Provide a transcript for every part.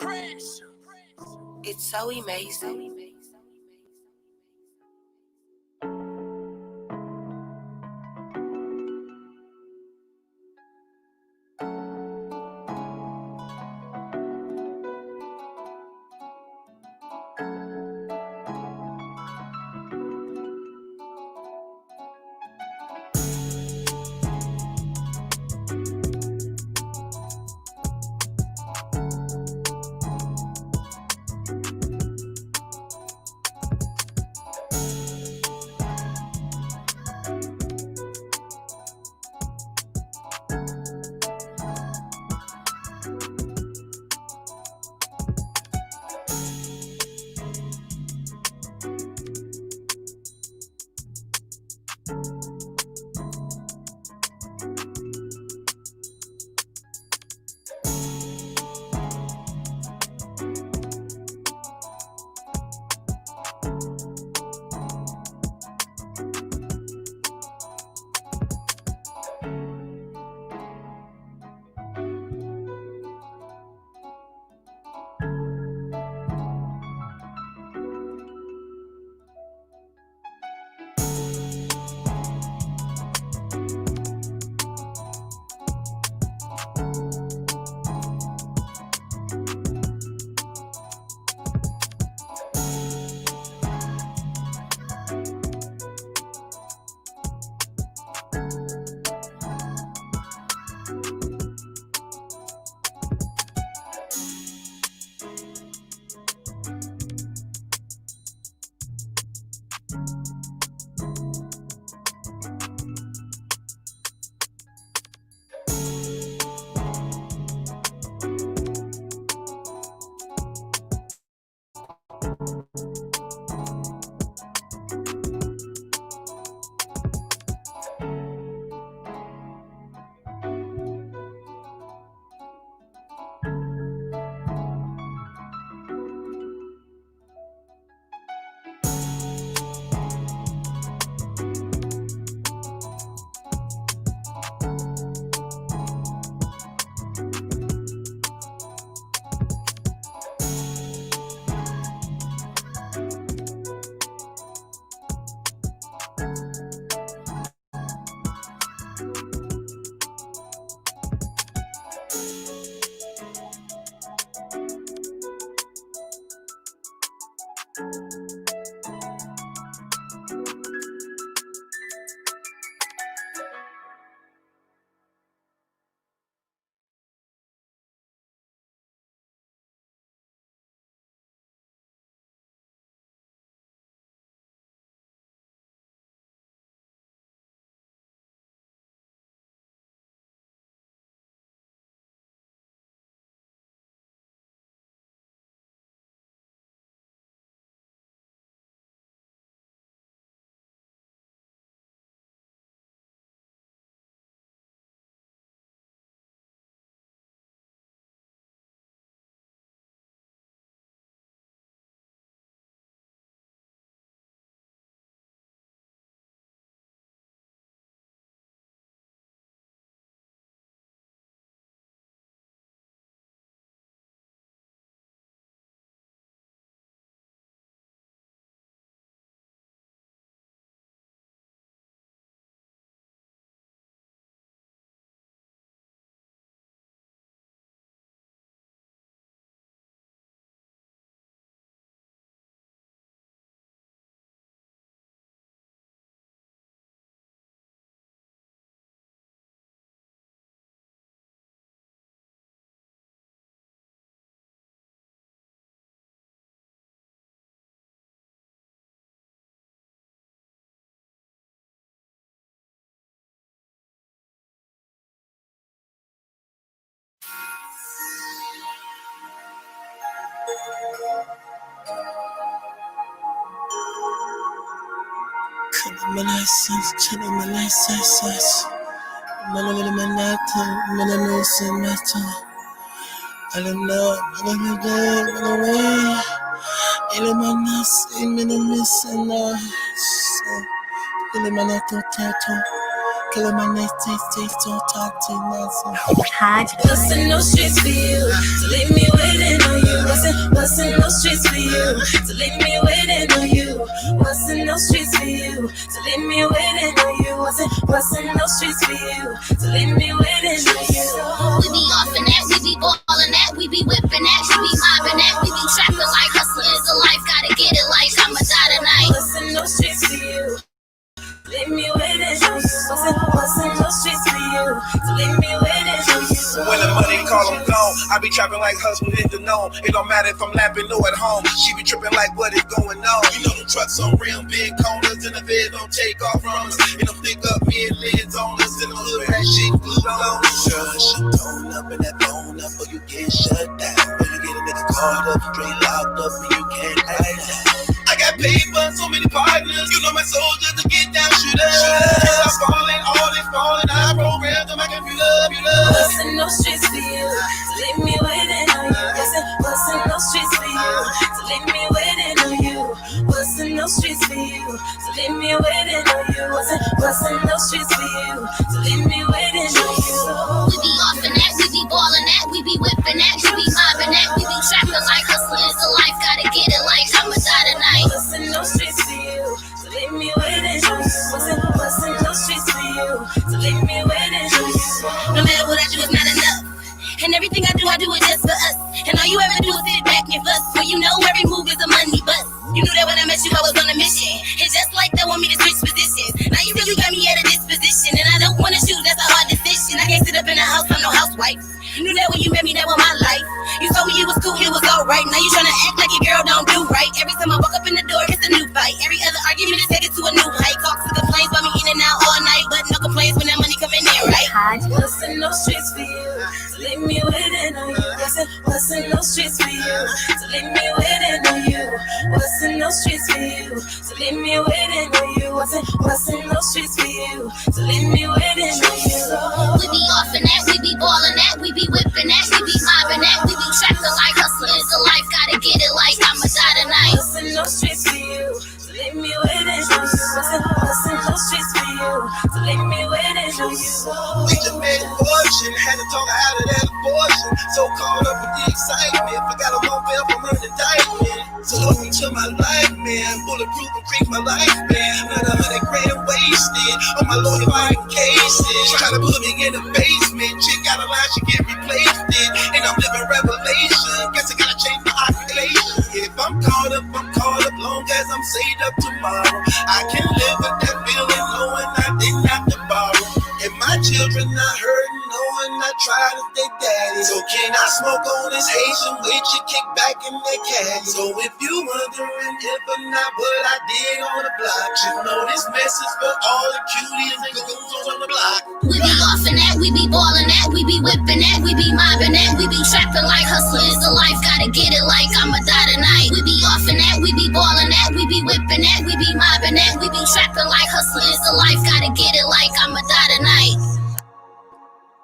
It's so amazing. Killing my next taste, don't talk to nothing. Bustin' no streets for you, to leave me waiting on you. Bustin' no streets for you, to leave me waiting on you. Bustin' no streets for you, to leave me waiting on you. Bustin' no streets for you, to leave me waiting on you. We be offin' that, we be ballin' that, we be whippin' that, we be mobbin' that, we be trappin' like hustlin' is a life, gotta get it like I'ma die tonight. Bustin' no streets for you, leave me waiting on you. Bustin' no streets for you, to leave me waiting on you. When the money call them gone, I be trapping like husband in the known. It don't matter if I'm lapping or at home. She be tripping like what is going on. You know the trucks on rim, big corners, and the bed don't take off from us. And them thick up mid lids on us, in the hood that shit glued on. Shush, tone up and that bone up, or you get shut down. Or you get a nigga caught up, straight locked up, and you can't hide out. I got paper, so many partners. You know my soldiers to get down, shoot up. I'm falling, all is falling. I programmed on my computer. Bustin' no streets for you, to leave me waiting on you. Bustin' no streets for you, to leave me waiting on you. Bustin' no streets for you, to leave me waiting on you. Bustin' no streets for you, to leave me waiting on you. We be offin' that, we be ballin' that, we be whippin' that, we be mobbin' that, we be trappin' like hustlin' is a life, gotta get it like I'ma die tonight. Bustin' no streets for you, to leave me waiting on you. Bustin' no streets for you, to leave me waiting on you. No matter what I do, it's not enough. And everything I do it just for us. And all you ever do is sit back and fuss. Well, you know every move is a money bust. You knew that when I met you, I was on a mission. And just like that, want me to switch positions. Now you really got me at a disposition. And I don't want to choose, that's a hard decision. I can't sit up in a house, I'm no housewife. You knew that when you met me, that was my life. You told me it was cool, it was alright. Now you tryna act like your girl don't do right. Every time I walk up in the door, it's a new fight. Every other argument is take it to a new height. Talks and complaints about me in and out all night, but no complaints when that money coming in, right? Bustin' no streets for you, to leave me waiting on you. Bustin' no streets for you, to leave me waiting on you. Bustin' no streets for you, to leave me waiting on you. Bustin' no streets for you, to leave me waiting on you. We be offin' that, we be ballin' that, we be whippin' that, we be mobbin' that, we be trappin' like hustlin' is a life, gotta get it like I'ma die tonight. Bustin' no streets for you, to leave me waiting on you. Bustin' no streets for you, to leave me waiting on you. We just made a fortune, had to talk her out of that abortion. So caught up with the excitement, forgot I won't bail from her indictment. So welcome to my life, man. Bulletproof and creep my life, man. Not 100 grand wasted on my lawyer fighting cases. Try to put me in the basement, chick out of line, she get replaced it. And I'm living revelation, guess I gotta change my occupation. If I'm caught up, long as I'm saved up tomorrow. I can live with that feeling knowing I didn't have to borrow. And my children not hurting, knowing I try to stay daddy. So can I smoke on this Haitian with you, kick back in that caddy? So if you wondering if or not what I did on the block, you know this message for all the cuties and goons on the block. We be offin' that, we be ballin' that, we be whippin' that, we be mobbin' that, we be trappin' like hustlin' is a life, gotta get it like I'ma die tonight. We be offin' that, we be ballin' that, we be whippin' that, we be mobbin' that, we be trappin' like hustlin' is a life, gotta get it like I'ma die tonight.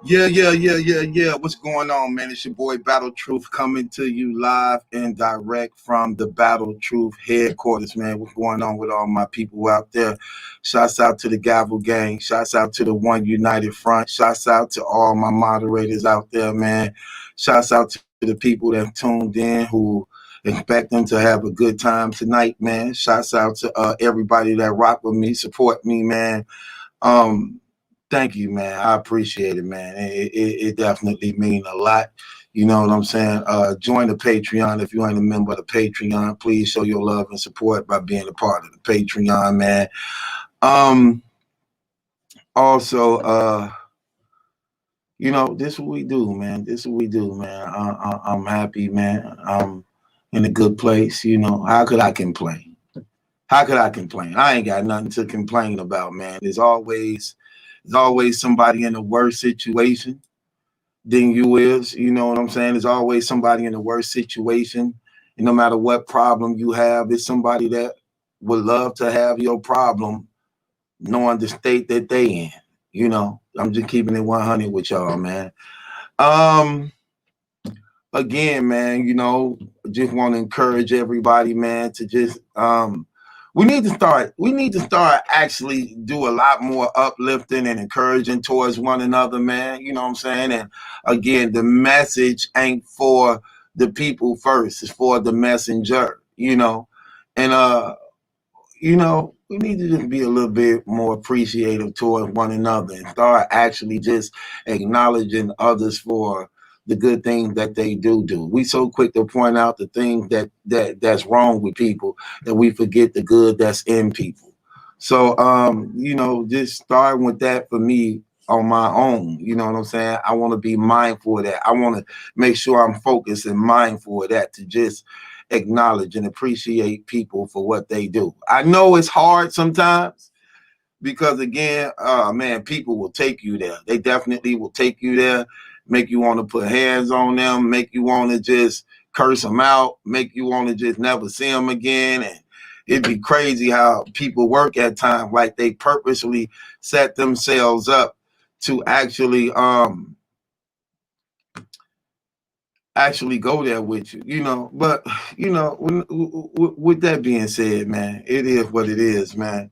Yeah. What's going on, man? It's your boy Battle Truth coming to you live and direct from the Battle Truth headquarters, man. What's going on with all my people out there? Shouts out to the Gavel Gang. Shouts out to the One United Front. Shouts out to all my moderators out there, man. Shouts out to the people that tuned in who expecting to have a good time tonight, man. Shouts out to everybody that rock with me, support me, man. Thank you, man. I appreciate it, man. It definitely means a lot. You know what I'm saying? Join the Patreon if you ain't a member of the Patreon. Please show your love and support by being a part of the Patreon, man. Also, you know, this is what we do, man. This is what we do, man. I'm happy, man. I'm in a good place. You know, how could I complain? How could I complain? I ain't got nothing to complain about, man. There's always somebody in a worse situation than you is. You know what I'm saying? There's always somebody in a worse situation. And no matter what problem you have, it's somebody that would love to have your problem knowing the state that they in. You know, I'm just keeping it 100 with y'all, man. Again, man, you know, just want to encourage everybody, man, to just we need to start actually do a lot more uplifting and encouraging towards one another, man. You know what I'm saying? And again, the message ain't for the people first, it's for the messenger, you know. And you know, we need to just be a little bit more appreciative towards one another and start actually just acknowledging others for the good things that they do. We so quick to point out the things that's wrong with people that we forget the good that's in people. So you know, just starting with that for me on my own, you know what I'm saying? I want to be mindful of that. I want to make sure I'm focused and mindful of that, to just acknowledge and appreciate people for what they do. I know it's hard sometimes because, again, man, people will take you there. They definitely will take you there, make you want to put hands on them, make you want to just curse them out, make you want to just never see them again. And it'd be crazy how people work at times, like they purposely set themselves up to actually go there with you, you know. But, you know, with that being said, man, it is what it is, man.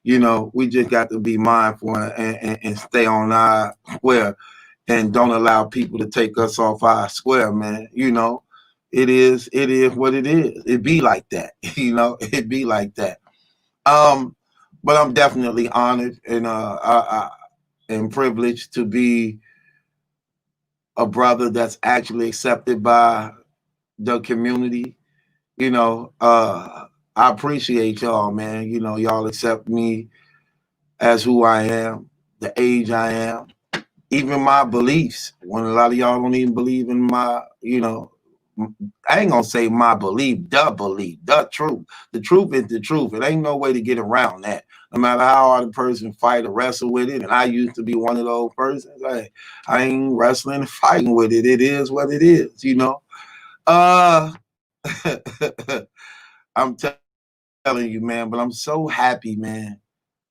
You know, we just got to be mindful and stay on our square and don't allow people to take us off our square, man. You know, it is what it is. It be like that, you know, it be like that. But I'm definitely honored and and privileged to be a brother that's actually accepted by the community. You know, I appreciate y'all, man. You know, y'all accept me as who I am, the age I am, even my beliefs. When a lot of y'all don't even believe in my, you know, I ain't gonna say my belief, the truth. The truth is the truth. It ain't no way to get around that. No matter how hard a person fight or wrestle with it, and I used to be one of those persons. I ain't wrestling and fighting with it. It is what it is, you know. I'm telling you, man. But I'm so happy, man.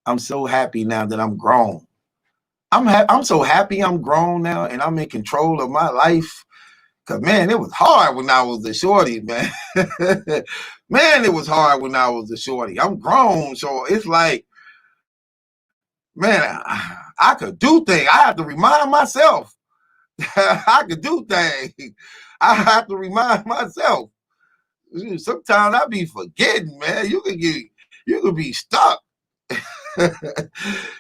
I'm so happy now that I'm grown. I'm so happy I'm grown now and I'm in control of my life. Cause man, it was hard when I was a shorty, man. Man, it was hard when I was a shorty. I'm grown, so it's like, man, I could do things. I have to remind myself. I could do things. I have to remind myself. Sometimes I be forgetting, man. You could be stuck.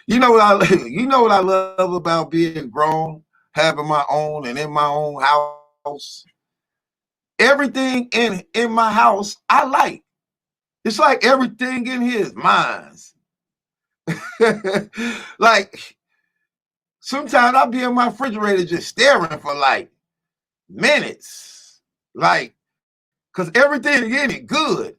You know what I love about being grown, having my own and in my own house. Everything in my house I like. It's like everything in here is mine. Like sometimes I'll be in my refrigerator just staring for like minutes. Like, cause everything in it good.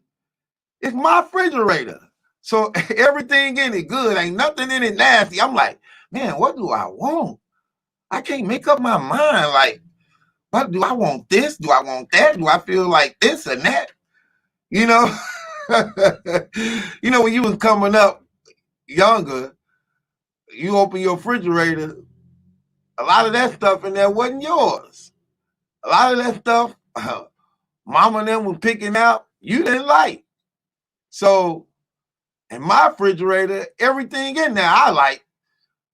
It's my refrigerator. So everything in it good. Ain't nothing in it nasty. I'm like, man, what do I want? I can't make up my mind. Like, what do I want? This? Do I want that? Do I feel like this and that? You know? You know, when you was coming up younger, you open your refrigerator, a lot of that stuff in there wasn't yours. A lot of that stuff, mama and them was picking out, you didn't like. So in my refrigerator, everything in there I like.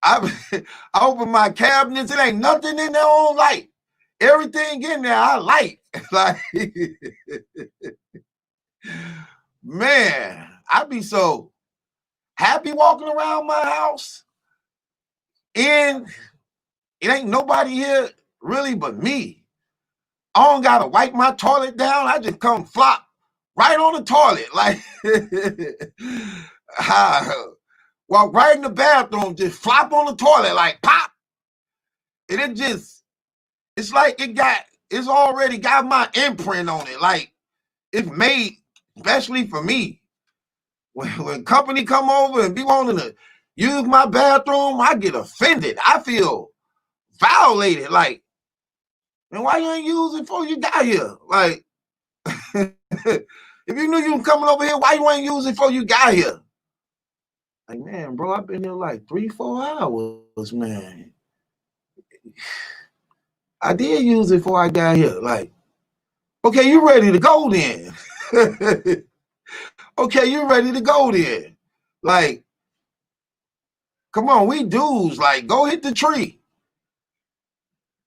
I open my cabinets, it ain't nothing in there I don't like. Everything in there I like. Like, man, I be so happy walking around my house. And it ain't nobody here really but me. I don't gotta wipe my toilet down. I just come flop right on the toilet. Like, walk right in the bathroom, just flop on the toilet, like pop. And it's like it's already got my imprint on it. Like, it's made especially for me. When company come over and be wanting to use my bathroom, I get offended. I feel violated. Like, man, why you ain't use it before you got here? Like, if you knew you were coming over here, why you ain't use it before you got here? Like, man, bro, I've been here like 3-4 hours, man. I did use it before I got here. Like, okay, you ready to go then? Okay, you ready to go there. Like, come on, we dudes, like, go hit the tree.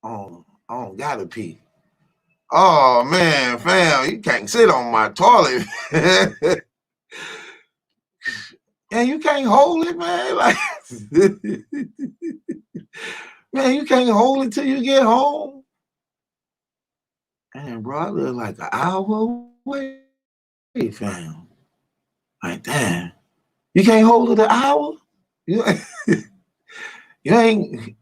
Oh, I don't gotta pee. Oh, man, fam, you can't sit on my toilet. And you can't hold it, man. Like, man, you can't hold it till you get home. Man, bro, I live like an hour away, fam. Like, damn. You can't hold it an hour? You ain't,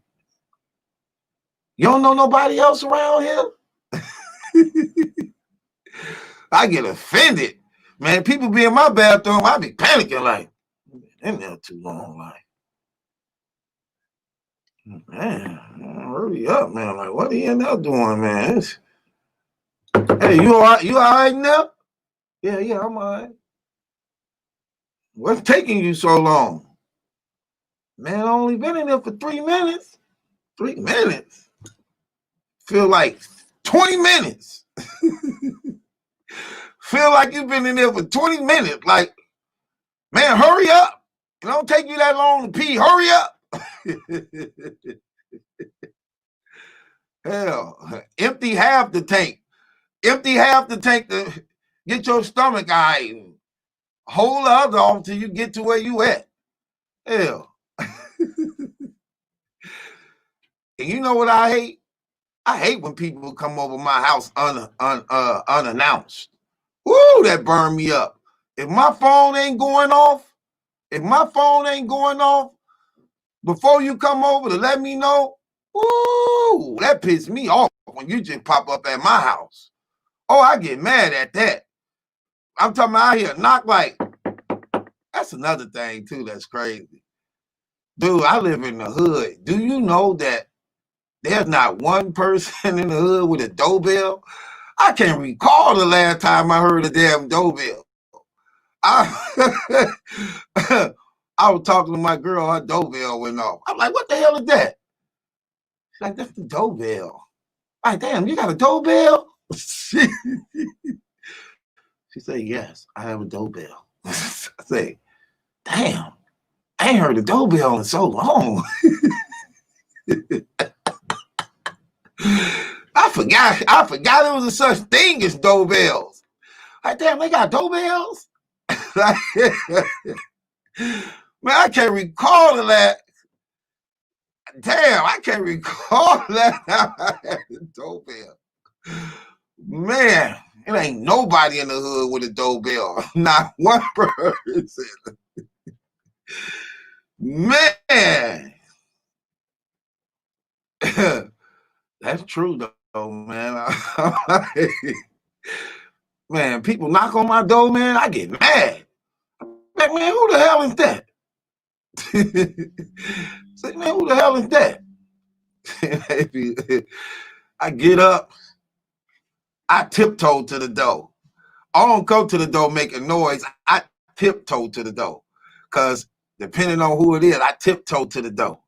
you don't know nobody else around here? I get offended. Man, people be in my bathroom, I be panicking like, in there too long, like, man, hurry up, man. Like, what are you in there doing, man? Hey, you all right? You all right now? Yeah, I'm all right. What's taking you so long? Man, I only been in there for 3 minutes. 3 minutes? Feel like 20 minutes. Feel like you've been in there for 20 minutes. Like, man, hurry up. It don't take you that long to pee. Hurry up. Hell, empty half the tank. Empty half the tank to get your stomach all right. Hold the other off till you get to where you at. Hell. And you know what I hate? I hate when people come over my house unannounced. Woo, that burned me up. If my phone ain't going off before you come over to let me know, woo, that pissed me off when you just pop up at my house. Oh, I get mad at that. I'm talking about out here knock like, that's another thing too that's crazy. Dude, I live in the hood. Do you know that there's not one person in the hood with a doorbell? I can't recall the last time I heard a damn doorbell. I was talking to my girl, her doorbell went off. I'm like, what the hell is that? She's like, that's the doorbell. I'm like, damn, you got a doorbell? She said, yes, I have a doorbell. I say, damn, I ain't heard a doorbell in so long. I forgot there was a such thing as doorbells. Like, damn, they got doorbells? Like, man, I can't recall that. Damn, I can't recall that I had a doorbell. Man, it ain't nobody in the hood with a doorbell. Not one person. Man. That's true though, man. Man, people knock on my door, man, I get mad. Like, man, who the hell is that? Say, man, who the hell is that? I get up, I tiptoe to the door. I don't go to the door making noise. I tiptoe to the door. Because depending on who it is, I tiptoe to the door.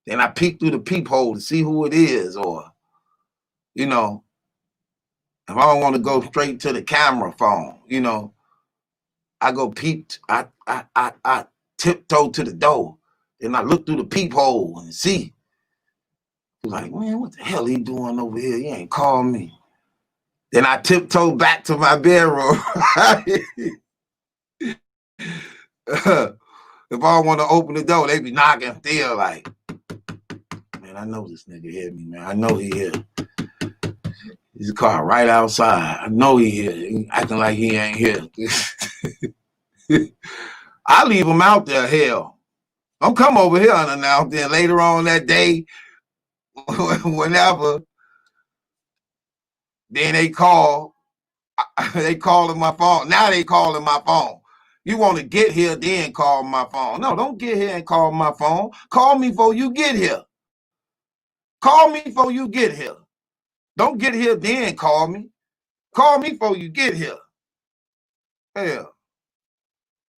Then I peek through the peephole to see who it is, or, you know, if I don't want to go straight to the camera phone, you know, I go peep, I tiptoe to the door. Then I look through the peephole and see. Like, man, what the hell he doing over here? He ain't called me. Then I tiptoe back to my bedroom. If I want to open the door, they be knocking still like, man, I know this nigga hear me, man. I know he here. His car right outside. I know he here. He acting like he ain't here. I leave him out there, hell. Don't come over here unannounced. Then later on that day, whenever, then they calling my phone. Now they calling my phone. You want to get here, then call my phone. No, don't get here and call my phone. Call me before you get here. Call me before you get here. Don't get here, then call me. Call me before you get here. Hell.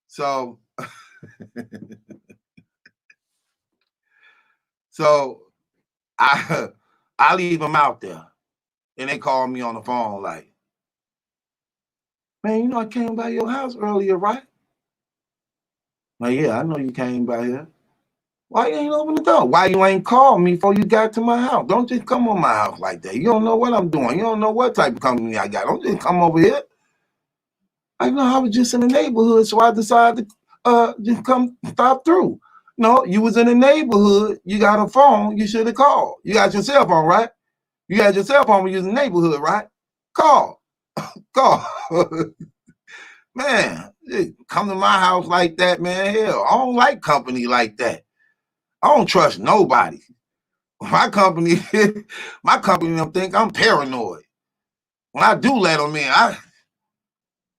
So, I leave them out there. And they call me on the phone like, Man, you know I came by your house earlier, right? Well, yeah, I know you came by here. Why you ain't open the door? Why you ain't called me before you got to my house? Don't just come on my house like that. You don't know what I'm doing. You don't know what type of company I got. Don't just come over here. I know I was just in the neighborhood, so I decided to just come stop through. No, you was in the neighborhood. You got a phone. You should have called. You got your cell phone, right? You had your cell phone when you was in the neighborhood, right? Call. Call. Man, come to my house like that, man. Hell, I don't like company like that. I don't trust nobody. My company don't think I'm paranoid. When I do let them in,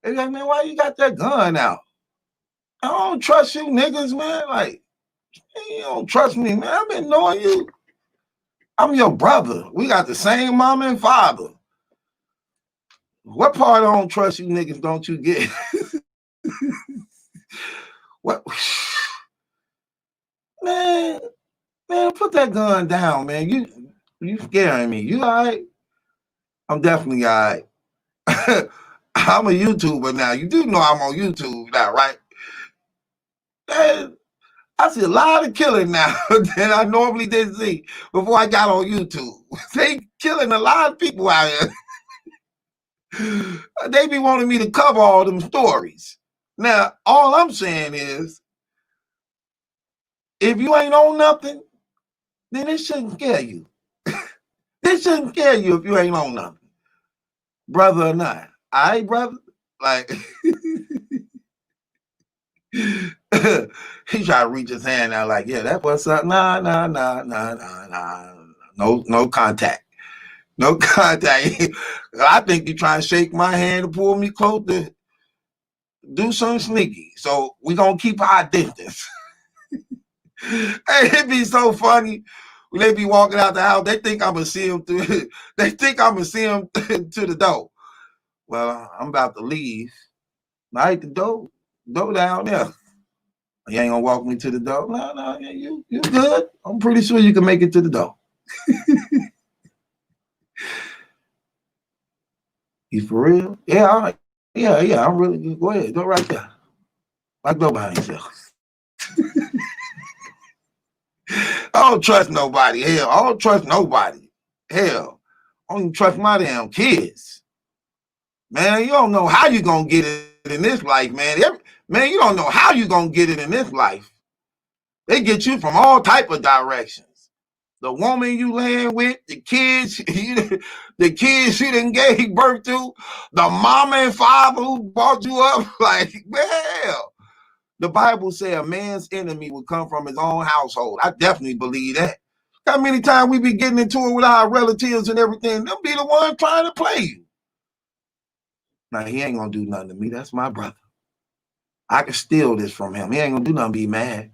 they like, man, why you got that gun out? I don't trust you niggas, man. Like, you don't trust me, man. I've been knowing you. I'm your brother. We got the same mama and father. What part I don't trust you niggas don't you get? What? Man, put that gun down, man. You scaring me. You all right? I'm definitely all right. I'm a YouTuber now. You do know I'm on YouTube now, right? Man, I see a lot of killing now that I normally didn't see before I got on YouTube. They killing a lot of people out here. They be wanting me to cover all them stories. Now, all I'm saying is, if you ain't on nothing, then it shouldn't scare you. It shouldn't scare you if you ain't on nothing, brother or not. All right, brother? Like, he tried to reach his hand out like, yeah, that what's up. Nah. No contact. No contact. I think you're trying to shake my hand to pull me close to do something sneaky. So we're going to keep our distance. Hey, it'd be so funny when they be walking out the house. They think I'm going to see them through. They think I'm going to see them to the door. Well, I'm about to leave. All right, the door down there. You ain't gonna walk me to the door? No, you good. I'm pretty sure you can make it to the door. You for real? Yeah, all right. Yeah, I'm really good. Go ahead, go right there. Like go behind yourself. I don't trust nobody. Hell, I don't trust nobody. Hell, I don't even trust my damn kids. Man, you don't know how you gonna get it in this life, man. Man, you don't know how you gonna get it in this life. They get you from all type of directions. The woman you laying with, the kids you done gave birth to, the mama and father who brought you up. Like, well, the Bible says a man's enemy will come from his own household. I definitely believe that. How many times we be getting into it with our relatives and everything? Them be the ones trying to play you. Now, he ain't gonna do nothing to me. That's my brother. I can steal this from him. He ain't gonna do nothing, be mad.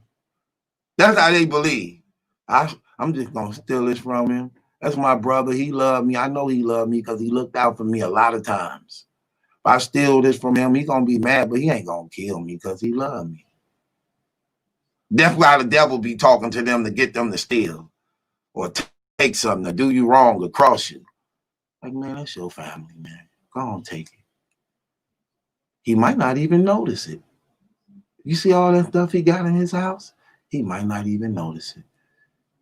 That's how they believe. I'm just gonna steal this from him. That's my brother. He loved me. I know he loved me because he looked out for me a lot of times. If I steal this from him, he gonna be mad, but he ain't gonna kill me because he loved me. That's why the devil be talking to them to get them to steal or take something, to do you wrong, or cross you. Like, man, that's your family, man. Go on, take it. He might not even notice it. You see all that stuff he got in his house? He might not even notice it.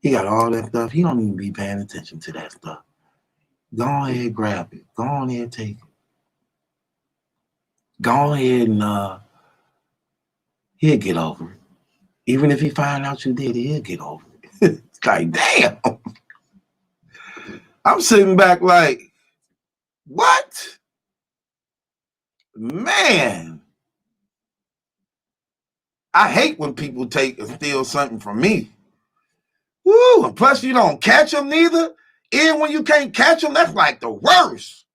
He got all that stuff. He don't even be paying attention to that stuff. Go ahead, grab it. Go on ahead, take it. Go ahead and he'll get over it. Even if he find out you did it, he'll get over it. It's like, damn. I'm sitting back like, what? Man. I hate when people take and steal something from me. Woo, and plus you don't catch them neither. Even when you can't catch them, that's like the worst.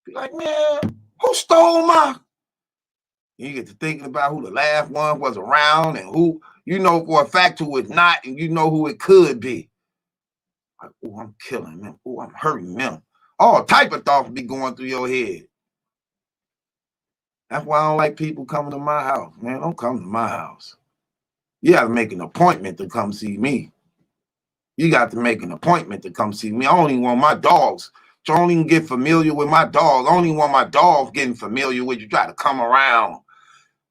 Be like, man, who stole my? You get to thinking about who the last one was around and who you know for a fact who it's not, and you know who it could be. Like, oh, I'm killing them. Oh, I'm hurting them. All type of thoughts be going through your head. That's why I don't like people coming to my house. Man, don't come to my house. You got to make an appointment to come see me. You got to make an appointment to come see me. I don't even want my dogs Don't even get familiar with my dog. I don't even want my dogs getting familiar with you. Try to come around,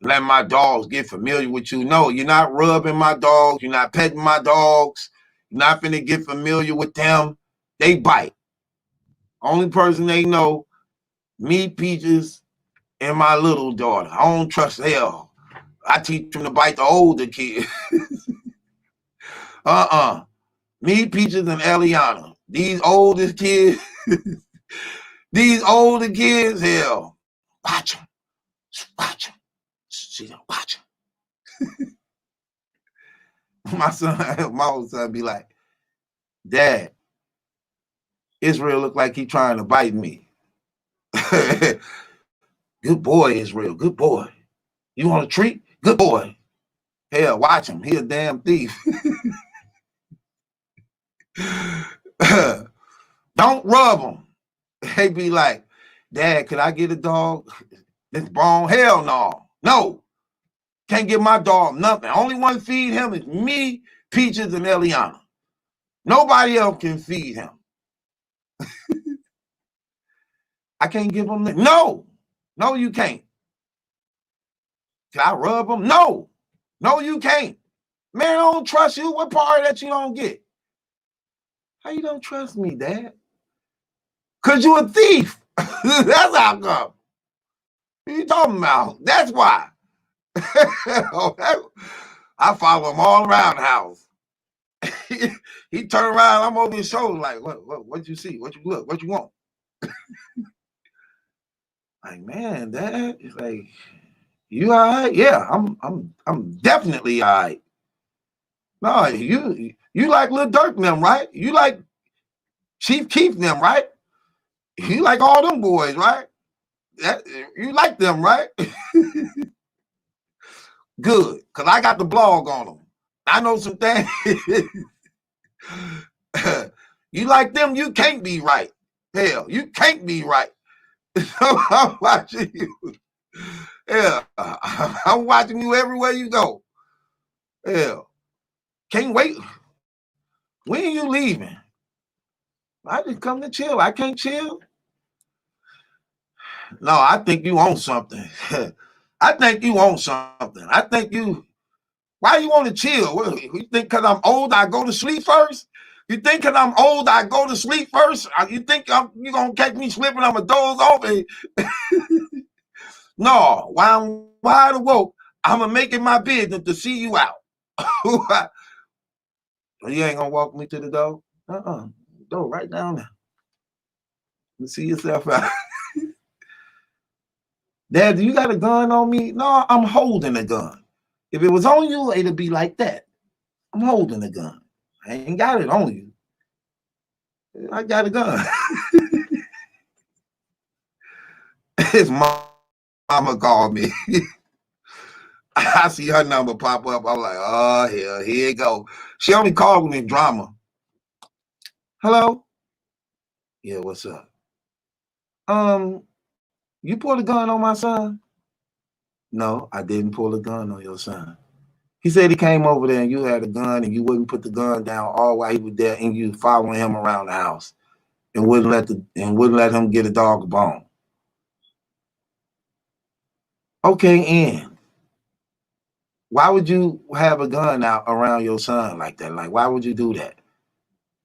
let my dogs get familiar with you. No, you're not rubbing my dogs. You're not petting my dogs. You're not finna get familiar with them. They bite. Only person they know, me, Peaches, and my little daughter. I don't trust hell. I teach them to bite the older kids. Me, Peaches, and Eliana. These oldest kids, these older kids, hell, watch them. Watch them. See them, watch them. My old son be like, Dad, Israel look like he trying to bite me. Good boy, Israel. Good boy. You want a treat? Good boy. Hell, watch him. He a damn thief. Don't rub him. They be like, Dad, could I get a dog? This bone? Hell no. No. Can't give my dog nothing. Only one feed him is me, Peaches, and Eliana. Nobody else can feed him. I can't give him nothing. No. No, you can't. Can I rub him? No. No, you can't. Man, I don't trust you. What part that you don't get? How you don't trust me, Dad? Because you a thief. That's how come. What you talking about? That's why. I follow him all around the house. He turned around, I'm over his shoulder like, what you see? What you look? What you want? Like, man, Dad, it's like, you all right? Yeah, I'm definitely all right. No, you like Lil Durk and them, right? You like Chief Keef and them, right? You like all them boys, right? You like them, right? Good, because I got the blog on them. I know some things. You like them, you can't be right. Hell, you can't be right. So I'm watching you. Yeah, I'm watching you everywhere you go. Hell, can't wait. When are you leaving? I just come to chill. I can't chill. No, I think you own something. I think you own something. I think you. Why you want to chill? You think because I'm old, I go to sleep first? You think because I'm old, I go to sleep first? You think you're going to catch me slipping? I'm going to doze off? No, while I'm wide awoke, I'm going to make it my business to see you out. You ain't going to walk me to the door? Door right down there. You see yourself out. Dad, do you got a gun on me? No, I'm holding a gun. If it was on you, it'd be like that. I'm holding a gun. I ain't got it on you. I got a gun. His mama called me. I see her number pop up. I'm like, oh, hell, here you go. She only called me drama. Hello? Yeah, what's up? You pulled a gun on my son? No, I didn't pull a gun on your son. He said he came over there and you had a gun and you wouldn't put the gun down all while he was there and you following him around the house and wouldn't let him get a dog a bone. Okay, and why would you have a gun out around your son like that? Like, why would you do that?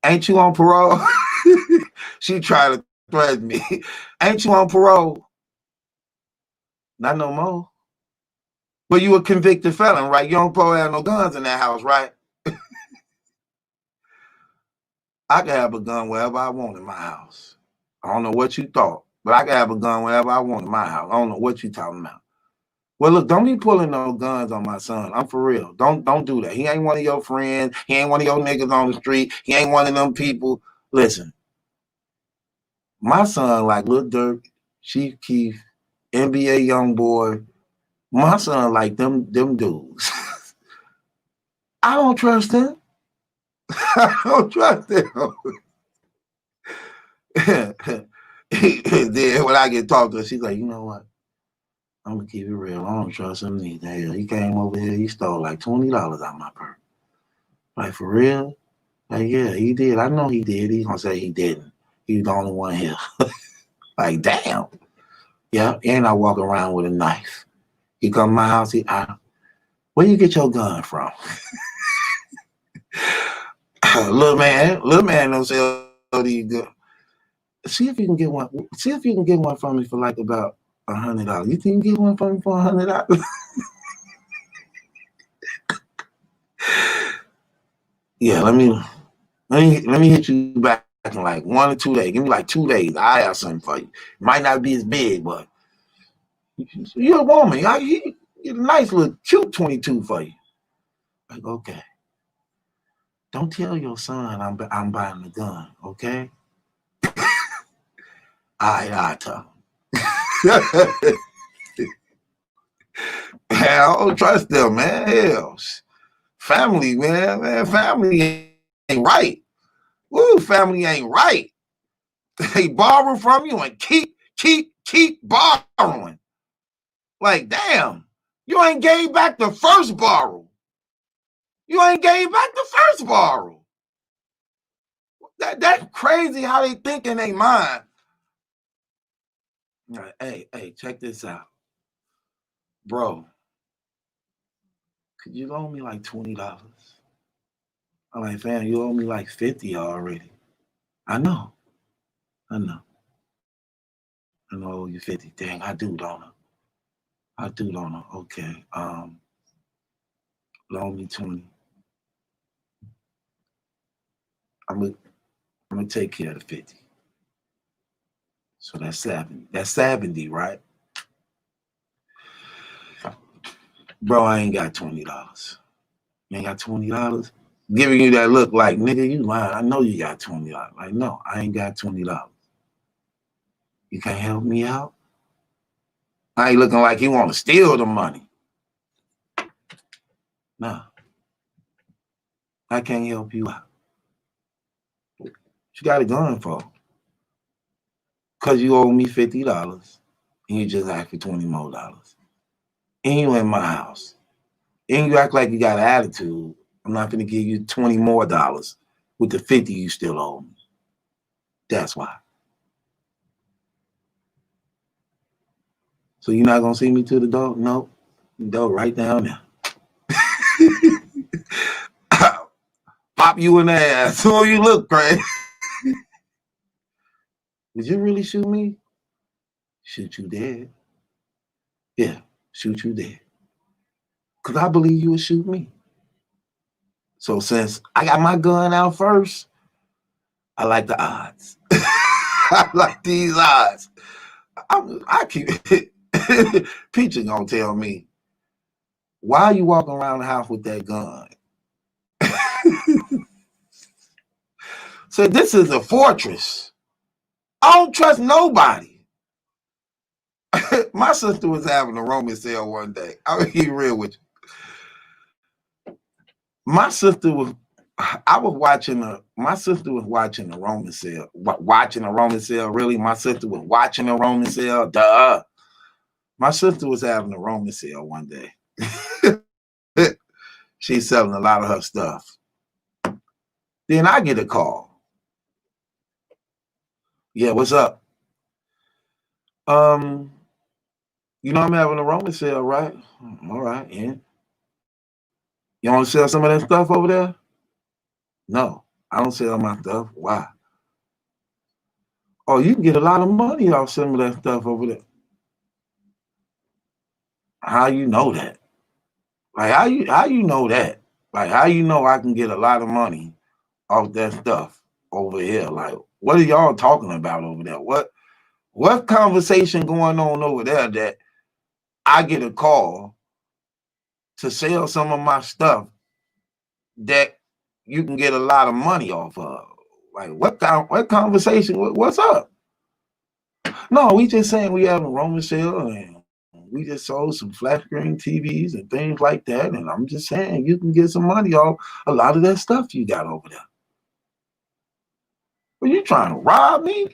Ain't you on parole? She tried to threaten me. Ain't you on parole? Not no more. Well, you a convicted felon, right? You don't probably have no guns in that house, right? I can have a gun wherever I want in my house. I don't know what you thought, but I can have a gun wherever I want in my house. I don't know what you talking about. Well, look, don't be pulling no guns on my son. I'm for real. Don't do that. He ain't one of your friends. He ain't one of your niggas on the street. He ain't one of them people. Listen, my son like Lil Durk, Chief Keef, NBA Youngboy. My son like them dudes. I don't trust him. I don't trust him. Then when I get talked to her, she's like, you know what? I'm gonna keep it real. I don't trust him neither. Hell, he came over here, he stole like $20 out my purse. Like, for real? Like, yeah, he did. I know he did. He's gonna say he didn't. He's the only one here. Like, damn. Yeah, and I walk around with a knife. He come to my house, where you get your gun from? little man don't sell these guns. See if you can get one. See if you can get one from me for like about $100. You think you can get one from me for $100? Yeah, let me hit you back in like 1 or 2 days. Give me like 2 days. I have something for you. Might not be as big, but you're a woman. You get a nice little cute 22 for you. Like, okay. Don't tell your son I'm buying the gun, okay? I tell him. I don't trust them, man. Hell, family, man, family ain't right. Woo, family ain't right. They borrow from you and keep borrowing. Like, damn, you ain't gave back the first borrow. You ain't gave back the first borrow. That's crazy how they think in their mind. Hey, check this out. Bro, could you loan me like $20? I'm like, fam, you owe me like 50 already. I know. I owe you 50. Dang, I do, don't I? Okay. Loan me 20. I'm gonna take care of the 50. So that's 70. That's 70, right? Bro, I ain't got $20. You ain't got $20? Giving you that look like, nigga, you lying. I know you got $20. Like, no, I ain't got $20. You can't help me out? I ain't looking like you want to steal the money. No. I can't help you out. What you got a gun for? Because you owe me $50 and you just asked for $20 more. And you in my house. And you act like you got an attitude. I'm not going to give you $20 more with the 50 you still owe me. That's why. So you're not going to see me to the door? No. The door right down there. Pop you in the ass. So you look crazy. Would you really shoot me? Shoot you dead. Yeah, shoot you dead. Because I believe you would shoot me. So since I got my gun out first, I like the odds. I like these odds. I keep Peach is gonna tell me, why are you walking around the house with that gun? So this is a fortress. I don't trust nobody. My sister was having a Roman sale one day. I'll be real with you. My sister was watching a Roman sale. Watching a Roman sale, really? My sister was watching a Roman sale? Duh. My sister was having a Roman sale one day. She's selling a lot of her stuff. Then I get a call. Yeah, what's up? You know I'm having a Roman sale, right? All right, yeah. You want to sell some of that stuff over there? No, I don't sell my stuff. Why? Oh, you can get a lot of money off some of that stuff over there. How you know that? Like, how you know that? Like, how you know I can get a lot of money off that stuff over here? Like, what are y'all talking about over there? What conversation going on over there that I get a call to sell some of my stuff that you can get a lot of money off of? Like, what conversation? What's up? No, we just saying we have a Roman sale and we just sold some flat screen TVs and things like that. And I'm just saying you can get some money off a lot of that stuff you got over there. Are you trying to rob me?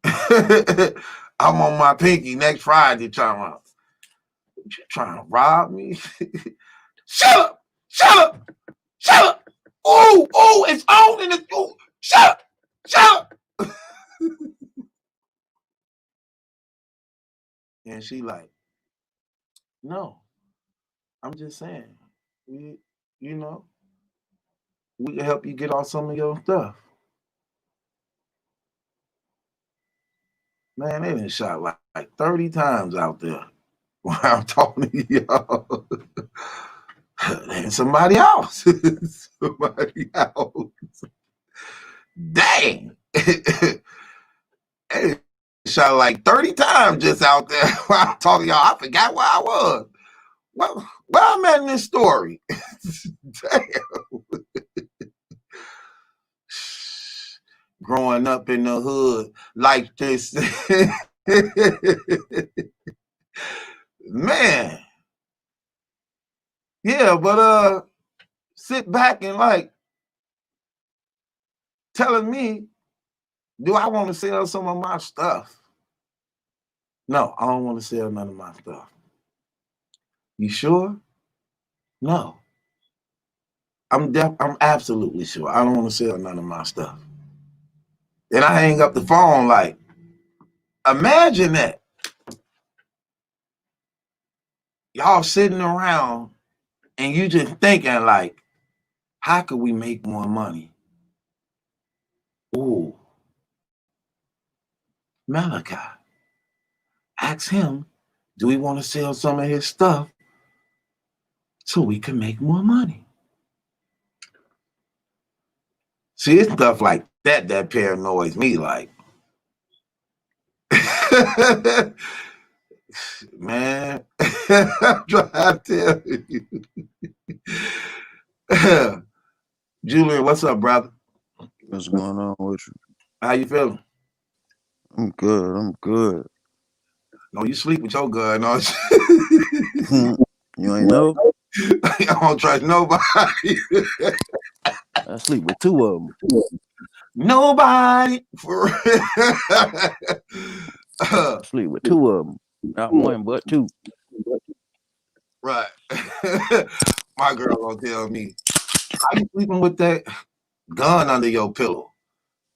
I'm on my pinky next Friday trying to rob me? Shut up! Oh, it's on in the shut up! And she like, no, I'm just saying, we can help you get off some of your stuff. Man, they done shot like 30 times out there while I'm talking to y'all. And somebody else. Somebody else. Dang. They shot like 30 times just out there while I'm talking to y'all. I forgot where I was. Where I'm at in this story. Damn. Growing up in the hood like this. Man. Yeah, but sit back and like telling me, do I want to sell some of my stuff? No, I don't want to sell none of my stuff. You sure? No. I'm absolutely sure. I don't want to sell none of my stuff. Then I hang up the phone like, imagine that. Y'all sitting around and you just thinking like, how could we make more money? Ooh. Maliki. Ask him, do we want to sell some of his stuff so we can make more money? See, it's stuff like that paranoids me like. Man, I'm trying to tell you. Julian, what's up, brother? What's going on with you? How you feeling? I'm good. I'm good. No, you sleep with your gun, no? You ain't know? I don't trust nobody. I sleep with two of them. Nobody. For real. I sleep with two of them. Not one, but two. Right. My girl gonna tell me, how you sleeping with that gun under your pillow?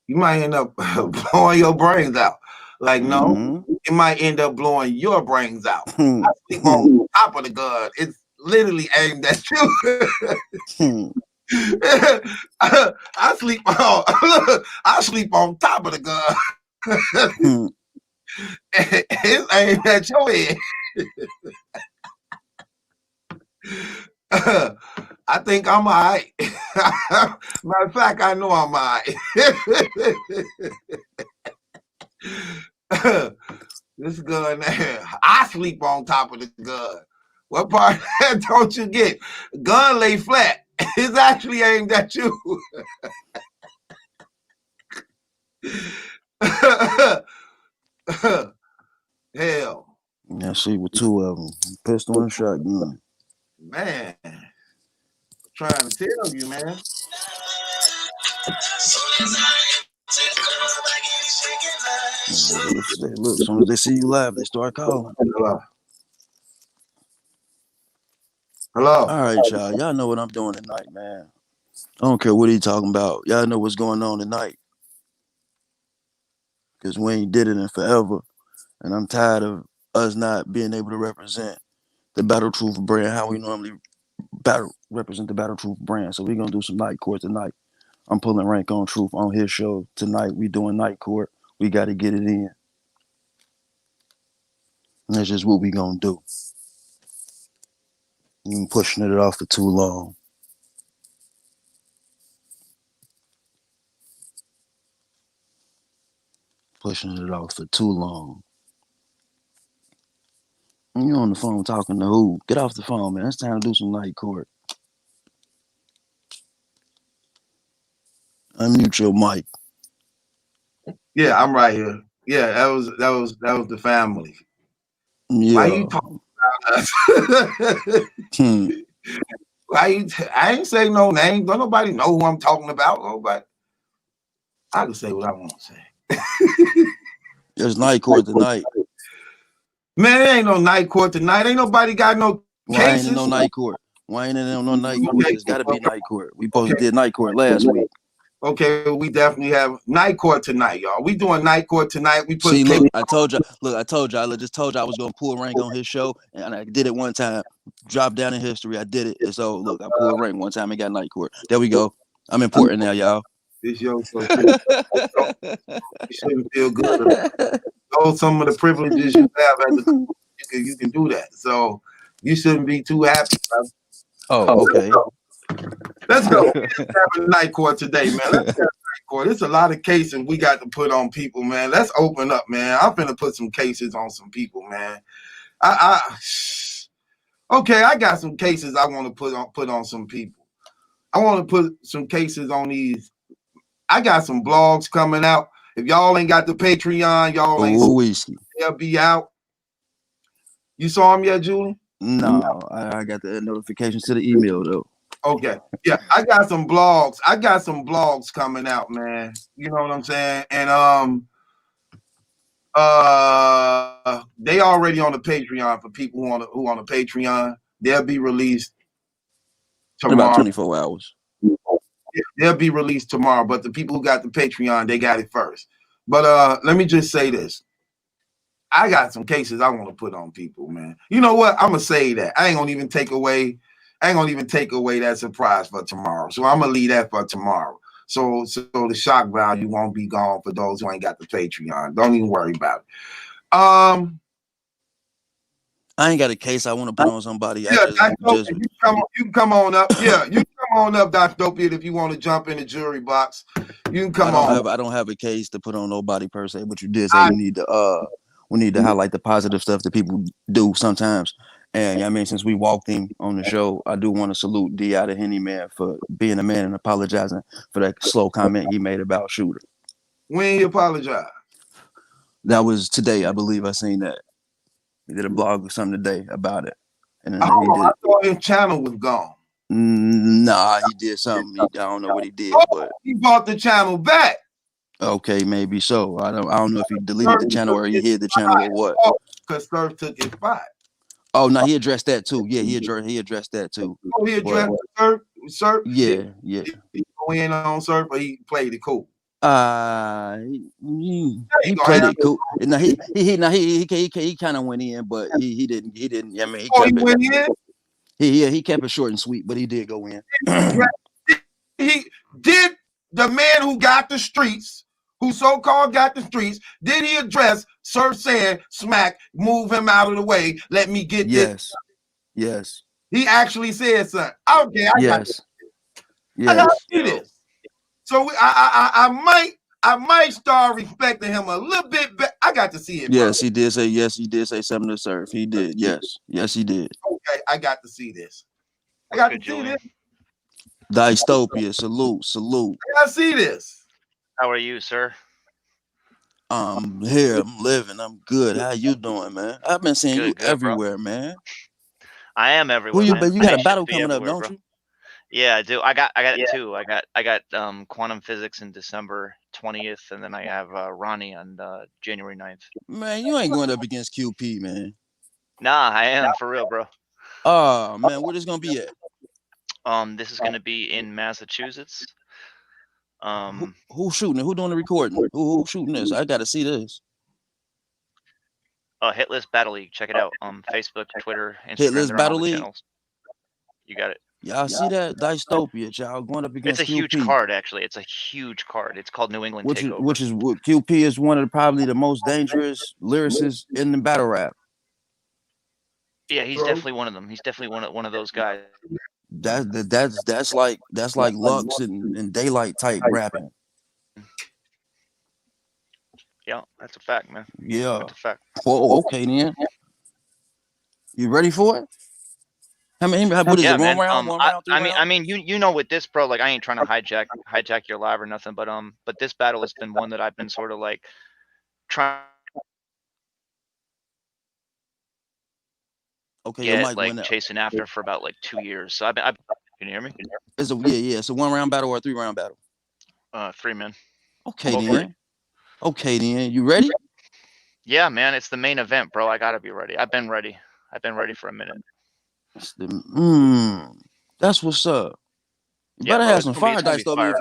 You might end up blowing your brains out. Like, no, it might end up blowing your brains out. I sleep on top of the gun. It's literally aimed at you. I sleep on top of the gun. It's aimed at your head. I think I'm all right. Matter of fact, I know I'm all right. This gun there, I sleep on top of the gun. What part of that don't you get? Gun lay flat. It's actually aimed at you. Hell. Yeah, I sleep with two of them. Pistol and shotgun. Man, I'm trying to tell you, man. Look, as soon as they see you live, they start calling. Hello. All right, y'all. Y'all know what I'm doing tonight, man. I don't care what he talking about. Y'all know what's going on tonight. Because we ain't did it in forever. And I'm tired of us not being able to represent the Battle Truth brand, how we normally represent the Battle Truth brand. So we're going to do some night court tonight. I'm pulling rank on Truth on his show tonight. We doing night court. We got to get it in. And that's just what we going to do. You've been pushing it off for too long. Pushing it off for too long. And you on the phone talking to who? Get off the phone, man. It's time to do some night court. Unmute your mic. Yeah, I'm right here. Yeah, that was the family. Yeah. Why you talking about us? I ain't say no name. Don't nobody know who I'm talking about. Nobody. I can say what I want to say. There's night court tonight. Man, it ain't no night court tonight. Ain't nobody got no cases. Why ain't no night court? Why ain't there no night court? It's got to be night court. We supposed to did night court last week. Okay, we definitely have night court tonight, y'all. We doing night court tonight. We put. See, look, I told you. Look, I told you. I just told you I was gonna pull rank on his show, and I did it one time. Dropped down in history. I did it. And so look, I pulled rank one time and got night court. There we go. I'm important now, y'all. This yo, so you shouldn't feel good. Know some of the privileges you have as a you can do that. So you shouldn't be too happy. Oh, okay. Let's go. Let's have a night court today, man. Let's have a night court. There's a lot of cases we got to put on people, man. Let's open up, man. I'm finna put some cases on some people, man. Okay, I got some cases I want to put on some people. I want to put some cases on these. I got some blogs coming out. If y'all ain't got the Patreon, y'all ain't. They'll be out. You saw them yet, Julie? No, I got the notifications to the email though. Okay, yeah, I got some blogs. I got some blogs coming out, man. You know what I'm saying? And they already on the Patreon for people who on the Patreon. They'll be released tomorrow. In about 24 hours. They'll be released tomorrow, but the people who got the Patreon, they got it first. But let me just say this. I got some cases I want to put on people, man. You know what? I'm gonna say that. I ain't gonna even take away that surprise for tomorrow. So I'm gonna leave that for tomorrow. So the shock value won't be gone for those who ain't got the Patreon. Don't even worry about it. I ain't got a case I want to put on somebody. Yeah, you can come on up. Yeah, you can come on up, Dr. Opiate, if you want to jump in the jury box. You can come on. I don't have a case to put on nobody per se, but you did say we need to highlight the positive stuff that people do sometimes. And I mean, since we walked him on the show, I do want to salute D out of Henny, man, for being a man and apologizing for that slow comment he made about Shooter. When he apologized? That was today, I believe. I seen that. He did a blog or something today about it. And then I thought his channel was gone. Nah, he did something. I don't know what he did, but he bought the channel back. Okay, maybe so. I don't know if he deleted the channel or he hid the channel or what. Because Surf took his spot. Oh no, he addressed that too. Yeah, he addressed that too. Oh, he addressed Surf. Yeah. He go in on Surf, but he played it cool. He played it cool. Now he kind of went in, but he didn't. I mean, he went in. He kept it short and sweet, but he did go in. He did. The man who got the streets, who so-called got the streets, did he address Surf saying, "Smack, move him out of the way. Let me get this." Yes. He actually said something. Okay, I got to see this. So I might start respecting him a little bit better. I got to see it. Yes, bro. He did say something to Surf. He did. Yes, he did. Okay, I got to see this. I got to see this. Dystopia, salute. I got to see this. How are you, sir? I'm here. I'm living. I'm good. How you doing, man? I've been seeing you everywhere, bro. Man. I am everywhere. You got a battle coming up, don't you? Yeah, I do. I got it too. I got quantum physics in December 20th, and then I have Ronnie on January 9th. Man, you ain't going up against QP, man. Nah, I am for real, bro. Oh man, where this gonna be at? This is gonna be in Massachusetts. Who's shooting it? Who doing the recording? Who's shooting this? I gotta see this. Hitless Battle League. Check it out. Facebook, Twitter, Instagram. Hitless Battle League. Channels. You got it. Y'all see that? Dystopia, y'all going up against It's a huge card, actually. It's a huge card. It's called New England Takeover. Which is QP is one of probably the most dangerous lyricists in the battle rap. Yeah, he's definitely one of them. He's definitely one of those guys. That's like Lux and Daylight type rapping. Yeah, that's a fact, man. Yeah, that's a fact. Whoa, okay then. You ready for it? What is it? Man. One round, I mean, you know, with this, bro. Like, I ain't trying to hijack your live or nothing, but this battle has been one that I've been sort of like trying. Okay, get, like chasing after for about like 2 years. So can you hear me? It's a 1 round battle or a 3 round battle? 3 man. Okay then. You ready? Yeah, man. It's the main event, bro. I gotta be ready. I've been ready for a minute. That's what's up. You Yeah, better bro, have some fire dice though, man.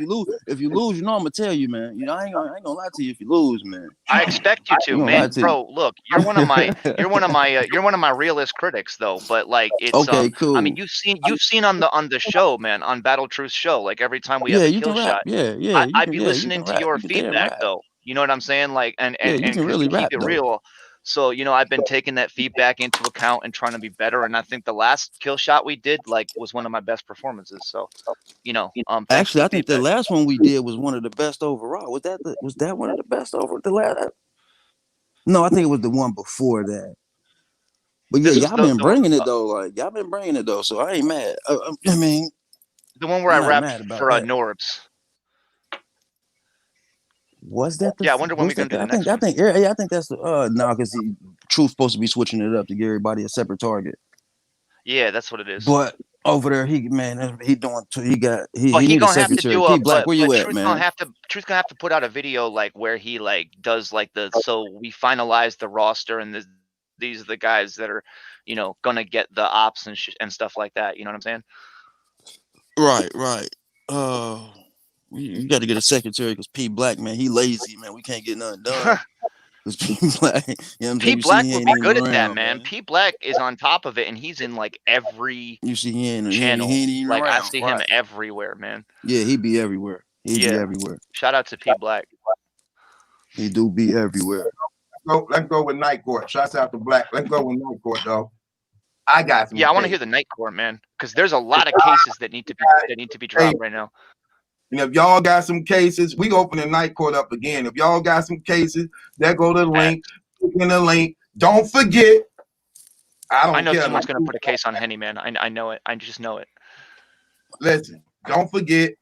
If you lose, you know I'm gonna tell you, man. You know I ain't gonna lie to you if you lose, man. I expect you to, man, bro. Look, you're one of my realist critics, though. But like, it's okay, I mean, cool. you've seen on the show, man, on Battle Truth's show. Like every time we have Yeah, a you kill can rap. shot, Yeah, yeah, you I'd can. be Yeah, you can listening to rap. your You can damn feedback, rap. though. You know what I'm saying? Like, and Yeah, you can because really you keep rap it though. real. So, you know, I've been taking that feedback into account and trying to be better. And I think the last kill shot we did, like, was one of my best performances. So, you know, thanks for Actually, the I think the feedback. last one we did was one of the best overall. Was that one of the best over the last? No, I think it was the one before that. But yeah, This is y'all been bringing it though. Like y'all been bringing it though, so I ain't mad. I mean, the one where I'm I not rapped mad about for that. Norbs. Was that the? Yeah, I wonder when Was we're gonna that? do the I next think. I one. think. Yeah, I think that's the. No, because Truth's supposed to be switching it up to give everybody a separate target. Yeah, that's what it is. But over there, he doing. He But he need a gonna have to secretary. do P Black, where you at, Truth's man? gonna have to put out a video like where he like does like so we finalize the roster and these are the guys that are, you know, gonna get the ops and stuff like that. You know what I'm saying? Right. You got to get a secretary because P Black, man, he lazy, man. We can't get nothing done. Because P Black, you know what I'm saying? P You see, Black he would ain't be even good at that, around, man. P Black is on top of it, and he's in like every You see, he ain't channel. even Like I around. see him Right. everywhere, man. Yeah, he be everywhere. He be Yeah. everywhere. Shout out to P Black. He do be everywhere. Let's go with Night Court. Shouts out to Black. Let's go with Night Court, though. I got some. Yeah, I want to hear the Night Court, man, because there's a lot of cases that need to be dropped right now. And if y'all got some cases, we open the Night Court up again. If y'all got some cases, there go the link. Click in the link. Don't forget. I know care. someone's gonna put a case on Henny, man. I know it. I just know it. Listen, don't forget.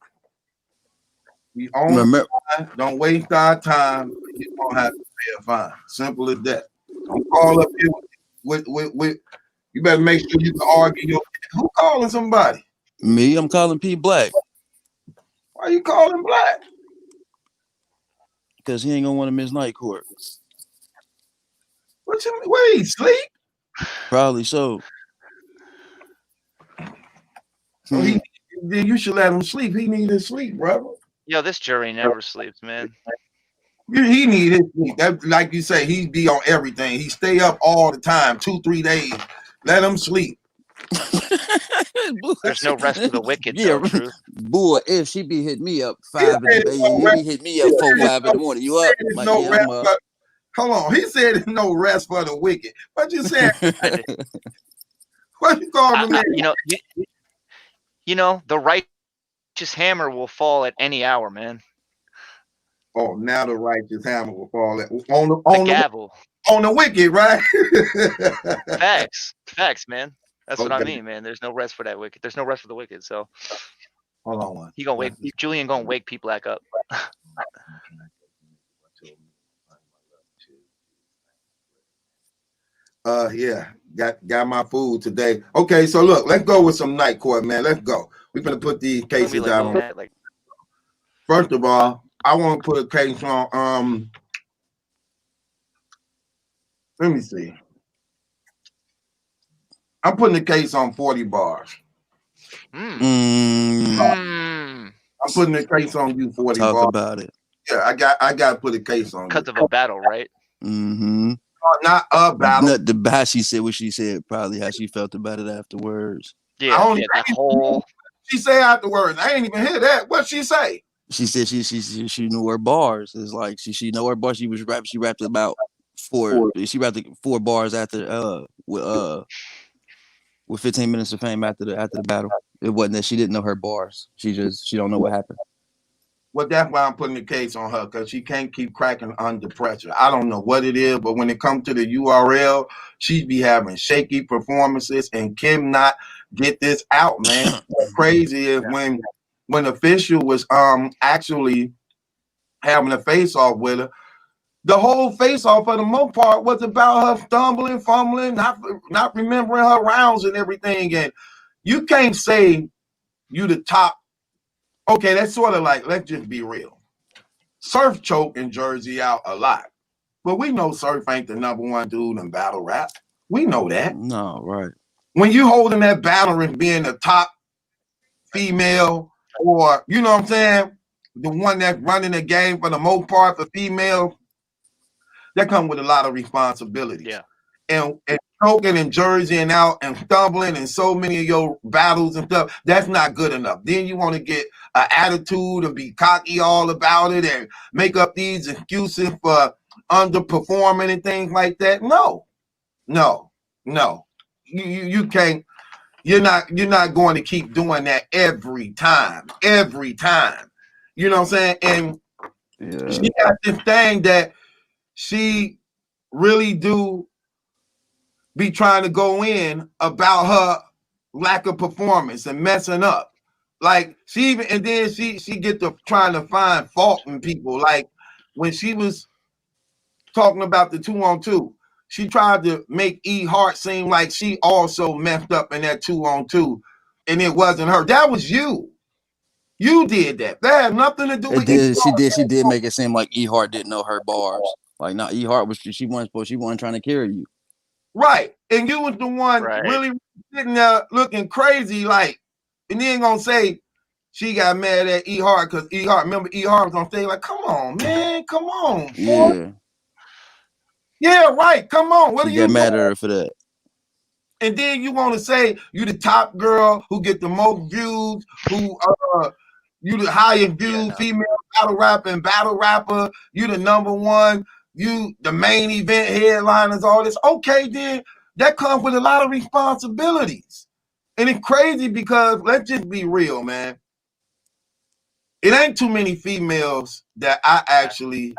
We own time. Don't waste our time. You don't have to pay a fine. Simple as that. Don't call up here with you better make sure you can argue who calling somebody? Me, I'm calling P Black. Why you calling Black? Because he ain't gonna want to miss Night Court. What you mean? Where he sleep? Probably so. So you should let him sleep. He need his sleep, brother. Yo, this jury never sleeps, man. He need his sleep. That, like you say, he be on everything. He stay up all the time, 2-3 days. Let him sleep. There's no rest for the wicked, though, Truth. Boy, if she be hitting me up 5 in the he hit me up 4-5 in the morning. You up? Like, no yeah, rest I'm up. Hold on. He said there's no rest for the wicked. What you saying? What you calling him? You know, the righteous hammer will fall at any hour, man. Oh, now the righteous hammer will fall on the gavel. On the wicked, right? Facts, man. That's what I mean, man. There's no rest for that wicked. There's no rest for the wicked. So hold on one. He gonna wake Julian gonna wake P Black up. Yeah, got my food today. Okay, so look, let's go with some Night Court, man. Let's go. We're gonna put these cases out on. First of all, I want to put a case on. Let me see. I'm putting the case on 40 bars. I'm putting the case on you 40 bars. Talk about it. Yeah, I got to put a case on. Because of a battle, right? Mm-hmm. Not a battle. Not the how she said what she said. Probably how she felt about it afterwards. Yeah, that whole. She say afterwards. I ain't even hear that. What she say? She said she knew her bars. It's like she know her bars. She rapped about 4. She rapped 4 bars after with 15 minutes of fame after the battle. It wasn't that she didn't know her bars. She don't know what happened. Well, that's why I'm putting the case on her, because she can't keep cracking under pressure. I don't know what it is, but when it comes to the URL, she be having shaky performances and cannot get this out, man. What's crazy is when Official was actually having a face-off with her, the whole face-off for the most part was about her stumbling, fumbling, not remembering her rounds and everything. And you can't say you the top. Okay, that's sort of like, let's just be real. Surf choke in Jersey out a lot. But we know Surf ain't the #1 dude in battle rap. We know that. No, right. When you holding that battle and being the top female or you know what I'm saying, the one that's running the game for the most part for females, that come with a lot of responsibilities. Yeah. And choking and jerseying out and stumbling and so many of your battles and stuff, that's not good enough. Then you want to get an attitude and be cocky all about it and make up these excuses for underperforming and things like that. No. You can't. You're not going to keep doing that every time. You know what I'm saying? And she got this thing that she really do be trying to go in about her lack of performance and messing up. Like she even, and then she get to trying to find fault in people. Like when she was talking about the 2-on-2, she tried to make E Hart seem like she also messed up in that 2-on-2, and it wasn't her. That was you. You did that. That had nothing to do with it. She did make it seem like E Hart didn't know her bars. Like, not E Hart was she wasn't trying to carry you. Right. And you was the one really sitting there looking crazy, like, and then gonna say she got mad at E Hart because E Hart, remember E Hart was gonna say, like, come on, man, come on. Yeah. Yeah, right. Come on. What are you get mad at her for that? And then you want to say you the top girl who get the most views, who you the highest views female battle rapper, you the number one, you the main event headliners, all this. Okay, then that comes with a lot of responsibilities. And it's crazy because let's just be real, man. It ain't too many females that I actually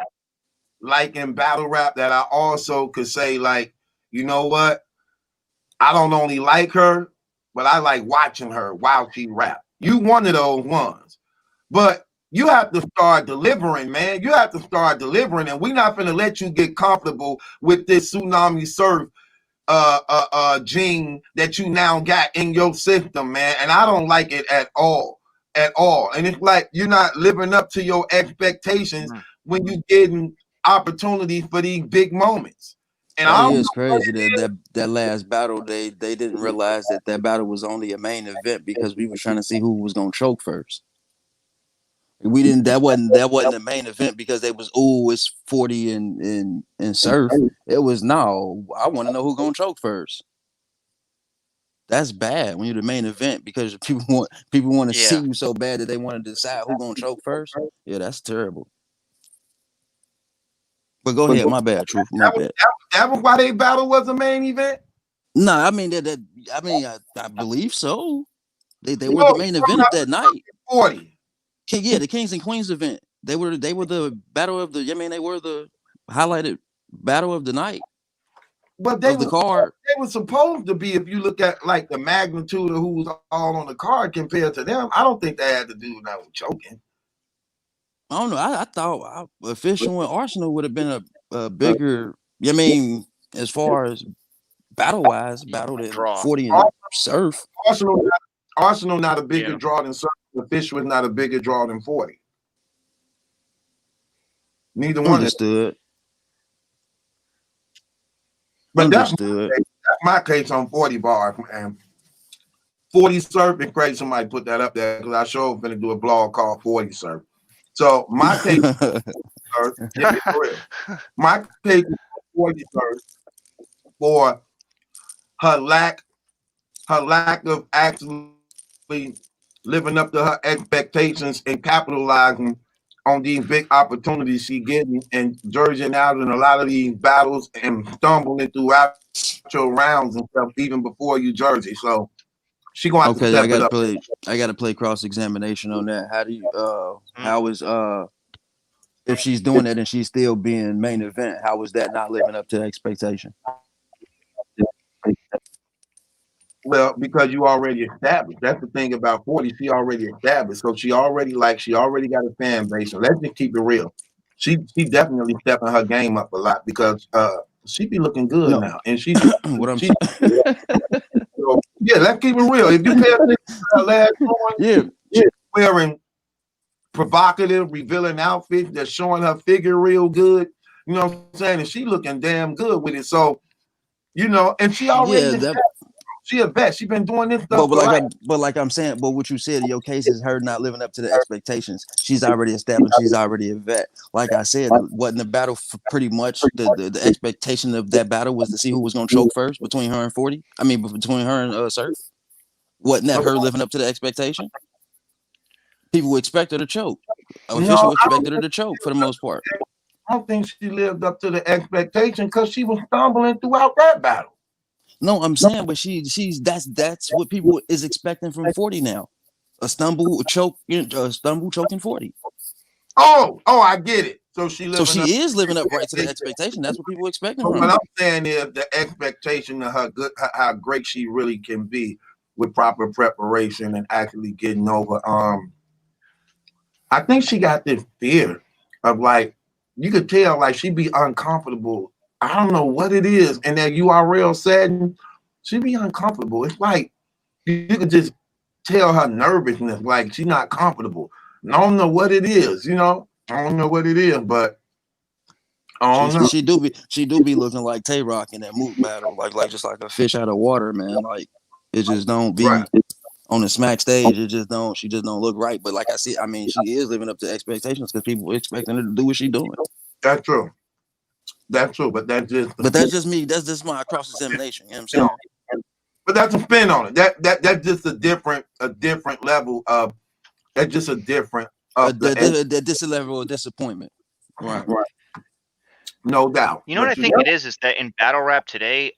like in battle rap that I also could say, like, you know what? I don't only like her, but I like watching her while she rap. You one of those ones. But you have to start delivering, man. You have to start delivering, and we're not gonna let you get comfortable with this tsunami surf gene that you now got in your system, man. And I don't like it at all. And it's like you're not living up to your expectations when you're getting opportunities for these big moments. And it is crazy that last battle they didn't realize that battle was only a main event because we were trying to see who was gonna choke first. We didn't. That wasn't the main event because they was it's 40 and surf. It was no. I want to know who gonna choke first. That's bad when you're the main event because people want to see you so bad that they want to decide who gonna choke first. Yeah, that's terrible. But go ahead, my bad, Truth. My bad. That was why they battle was a main event. No, I mean I believe so. They were the main event of that night. 40. Yeah, the Kings and Queens event. They were the battle of the. I mean, they were the highlighted battle of the night. But they the card. They were supposed to be. If you look at like the magnitude of who was all on the card compared to them, I don't think they had to do that with choking. I don't know. I thought official and Arsenal would have been a bigger. I mean, as far as battle wise, battle than 40 and surf. Arsenal not a bigger draw than surf. The Fish was not a bigger draw than 40. Neither one. Understood. But that's my case on 40 bars, man. 40 surf, and crazy somebody put that up there because I sure going to do a blog called 40 surf. So my case, my case is 40 surf for her lack of actually living up to her expectations and capitalizing on these big opportunities she getting and jerseying out in a lot of these battles and stumbling throughout your rounds and stuff even before you jersey. So she gonna have to step it up. I gotta play cross-examination on that. How do you how is if she's doing that and she's still being main event, how is that not living up to the expectation? Well, because you already established. That's the thing about 40. She already established. So she already got a fan base. So let's just keep it real. She definitely stepping her game up a lot because she be looking good now. And she's what I'm saying. So, yeah, let's keep it real. If you pay attention to her last one, she's wearing provocative, revealing outfits that's showing her figure real good. You know what I'm saying? And she looking damn good with it. So, you know, and she already She a vet. She been doing this stuff for life. But like I'm saying, but what you said in your case is her not living up to the expectations. She's already established. She's already a vet. Like I said, wasn't the battle pretty much the expectation of that battle was to see who was gonna choke first between her and 40. I mean, between her and Surf. Wasn't that her living up to the expectation? People expect her to choke. Official expected her to choke for the most part. I don't think she lived up to the expectation because she was stumbling throughout that battle. No, I'm saying, but that's what people is expecting from 40 now. A stumble, choking 40. Oh, I get it. So she is living up right to the expectation. That's what people expecting from her. What I'm saying is the expectation of her how great she really can be with proper preparation and actually getting over. I think she got this fear of like, you could tell like she be uncomfortable. I don't know what it is. And that URL setting, she be uncomfortable. It's like you could just tell her nervousness, like she's not comfortable. And I don't know what it is, I don't know what it is, but I don't know. She do be looking like Tay-Rock in that Mook battle, like just like a fish out of water, man. Like it just don't be right. On the smack stage. She just don't look right. But like I said, I mean, she is living up to expectations because people are expecting her to do what she's doing. That's true. But that's just me. That's just my cross examination. You know what I'm saying? But that's a spin on it. That's just a different level of. That's just a different this level of disappointment. Right. No doubt. You know what I think it is that in battle rap today,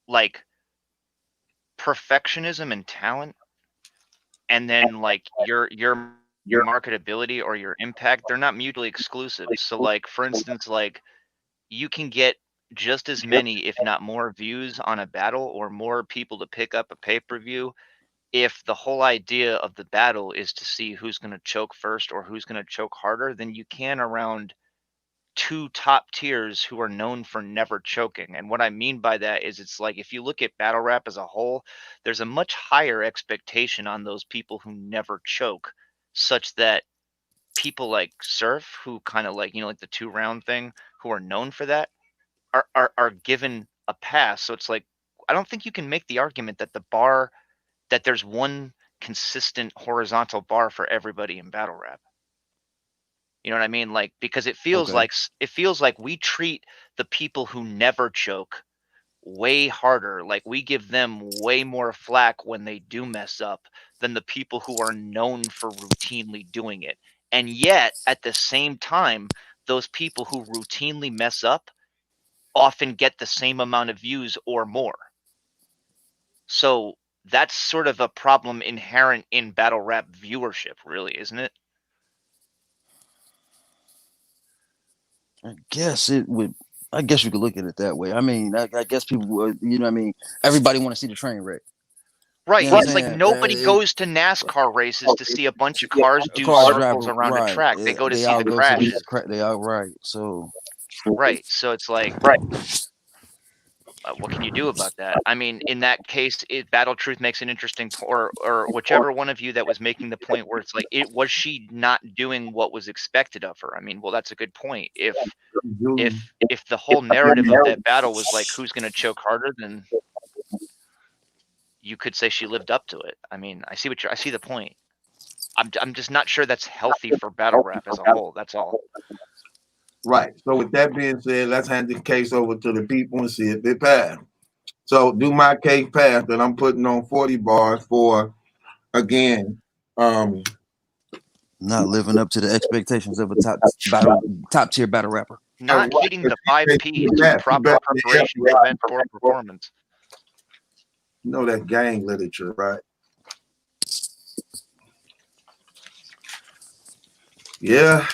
like perfectionism and talent, and then like your marketability or your impact, they're not mutually exclusive. So like for instance, like you can get just as many, if not more, views on a battle or more people to pick up a pay-per-view if the whole idea of the battle is to see who's going to choke first or who's going to choke harder than you can around two top tiers who are known for never choking. And what I mean by that is it's like if you look at battle rap as a whole, there's a much higher expectation on those people who never choke, such that people like Surf, who kind of like, like the 2-round thing, who are known for that, are given a pass. So it's like I don't think you can make the argument that that there's one consistent horizontal bar for everybody in battle rap. You know what I mean? Like, because it feels like we treat the people who never choke way harder. Like we give them way more flack when they do mess up than the people who are known for routinely doing it. And yet at the same time, those people who routinely mess up often get the same amount of views or more. So that's sort of a problem inherent in battle rap viewership, really, isn't it? I guess it would. I guess you could look at it that way. I mean, I guess people would. You know what I mean? Everybody want to see the train wreck. Right. You know it's like nobody goes to NASCAR races to see a bunch of cars do circles around a track. They go to see the crashes. They are right. So. Right. So it's like. What can you do about that? I mean, in that case, Battle Truth makes an interesting, or whichever one of you that was making the point where it's like, was she not doing what was expected of her? I mean, well, that's a good point. If the whole narrative of that battle was like, who's going to choke harder, then you could say she lived up to it. I mean, I see the point. I'm just not sure that's healthy for battle rap as a whole. That's all. Right. So with that being said, let's hand the case over to the people and see if they pass. So do my case pass that I'm putting on 40 bars for, again, not living up to the expectations of a top tier battle rapper. Not hitting the 5 P's, proper preparation, prevent poor performance. You know that gang literature, right? Yeah.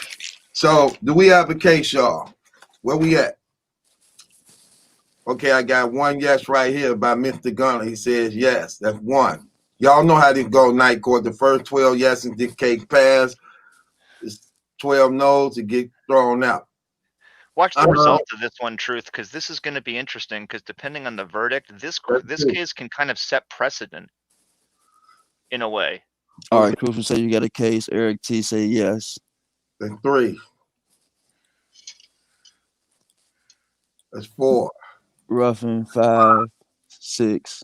So, do we have a case, y'all? Where we at? Okay, I got one yes right here by Mr. Gunner. He says yes. That's one. Y'all know how this go night court. The first 12 yeses, this case pass. It's 12 no's to get thrown out. Watch the result of this one, Truth, because this is going to be interesting. Because depending on the verdict, this case can kind of set precedent in a way. All right, Crucial say you got a case. Eric T say yes. That's 3. That's 4. Ruffin 5. 6,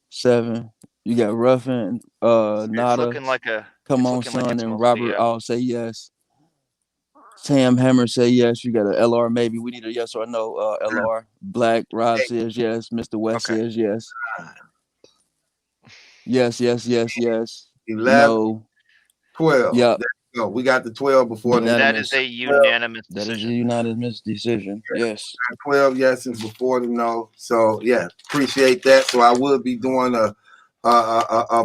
7. You got Ruffin, It's Nada, looking like a. Come It's On looking like Son, it's and mostly Robert all say yes. Sam Hammer say yes. You got a LR maybe. We need a yes or no. LR. Black Rob says yes. Mr. West Okay. says yes. Yes, yes, yes, yes. 11, No. 12. Yep. There you go. We got the 12 before the That is Unanimous. a unanimous That is a decision. unanimous decision. Yes. 12 yeses before the no. So yeah, appreciate that. So I will be doing a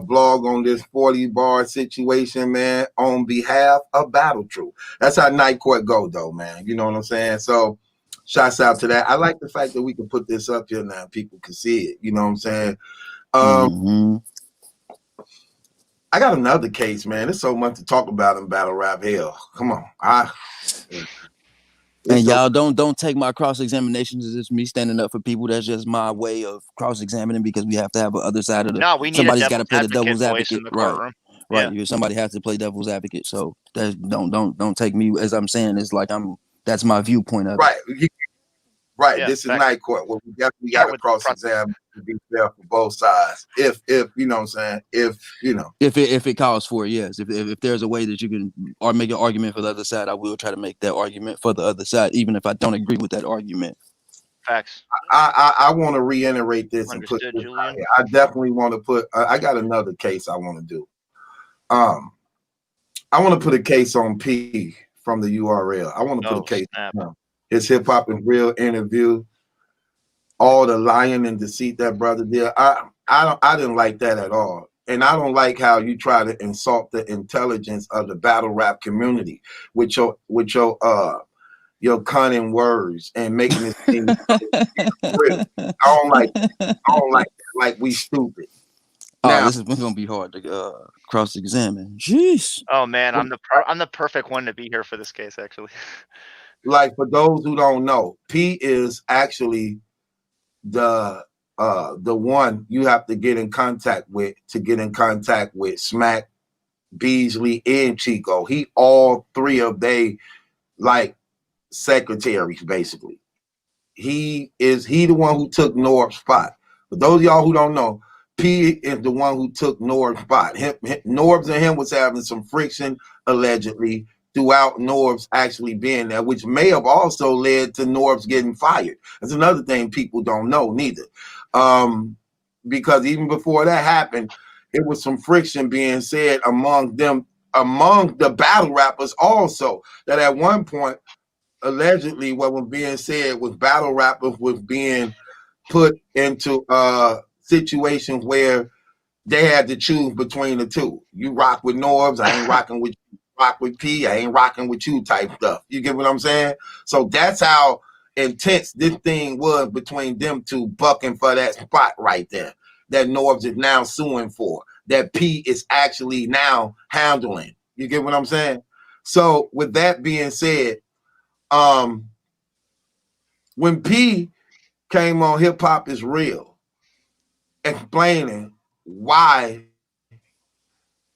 blog on this 40 bar situation, man, on behalf of Battle Truth. That's how Night Court go, though, man. You know what I'm saying? So shouts out to that. I like the fact that we can put this up here now. People can see it. You know what I'm saying? I got another case, man. There's so much to talk about in battle rap hell. Come on. And y'all don't take my cross-examinations as just me standing up for people. That's just my way of cross-examining, because we have to have a other side of the. No, we need Somebody's a got to play the devil's devil's advocate voice advocate, in the right? courtroom. Right. Yeah. Somebody has to play devil's advocate. So that's, don't take me as I'm saying. It's like that's my viewpoint of it. Right. Yeah, this is fact. Night Court. Well, we definitely got to cross-examine to be fair for both sides. If you know what I'm saying, if it calls for it, yes. If there's a way that you can or make an argument for the other side, I will try to make that argument for the other side, even if I don't agree with that argument. Facts. I want to reiterate this and Understood, put this Julian. out here. I definitely want to put. I got another case I want to do. I want to put a case on P from the URL. I want to put a case on his Hip Hop and Real interview. All the lying and deceit that brother did. I didn't like that at all. And I don't like how you try to insult the intelligence of the battle rap community with your cunning words and making this thing real. I don't like that. I don't like that. Like we stupid. Now, this is gonna be hard to cross-examine. Jeez. Oh man, I'm the perfect one to be here for this case, actually. Like, for those who don't know, P is actually the one you have to get in contact with Smack, Beasley, and Chico. He all three of they like secretaries, basically. He the one who took Norb's spot. For those of y'all who don't know, P is the one who took Norb's spot. Norbs and him was having some friction, allegedly, throughout Norbs actually being there, which may have also led to Norbs getting fired. That's another thing people don't know neither. Because even before that happened, it was some friction being said among the battle rappers also, that at one point, allegedly, what was being said was battle rappers was being put into situations where they had to choose between the two. You rock with Norbs, I ain't rocking with you. Rock with P, I ain't rocking with you type stuff. You get what I'm saying? So that's how intense this thing was between them two, bucking for that spot right there that Norbs is now suing for, that P is actually now handling. You get what I'm saying? So with that being said, when P came on Hip Hop is Real, explaining why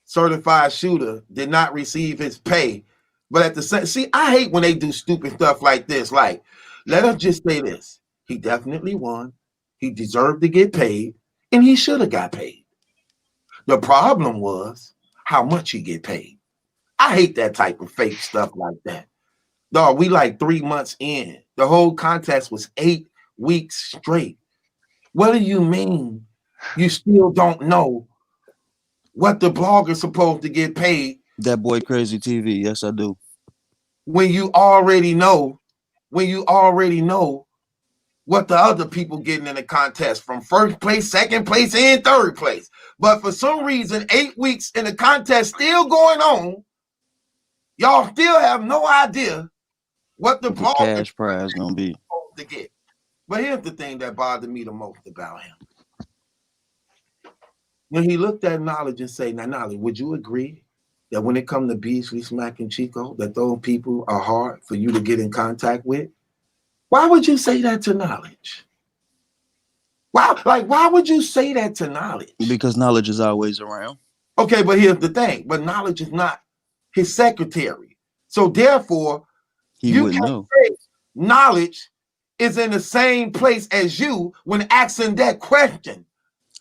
Certified Shooter did not receive his pay, but at the same, see, I hate when they do stupid stuff like this. Like, let us just say this: he definitely won, he deserved to get paid, and he should have got paid. The problem was how much he get paid. I hate that type of fake stuff like that. Dog, we like 3 months in. The whole contest was 8 weeks straight. What do you mean you still don't know what the blogger's supposed to get paid? That boy Crazy TV. Yes, I do. When you already know what the other people getting in the contest from first place, second place, and third place. But for some reason, 8 weeks in the contest still going on, y'all still have no idea what the cash prize gonna be supposed to get. But here's the thing that bothered me the most about him. When he looked at Knowledge and say, now Knowledge, would you agree that when it comes to Beasley, Smack, and Chico, that those people are hard for you to get in contact with? Why would you say that to Knowledge? Why would you say that to Knowledge? Because Knowledge is always around. Okay, but here's the thing. But Knowledge is not his secretary. So therefore, you wouldn't know. Say Knowledge is in the same place as you when asking that question.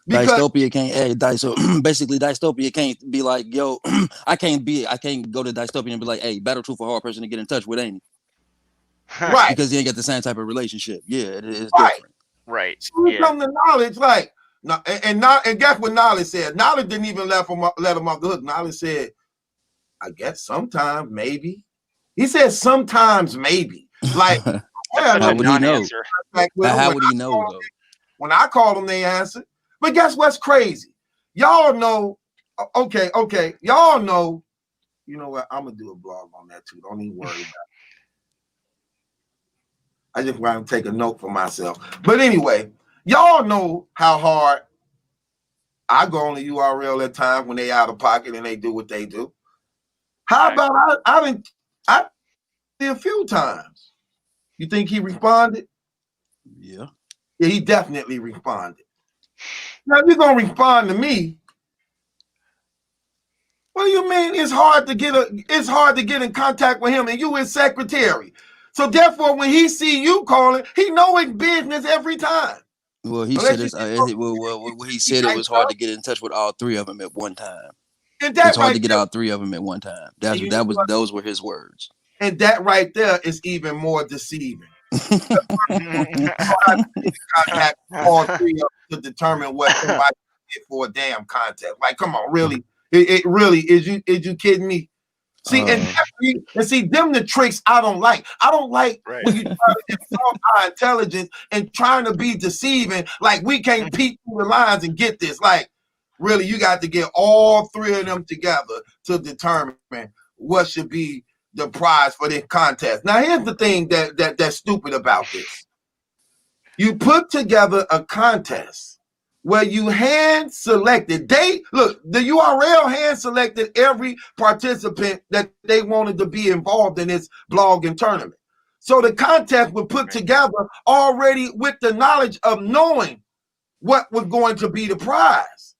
Because Dystopia can't. Hey, so basically, Dystopia can't be like, yo, I can't go to Dystopia and be like, hey, Battle Truth a hard person to get in touch with, ain't he? right, Because he ain't got the same type of relationship. Yeah, it is right. different. Right. So we Yeah. come to knowledge, like, and guess what knowledge said? Knowledge didn't even let him off the hook. Knowledge said, I guess sometimes maybe. He said sometimes maybe. Like, yeah, How would he know? Non-answer. How would he know though? When I called them, they answered. But guess what's crazy? Y'all know. Okay. Y'all know. You know what? I'm gonna do a blog on that too. Don't even worry about it. I just want to take a note for myself. But anyway, y'all know how hard I go on the URL at times when they out of pocket and they do what they do. How Right. about I did a few times. You think he responded? Yeah. Yeah, he definitely responded. Now if you're gonna respond to me, what do you mean it's hard to get in contact with him and you his secretary? So therefore, when he see you calling, he know it's business every time. Well, he said it's. He said it was hard to get in touch with all three of them at one time. And that It's hard right to get there, all three of them at one time. you know what? Those were his words. And that right there is even more deceiving. Contact all three of them to determine what somebody did for a damn contest. Like, come on, really? It really is you kidding me? See, and see them the tricks I don't like. I don't like Right. when you try to insult our intelligence and trying to be deceiving. Like we can't peek through the lines and get this. Like, really, you got to get all three of them together to determine what should be the prize for this contest. Now, here's the thing that's stupid about this. You put together a contest where you hand selected. The URL hand selected every participant that they wanted to be involved in this blogging tournament. So the contest was put together already with the knowledge of knowing what was going to be the prize.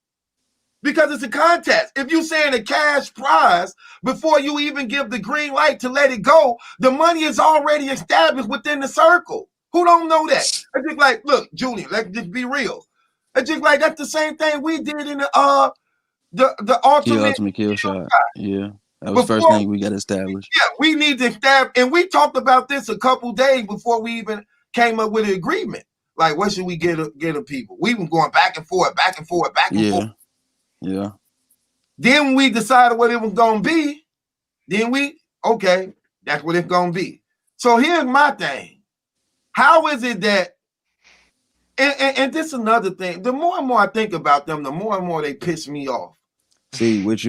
Because it's a contest. If you're saying a cash prize, before you even give the green light to let it go, the money is already established within the circle. Who don't know that? It's just like, look, Julian, let's just be real. It's just like that's the same thing we did in the ultimate kill shot. Yeah. That was the first thing we got established. Yeah, we need to establish, and we talked about this a couple days before we even came up with an agreement. Like, what should we get a people? We were going back and forth. Yeah. Then we decided what it was gonna be. Then that's what it's gonna be. So here's my thing. How is it that and this is another thing. The more and more I think about them, the more and more they piss me off. Hold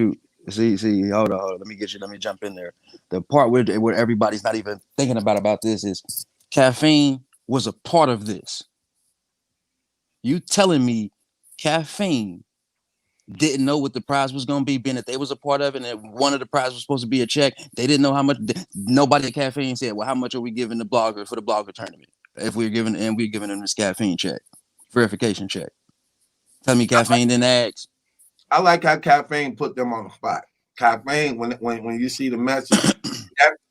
on. Let me jump in there. The part where everybody's not even thinking about this is Caffeine was a part of this. You telling me Caffeine didn't know what the prize was going to be, being that they was a part of it, and one of the prizes was supposed to be a check. They didn't know how much. Nobody at Caffeine said, well, how much are we giving the blogger for the blogger tournament? If we're giving them this Caffeine check, verification check. Tell me Caffeine didn't ask. I like how Caffeine put them on the spot. Caffeine, when you see the message,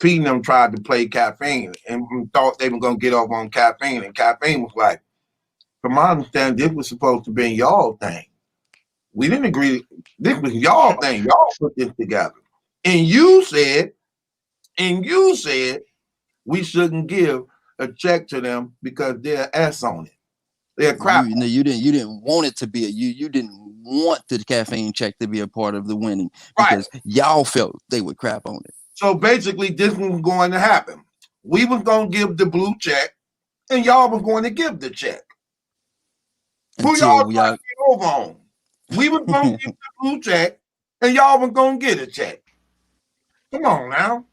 P and them tried to play Caffeine and thought they were going to get off on Caffeine, and Caffeine was like, from my understanding, this was supposed to be y'all thing. We didn't agree. This was y'all thing. Y'all put this together. And you said we shouldn't give a check to them because they're ass on it. They're crap. You didn't want it to be you didn't want the Caffeine check to be a part of the winning because y'all felt they would crap on it. So basically, this was going to happen. We was going to give the blue check, and y'all was going to give the check. Who y'all trying to get over on? We was going to give the blue check, and y'all was going to get a check. Come on now.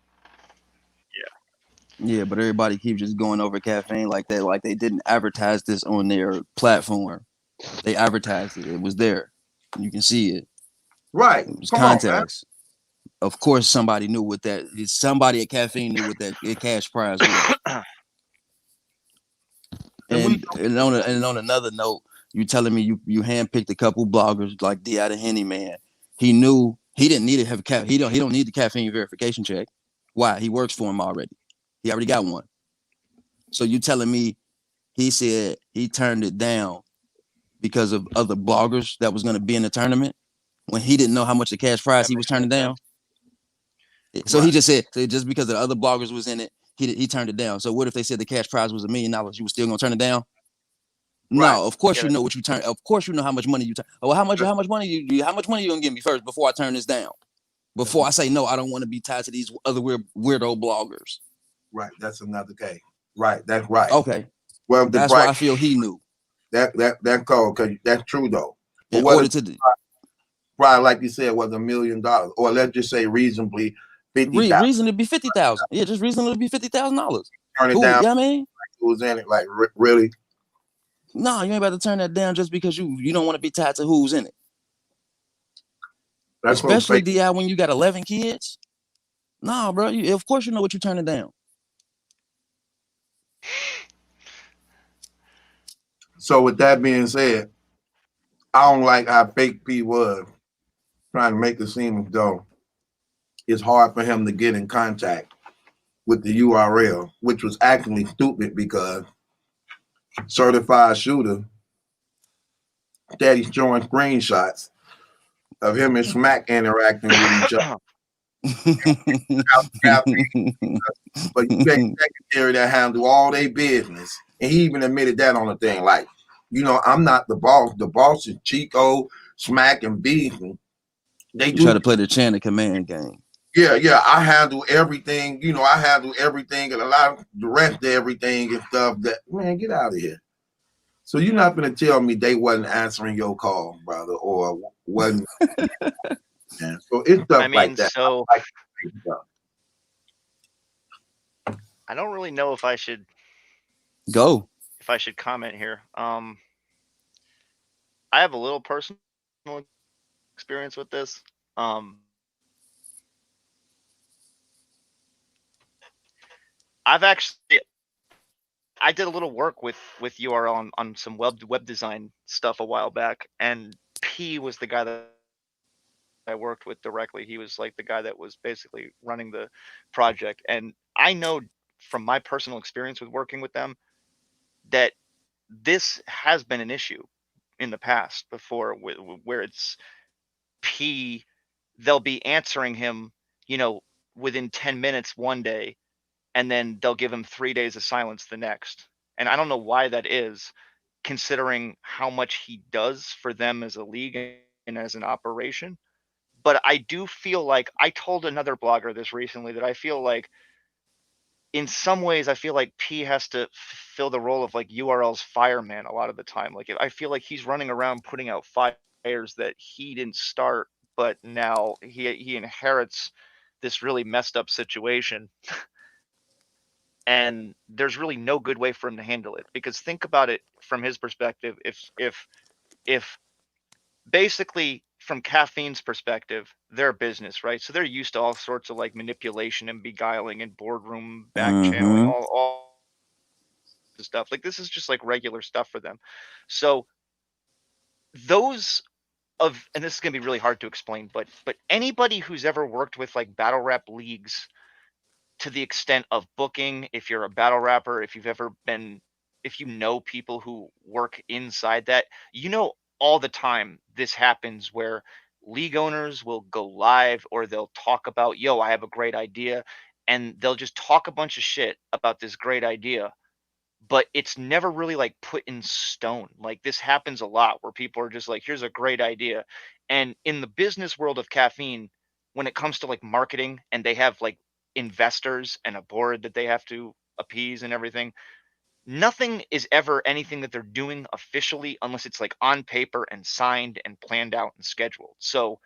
Yeah, but everybody keeps just going over Caffeine like that, like they didn't advertise this on their platform. They advertised it. It was there. You can see it. Right. It was context. Of course, somebody knew what that is. Somebody at Caffeine knew what that cash prize was. and on another note, you telling me you handpicked a couple bloggers like D out of Henny Man. He knew he didn't need to have he don't need the Caffeine verification check. Why? He works for him already. He already got one. So you telling me he said he turned it down because of other bloggers that was going to be in the tournament when he didn't know how much the cash prize That he was makes no turning down. sense. So he Right. just said just because the other bloggers was in it, he turned it down. So what if they said the cash prize was $1 million? You was still gonna turn it down? Right. No, of course Yeah, you know what you turn. Of course you know how much money you turn. Oh, how much money how much money you gonna give me first before I turn this down? Before I say no, I don't want to be tied to these other weirdo bloggers. Right. That's another case. Right. That's right. Okay, Well, the that's why price I feel he knew. that code, because that's true though. But In what order if to probably like you said was $1 million, or let's just say reasonably 50,000. reason to be 50,000, yeah, just reason to be $50,000. Turn it Who? down. Yeah, I mean, Who's in it? Like really? no, you ain't about to turn that down just because you don't want to be tied to who's in it. That's what Especially fake. Di when you got 11 kids. Nah, bro. Of course you know what you're turning down. So with that being said, I don't like how fake P was trying to make it seem as though it's hard for him to get in contact with the URL, which was actually stupid because certified shooter daddy's showing screenshots of him and Smack interacting with each other. But you got a secretary that handle all their business. And he even admitted that on the thing. Like, I'm not the boss. The boss is Chico, Smack, and Beef. They You try do. to play the chain of command game. Yeah. I handle everything. I handle everything and a lot of the rest of everything and stuff. That man, get out of here. So you're not gonna tell me they wasn't answering your call, brother, or wasn't. Yeah. So it's stuff I like mean, that. so I like stuff. I don't really know if I should Go. comment here. I have a little personal experience with this. I've actually I did a little work with URL on some web design stuff a while back, and P was the guy that I worked with directly. He was like the guy that was basically running the project, and I know from my personal experience with working with them that this has been an issue in the past before, where it's P, they'll be answering him, within 10 minutes one day, and then they'll give him 3 days of silence the next. And I don't know why that is, considering how much he does for them as a league and as an operation. But I do feel like, I told another blogger this recently, that I feel like in some ways, I feel like P has to fill the role of like URL's fireman a lot of the time. Like, I feel like he's running around putting out fires that he didn't start, but now he inherits this really messed up situation. And there's really no good way for him to handle it, because think about it from his perspective. If basically, from Caffeine's perspective, they're a business, right? So they're used to all sorts of like manipulation and beguiling and boardroom back channeling, Mm-hmm. all the stuff. Like, this is just like regular stuff for them. So those and this is gonna be really hard to explain, but anybody who's ever worked with like battle rap leagues, to the extent of booking, if you're a battle rapper, if you've ever been, if you know people who work inside that, all the time this happens, where league owners will go live, or they'll talk about, yo, I have a great idea, and they'll just talk a bunch of shit about this great idea, but it's never really like put in stone. Like, this happens a lot, where people are just like, here's a great idea. And in the business world of Caffeine, when it comes to like marketing, and they have like investors and a board that they have to appease and everything, nothing is ever anything that they're doing officially unless it's like on paper and signed and planned out and scheduled. So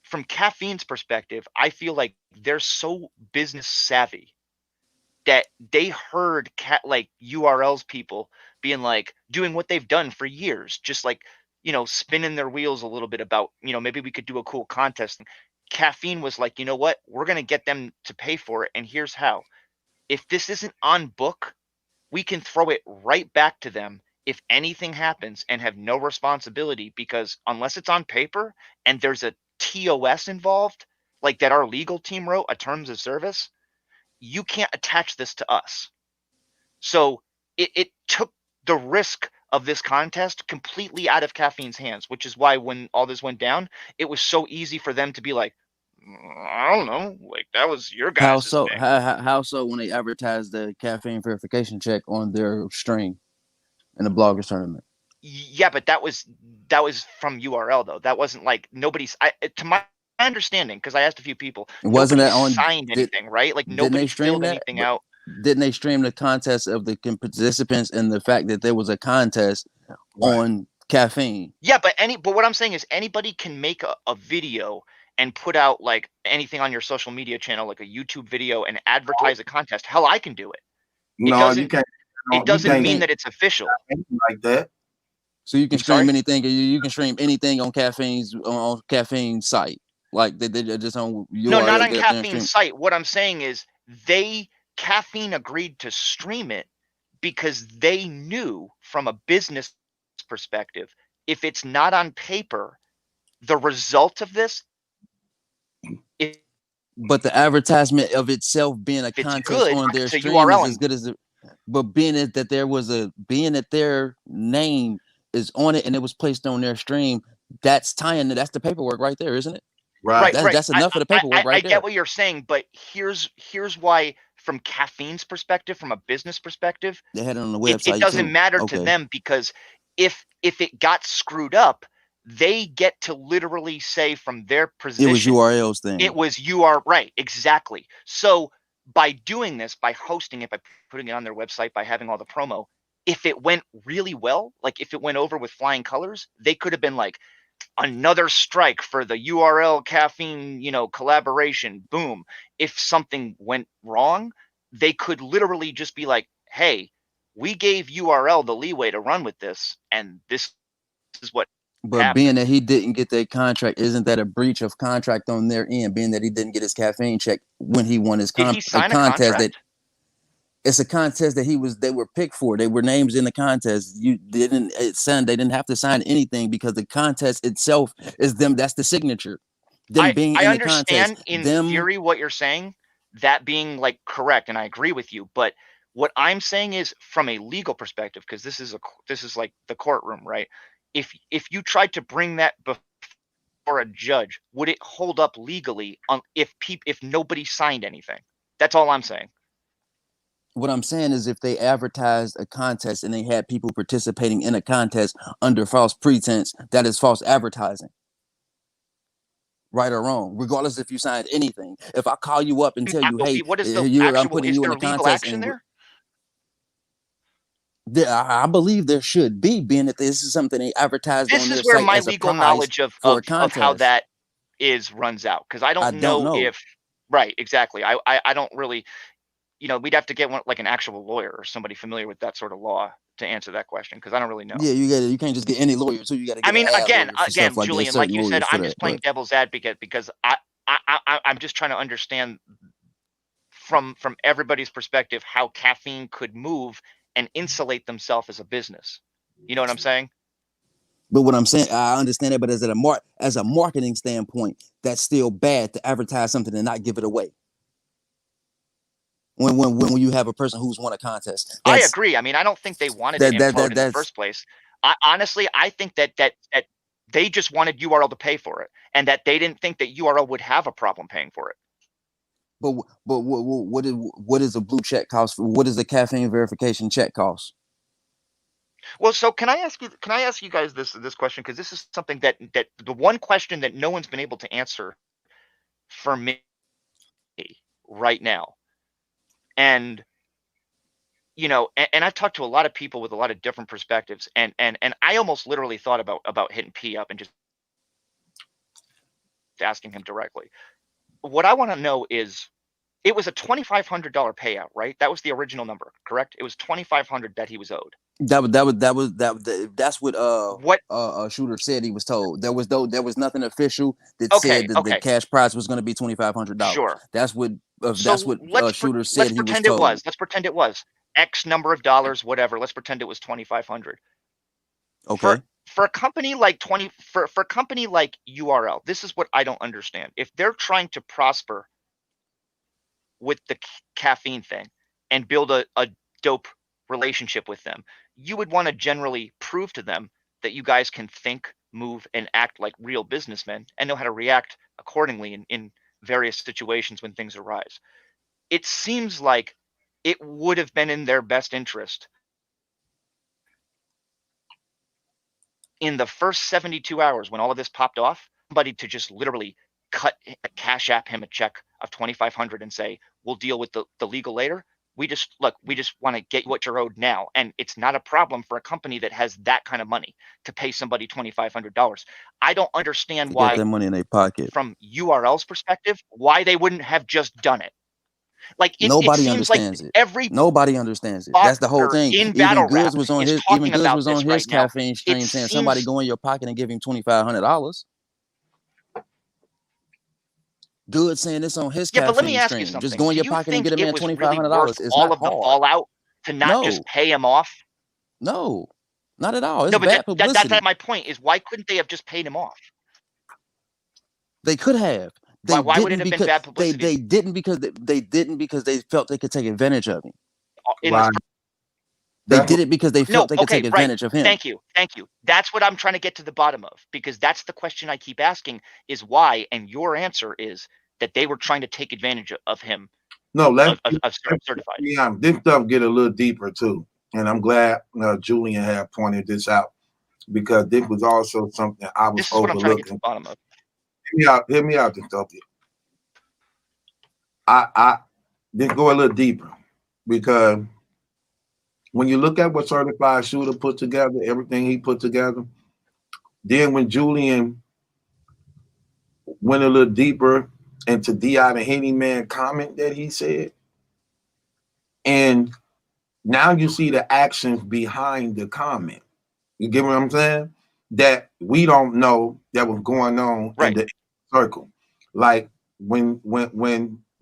from Caffeine's perspective, I feel like they're so business savvy that they heard like URL's people being like, doing what they've done for years, just like, spinning their wheels a little bit about, maybe we could do a cool contest. Caffeine was like, you know what, we're going to get them to pay for it, and here's how. If this isn't on book, we can throw it right back to them if anything happens, and have no responsibility, because unless it's on paper and there's a TOS involved, like that our legal team wrote, a terms of service, you can't attach this to us. So it took the risk of this contest completely out of Caffeine's hands, which is why when all this went down, it was so easy for them to be like, I don't know, like that was your How guys' so? thing. How so when they advertised the caffeine verification check on their stream in the bloggers tournament? Yeah, but that was from URL though. That wasn't like nobody's. To my understanding, because I asked a few people, Wasn't nobody that on? signed anything, right? Like Didn't they nobody stream filled that? anything But out. didn't they stream the contest of the participants and the fact that there was a contest Right. on caffeine? Yeah, but what I'm saying is anybody can make a video and put out like anything on your social media channel, like a YouTube video, and advertise a contest. Hell, I can do it. No, you can't. It You doesn't can't mean do that it's official. anything like that. So you can I'm sorry? stream anything. You can stream anything on caffeine site. Like they just on No, not URL on get up there and Caffeine's stream. site. What I'm saying is Caffeine agreed to stream it because they knew from a business perspective, if it's not on paper, the result of this, if But the advertisement of itself being a it's contest good, on their it's a stream is URL. as good as it. But being that their name is on it and it was placed on their stream, that's tying. That's the paperwork right there, isn't it? Right. That's enough of the paperwork I right get there. what you're saying, but here's why, from Caffeine's perspective, from a business perspective, They had it on the website it doesn't too. matter to Okay. them, because if it got screwed up, they get to literally say from their position, It was URL's thing. it was right, exactly. So by doing this, by hosting it, by putting it on their website, by having all the promo, if it went really well, like if it went over with flying colors, they could have been like, another strike for the URL caffeine, collaboration. Boom. If something went wrong, they could literally just be like, hey, we gave URL the leeway to run with this, and this is what But happened. being that he didn't get that contract, isn't that a breach of contract on their end? Being that he didn't get his caffeine check when he won his Did he sign a contest contract? It's a contest that they were picked for. They were names in the contest. They didn't have to sign anything because the contest itself is them. That's the signature. Them being I in understand the contest. in theory what you're saying, that being like correct, and I agree with you. But what I'm saying is from a legal perspective, because this is like the courtroom, right? If you tried to bring that before a judge, would it hold up legally if nobody signed anything? That's all I'm saying. What I'm saying is if they advertised a contest and they had people participating in a contest under false pretense, that is false advertising. Right or wrong, regardless if you signed anything. If I call you up and tell you, hey, what is the I'm putting you in a legal contest, action and there? I believe there should be, being that this is something they advertised on their site as a prize for a contest. This is where my legal knowledge of how that runs out, because I don't know if right, exactly. I don't really, we'd have to get one, like an actual lawyer or somebody familiar with that sort of law to answer that question, because I don't really know. Yeah, you can't just get any lawyer, so you got to get. I mean, again, like Julian, like you said, I'm just playing devil's advocate, because I'm just trying to understand from everybody's perspective how caffeine could move and insulate themselves as a business. You know what I'm saying? But what I'm saying, I understand it, but as a marketing standpoint, that's still bad to advertise something and not give it away. When you have a person who's won a contest, I agree. I mean, I don't think they wanted to implode in the first place. Honestly, I think that they just wanted URL to pay for it, and that they didn't think that URL would have a problem paying for it. But what is a blue check cost? What is the caffeine verification check cost? Well, so can I ask you guys this question, because this is something that the one question that no one's been able to answer for me right now. And and I've talked to a lot of people with a lot of different perspectives, and I almost literally thought about hitting P up and just asking him directly. What I want to know is, it was a $2,500 payout, right? That was the original number, correct? It was $2,500 that he was owed. That's what Shooter said he was told. There was nothing official that said that the cash prize was going to be $2,500. Sure, that's what Shooter said he was told. Let's pretend it was X number of dollars, whatever. Let's pretend it was $2,500. Okay. For a company like for a company like URL, this is what I don't understand. If they're trying to prosper with the caffeine thing and build a dope relationship with them, you would want to generally prove to them that you guys can think, move, and act like real businessmen and know how to react accordingly in various situations when things arise. It seems like it would have been in their best interest in the first 72 hours when all of this popped off, somebody to just literally cash app him a check of $2,500 and say, we'll deal with the legal later. We just want to get what you're owed now. And it's not a problem for a company that has that kind of money to pay somebody $2,500. I don't understand to why, get that money in their pocket. from URL's perspective, why they wouldn't have just done it. Like it Nobody seems like understands it. every Nobody understands it. That's the whole blogger thing. in Even battle Goods rap was on is his talking about this right now. caffeine stream It saying somebody seems go in your pocket and give him $2,500. Good saying this on his Yeah, but let me caffeine ask you stream. Just something. go in Do your you pocket and think get a man it was really worth $2,500. It's all not of the hard. fallout to not No, just pay him off? no, not at all. It's No, but bad publicity. that's my point. Is why couldn't they have just paid him off? They could have. They Why would it didn't have been because bad publicity? they didn't because they felt they could take advantage of him. In Right. this, They That's did it because they no, felt they could okay, take right. advantage of him. Thank you. That's what I'm trying to get to the bottom of, because that's the question I keep asking is why, and your answer is that they were trying to take advantage of him. no. Let's of certified. Yeah, this stuff get a little deeper too, and I'm glad Julian had pointed this out because this was also something I was This is what I'm trying to get to overlooking. the bottom of. Hear me out, Dystopia. I just go a little deeper because when you look at what Certified Shooter put together, everything he put together, then when Julian went a little deeper into D.I. the Henny Man comment that he said, and now you see the actions behind the comment. You get what I'm saying? That we don't know that was going on Right. in the circle. Like when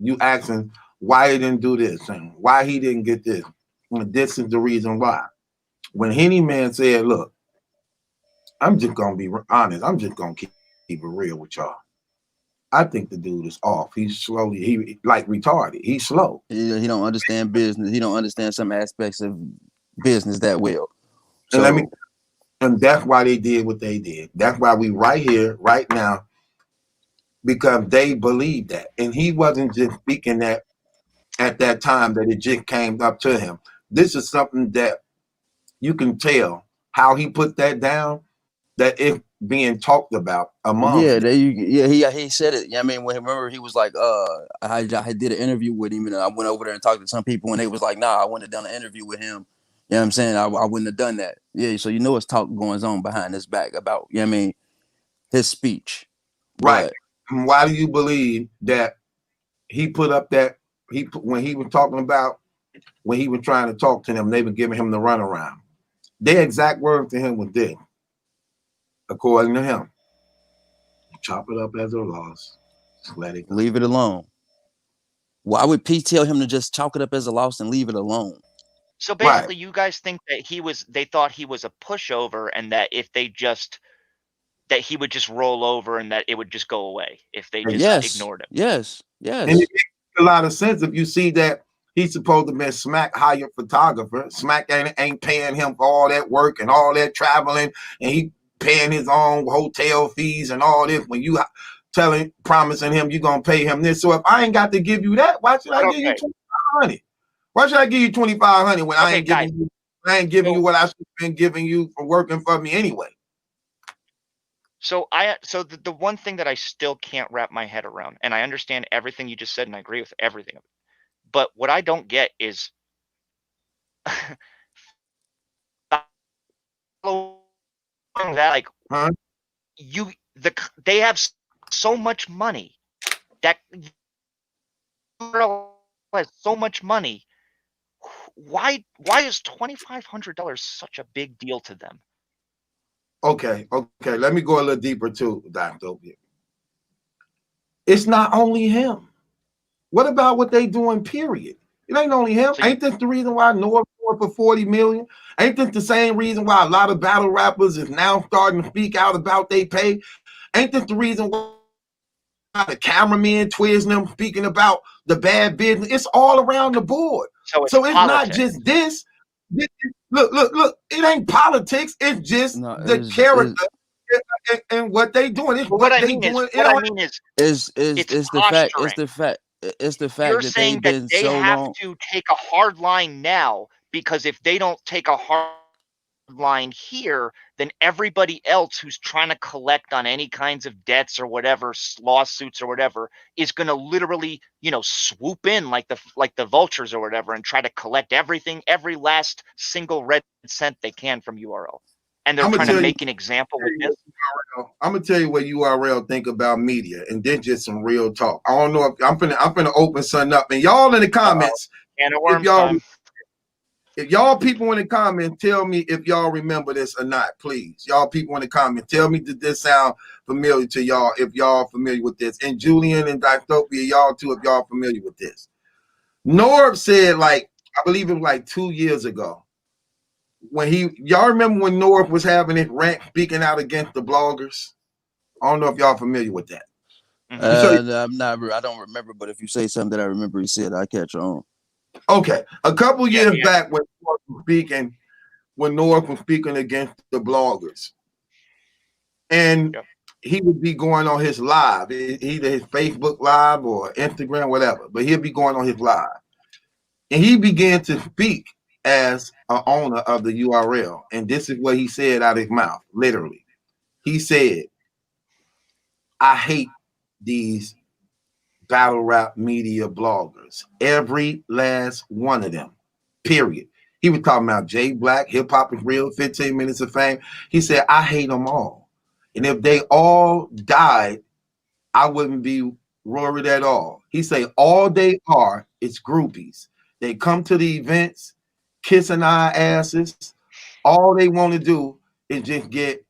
you asking why he didn't do this and why he didn't get this. And this is the reason why. When Henny Man said, look, I'm just gonna be honest, I'm just gonna keep it real with y'all. I think the dude is off. He's he like retarded. He's slow. He don't understand business. He don't understand some aspects of business that well. So, And that's why they did what they did. That's why we right here, right now, because they believe that. And he wasn't just speaking that at that time that it just came up to him. This is something that you can tell how he put that down, that it's being talked about among he said it. I mean, remember he was like, I did an interview with him and I went over there and talked to some people and they was like, nah, I wouldn't have done an interview with him. You know what I'm saying? I wouldn't have done that. Yeah, so you know it's talk going on behind his back about, you know what I mean, his speech. Right. But why do you believe that he put up that when he was talking about when he was trying to talk to them, they were giving him the runaround. Their exact word to him was this, according to him. Chop it up as a loss. Just let it go. Leave it alone. Why would P tell him to just chalk it up as a loss and leave it alone? So basically, you guys think that they thought he was a pushover, and that if they just that he would just roll over and that it would just go away if they just ignored him. Yes. And it makes a lot of sense if you see that he's supposed to be Smack hired photographer. Smack ain't paying him for all that work and all that traveling, and he paying his own hotel fees and all this. When you promising him you're gonna pay him this, so if I ain't got to give you that, why should I give you $2,500? Why should I give you $2,500 when I ain't giving you what I should have been giving you for working for me anyway? So the one thing that I still can't wrap my head around, and I understand everything you just said, and I agree with everything, but what I don't get is they have so much money that has so much money. Why is $2,500 such a big deal to them? Okay. Let me go a little deeper too, Dr. It's not only him. What about what they doing, period? It ain't only him. Ain't this the reason why North for 40 million? Ain't this the same reason why a lot of battle rappers is now starting to speak out about they pay? Ain't this the reason why the cameraman Twiz them speaking about the bad business? It's all around the board. So it's not just this. Look. It ain't politics. It's just No, the character and what they doing. It's What what I they mean is, doing. what I mean is, it's it's the fact posturing. it's the fact You're that saying they've that been they so have long. to take a hard line now, because if they don't take a hard line here, then everybody else who's trying to collect on any kinds of debts or whatever, lawsuits or whatever, is going to literally, swoop in like the vultures or whatever and try to collect everything, every last single red cent they can from URL. And they're I'm gonna trying to tell you. make an example with this. I'm gonna tell you what URL think about media, and then just some real talk. I don't know if I'm finna open something up, and y'all in the comments, Can of worms time. if y'all people in the comments tell me if y'all remember this or not, please. Y'all people in the comments, tell me, did this sound familiar to y'all? If y'all familiar with this, and Julian and Dystopia, y'all too, if y'all familiar with this. Norb said, like, I believe it was like 2 years ago, when y'all remember when Norb was having his rant speaking out against the bloggers? I don't know if y'all familiar with that. I'm not. I don't remember, but if you say something that I remember he said, I catch on. Okay, a couple years back when North was speaking against the bloggers, and he would be going on his live, either his Facebook live or Instagram, whatever, but he'll be going on his live, and he began to speak as an owner of the URL, and this is what he said out of his mouth, literally. He said, "I hate these battle rap media bloggers, every last one of them, period." He was talking about Jay Black, Hip Hop is Real, 15 Minutes of Fame. He said, "I hate them all. And if they all died, I wouldn't be worried at all." He said, all they are is groupies. They come to the events, kissing our asses. All they want to do is just get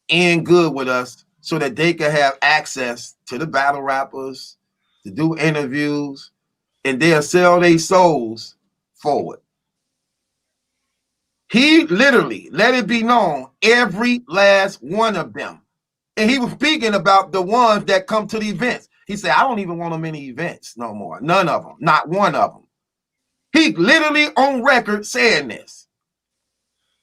in good with us so that they can have access to the battle rappers, to do interviews, and they'll sell their souls forward. He literally let it be known, every last one of them. And he was speaking about the ones that come to the events. He said, I don't even want them in the events no more. None of them, not one of them. He literally on record saying this.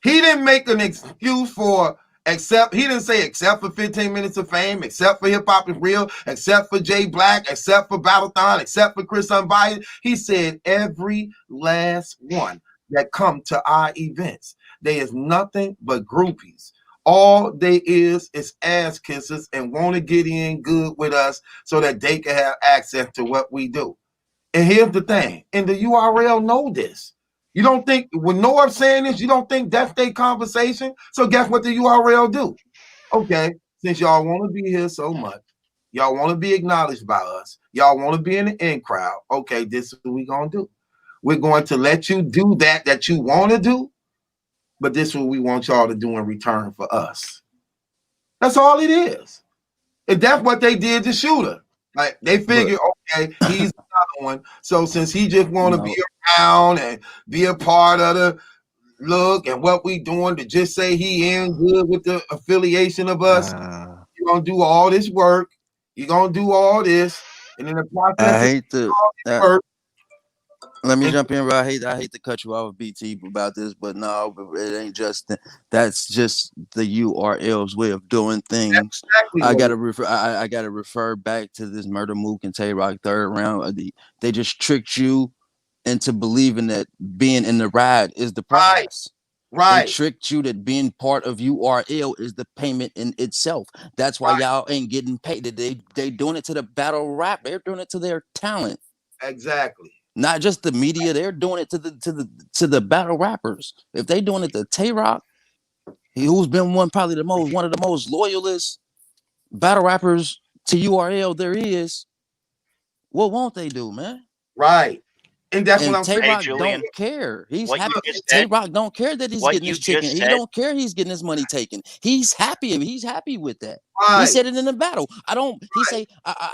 He didn't make an excuse for he didn't say except for 15 Minutes of Fame, except for Hip Hop is Real, except for Jay Black, except for Battlethon, except for Chris Unbiased. He said every last one that come to our events. There is nothing but groupies. All they is ass kissers and want to get in good with us so that they can have access to what we do. And here's the thing, and the URL know this. You don't think, when Norb saying this, you don't think that's their conversation? So guess what the URL do? Okay, since y'all want to be here so much, y'all want to be acknowledged by us, y'all want to be in the in crowd, okay, this is what we're going to do. We're going to let you do that you want to do, but this is what we want y'all to do in return for us. That's all it is. And that's what they did to Shooter. Like, they figure, okay, he's another one. So since he just want to be around and be a part of the look and what we doing, to just say he in good with the affiliation of us, you're going to do all this work. You're going to do all this. And in the process, I hate to let me jump in. I hate to cut you off, BT, about this, but no, it ain't just that's just the URL's way of doing things. Exactly I gotta refer back to this Murder Mook and Tay Rock third round. They just tricked you into believing that being in the ride is the price. Right. They tricked you that being part of URL is the payment in itself. That's why y'all ain't getting paid. They doing it to the battle rap. They're doing it to their talent. Exactly. Not just the media, they're doing it to the battle rappers. If they doing it to Tay Rock, who's been one of the most loyalist battle rappers to URL there is, what won't they do, man? Right. And that's what I'm saying. Tay Rock don't care. He's happy. Tay Rock don't care that he's getting his chicken. He don't care he's getting his money taken. He's happy. He's happy with that. Right. He said it in the battle.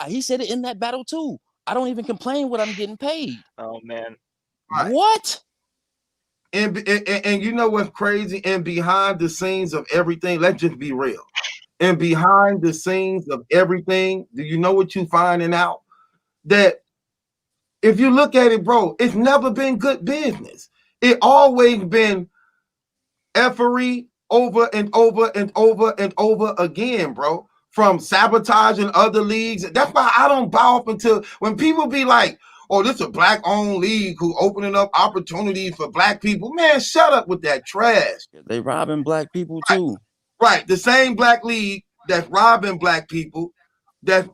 He said it in that battle too. I don't even complain what I'm getting paid. Oh man. Right. What? And you know what's crazy? And behind the scenes of everything, let's just be real. And behind the scenes of everything, do you know what you're finding out? That if you look at it, bro, it's never been good business. It always been effery over and over and over and over again, bro. From sabotaging other leagues. That's why I don't buy up until when people be like, oh, this is a black-owned league who opening up opportunities for black people. Man, shut up with that trash. They robbing black people too. Right. The same black league that's robbing black people, that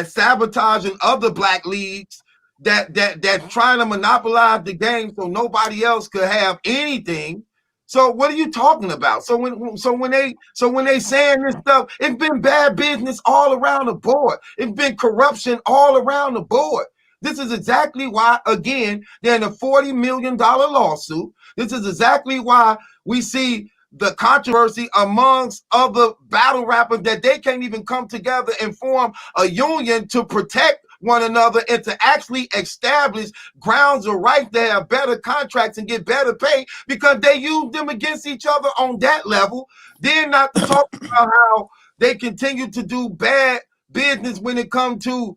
sabotaging other black leagues, that's trying to monopolize the game so nobody else could have anything. So what are you talking about? So when they saying this stuff, it's been bad business all around the board. It's been corruption all around the board. This is exactly why, again, they're in a $40 million lawsuit. This is exactly why we see the controversy amongst other battle rappers that they can't even come together and form a union to protect one another and to actually establish grounds of right to have better contracts and get better pay, because they use them against each other on that level. Then not to talk about how they continue to do bad business when it comes to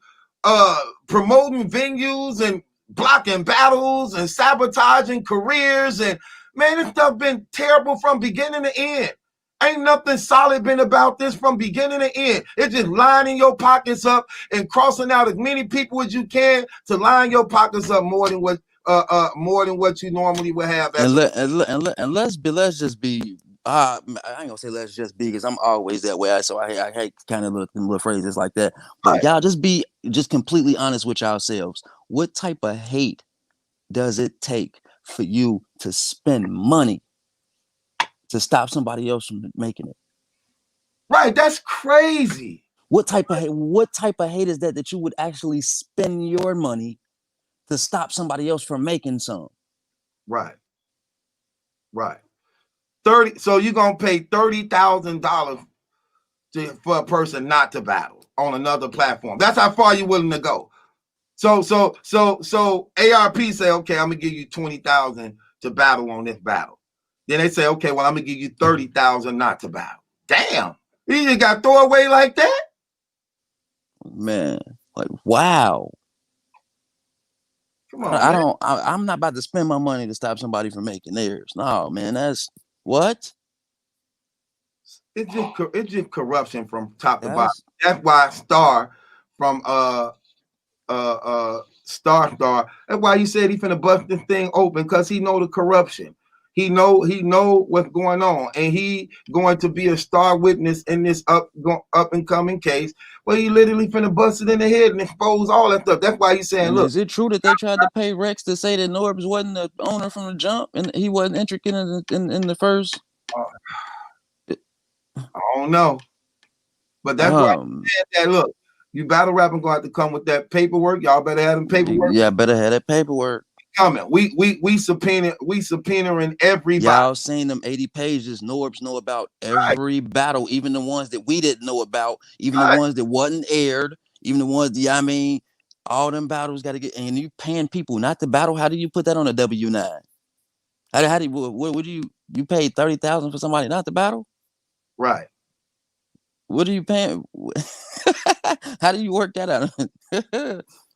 promoting venues and blocking battles and sabotaging careers. And man, this stuff been terrible from beginning to end. Ain't nothing solid been about this from beginning to end. It's just lining your pockets up and crossing out as many people as you can to line your pockets up more than what you normally would have. And let's just be. I ain't gonna say let's just be, because I'm always that way. So I hate kind of little phrases like that. But Right. y'all just be completely honest with yourselves. What type of hate does it take for you to spend money to stop somebody else from making it? Right, that's crazy. What type of hate is that you would actually spend your money to stop somebody else from making some? Right. 30. So you're gonna pay $30,000 for a person not to battle on another platform. That's how far you're willing to go. So ARP say, okay, I'm gonna give you 20,000 to battle on this battle. Then they say, okay, well, I'm gonna give you 30,000 not to battle. Damn, you just got throw away like that, man. Like, wow. Come on, I'm not about to spend my money to stop somebody from making theirs. No, man, that's what. It's just corruption from top to bottom. That's why Star from Star. That's why he said he finna bust this thing open, because he know the corruption. He know what's going on, and he going to be a star witness in this up and coming case where he literally finna bust it in the head and expose all that stuff. That's why he's saying, And look, is it true that they tried to pay Rex to say that Norbs wasn't the owner from the jump and he wasn't intricate in the first? I don't know, but that's why he said that. Look, you battle rapping gonna have to come with that paperwork. Y'all better have them paperwork. Yeah, better have that paperwork coming. We subpoenaing everybody. Y'all seen them 80 pages. Norbs know about every battle, even the ones that we didn't know about, even the ones that wasn't aired, even the ones that, I mean, all them battles got to get, and you paying people not to battle. How do you put that on a W-9? How do you, what do you paid 30,000 for somebody not to battle? Right. What are you paying? How do you work that out?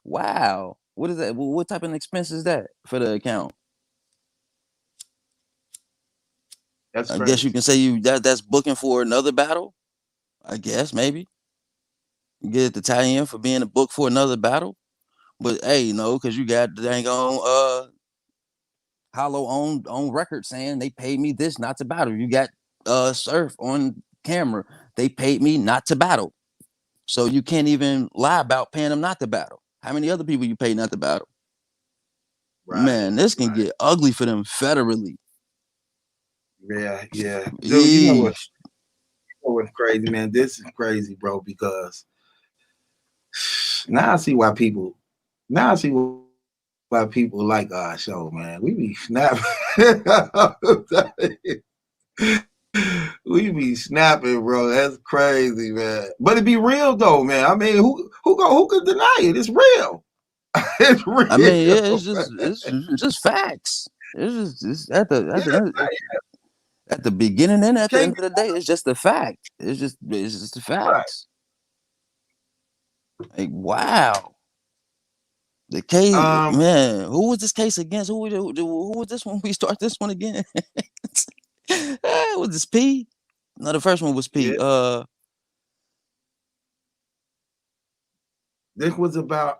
Wow. What is that? What type of expense is that for the account? That's I guess you can say that's booking for another battle. I guess maybe you get the tie-in for being a book for another battle. But hey, no, because you got the dang on Hollow on record saying they paid me this not to battle. You got Surf on camera. They paid me not to battle. So you can't even lie about paying them not to battle. How many other people you pay not to battle? Right, man, this can get ugly for them federally. Yeah. Dude, you know what's crazy, man? This is crazy, bro, because now I see why people like our show, man. We be snapping. We be snapping, bro. That's crazy, man. But it be real though, man. I mean, who could deny it? It's real. It's real. I mean, yeah, it's just facts. It's at the beginning and at the end of the day, it's just a fact. It's just the facts. Right. Like, wow. The case, Um, man. Who was this case against? Who was this one? We start this one again. Was this P? No, the first one was P. yeah, this was about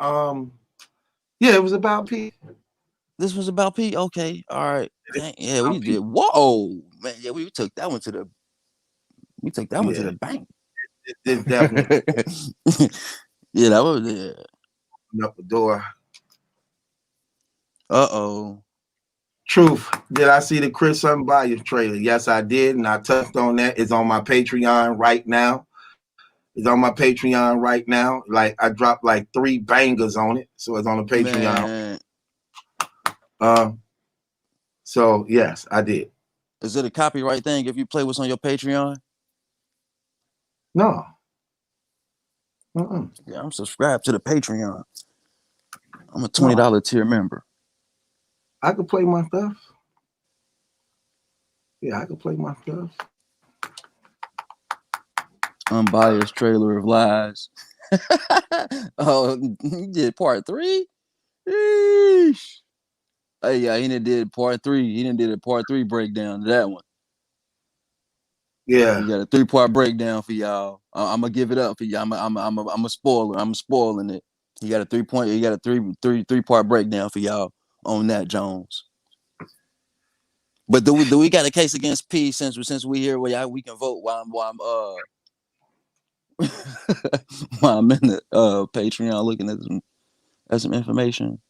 yeah, it was about P. This was about P. Okay, all right. Dang, yeah, we About did. P. Whoa, man. Yeah, we took that one to the. We took that one to Yeah, the bank. it definitely Yeah, that was. Yeah. opened up the door. Uh-oh. Truth. Did I see the Chris Unbiased trailer? Yes, I did, and I touched on that. It's on my Patreon right now. It's on my Patreon right now. Like I dropped like 3 bangers on it, so it's on the Patreon. Man, So yes, I did. is it a copyright thing if you play what's on your Patreon? No. Yeah, I'm subscribed to the Patreon. I'm a No. $20 tier member. I could play my stuff. Yeah, I could play my stuff. Unbiased trailer of lies. Oh, he did part 3? Eesh. Hey, yeah, he did part 3. He did a part 3 breakdown to that one. Yeah. We got a 3-part breakdown for y'all. I'm gonna give it up for y'all. I'm a spoiler. I'm spoiling it. He got a 3-point. He got a 3-part breakdown for y'all on that, Jones. But do we got a case against P since we here where we can vote while I'm while I'm in the Patreon looking at some information.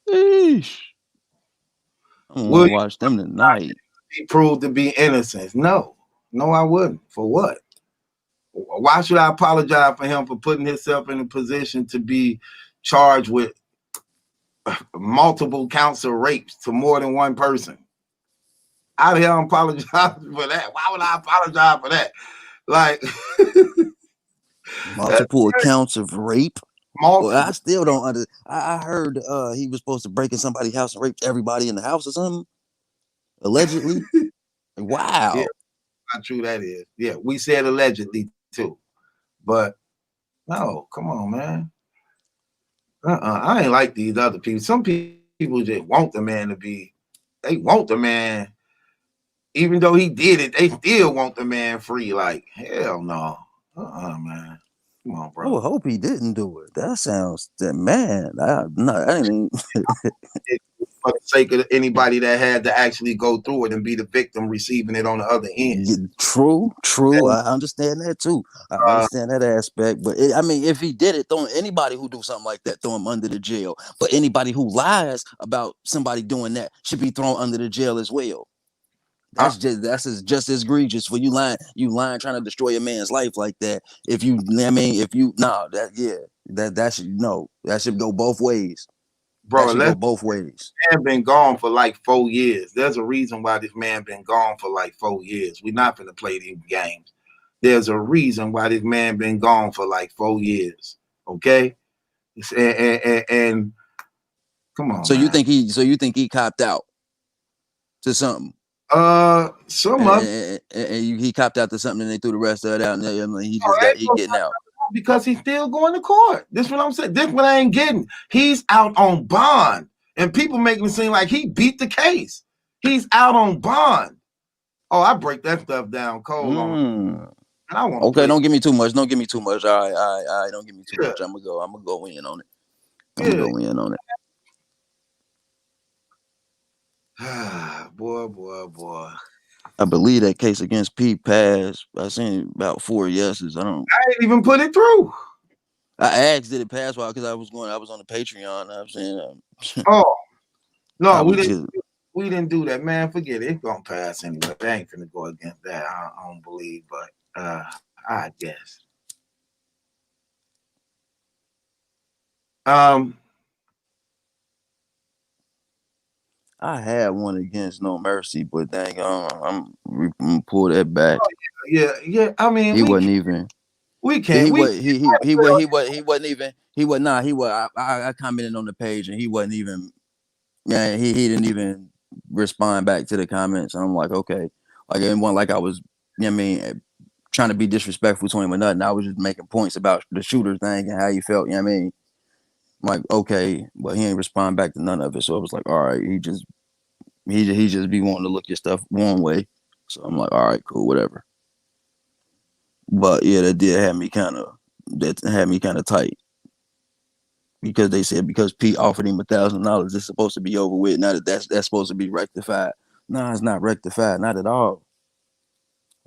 Eesh. I want to watch them tonight. He proved to be innocent. No, I wouldn't. For what? Why should I apologize for him for putting himself in a position to be charged with multiple counts of rapes to more than one person? How the hell I apologize for that? Why would I apologize for that? Like multiple accounts of rape. multiple. Well, I still don't under. I heard he was supposed to break in somebody's house and rape everybody in the house or something. Allegedly. Wow. Yeah, how true that is. Yeah, we said allegedly too, but no, come on, man. I ain't like these other people. Some people just want the man to be. They want the man, even though he did it. They still want the man free. Like hell no, man. Come on, bro. I would hope he didn't do it. That sounds man. I didn't. For the sake of anybody that had to actually go through it and be the victim receiving it on the other end. True. I understand that too. I understand that aspect. But I mean, if he did it, throwing anybody who do something like that, throw him under the jail. But anybody who lies about somebody doing that should be thrown under the jail as well. That's just as egregious for you lying trying to destroy a man's life like that. That should go both ways. Bro, that should go both ways. Man been gone for like 4 years. There's a reason why this man been gone for like 4 years. We're not gonna play these games. There's a reason why this man been gone for like 4 years. Okay, and come on. So man. you think he copped out to something? He copped out to something, and they threw the rest of it out, and he getting out because he's still going to court. This is what I'm saying. This is what I ain't getting. He's out on bond, and people making it seem like he beat the case. He's out on bond. Oh, I break that stuff down cold on. And I want. Okay, don't give me too much. Don't give me too much. All right. Don't give me too much. I'm gonna go in on it. I'm gonna go in on it. Boy. I believe that case against P passed. I seen about 4 yeses. I didn't even put it through. I asked, did it pass? Why? Because I was on the Patreon. I'm saying. Oh no, we didn't do that, man. Forget it. It's gonna pass anyway. I ain't gonna go against that. I don't believe, but I guess. I had one against No Mercy, but dang, I'm gonna pull that back. Oh, yeah. I mean, he wasn't even. We can't. He wasn't even. He was not. He was. I commented on the page, and he wasn't even. Yeah, he didn't even respond back to the comments. And I'm like, okay, like it wasn't like I was. Trying to be disrespectful to him or nothing. I was just making points about the shooter thing and how you felt. You know what I mean? I'm like, okay, but he ain't respond back to none of it. So I was like, all right, he just be wanting to look your stuff one way. So I'm like, all right, cool, whatever. But yeah, that had me kind of tight because they said because Pete offered him $1,000, it's supposed to be over with. Now that's supposed to be rectified. Nah, it's not rectified, not at all.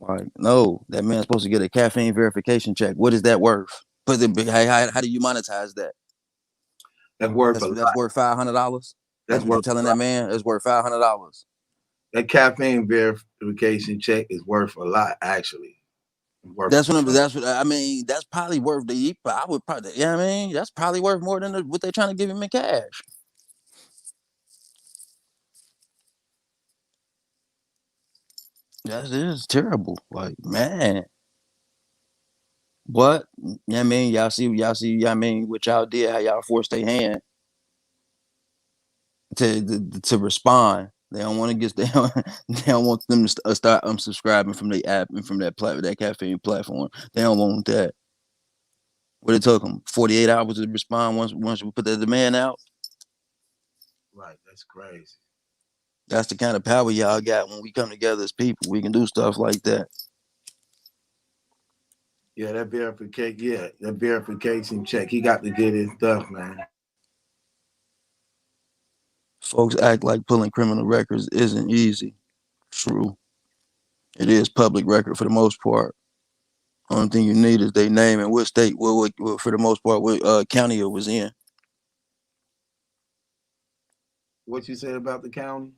Like, no, that man's supposed to get a caffeine verification check. What is that worth? But how do you monetize that? That's worth a lot. That's worth $500. That's That's what you're worth a telling that lot. man. It's worth $500. That caffeine verification check is worth a lot, actually. Worth That's what I mean. That's probably worth the. I would probably, you know what I mean. That's probably worth more than what they're trying to give him in cash. That is terrible. Like, man, what? You know what I mean? Y'all see. You know what I mean, what y'all did, how y'all forced their hand to respond. They don't want to get they don't want them to start unsubscribing from the app and from that caffeine platform. They don't want that. What it took them 48 hours to respond once we put the demand out. right. That's crazy. That's the kind of power y'all got when we come together as people. We can do stuff like that. Yeah, that verification. Yeah, that verification check. He got to get his stuff, man. Folks act like pulling criminal records isn't easy. True. It is public record for the most part. Only thing you need is their name and what state, for the most part, what county it was in. What you said about the county?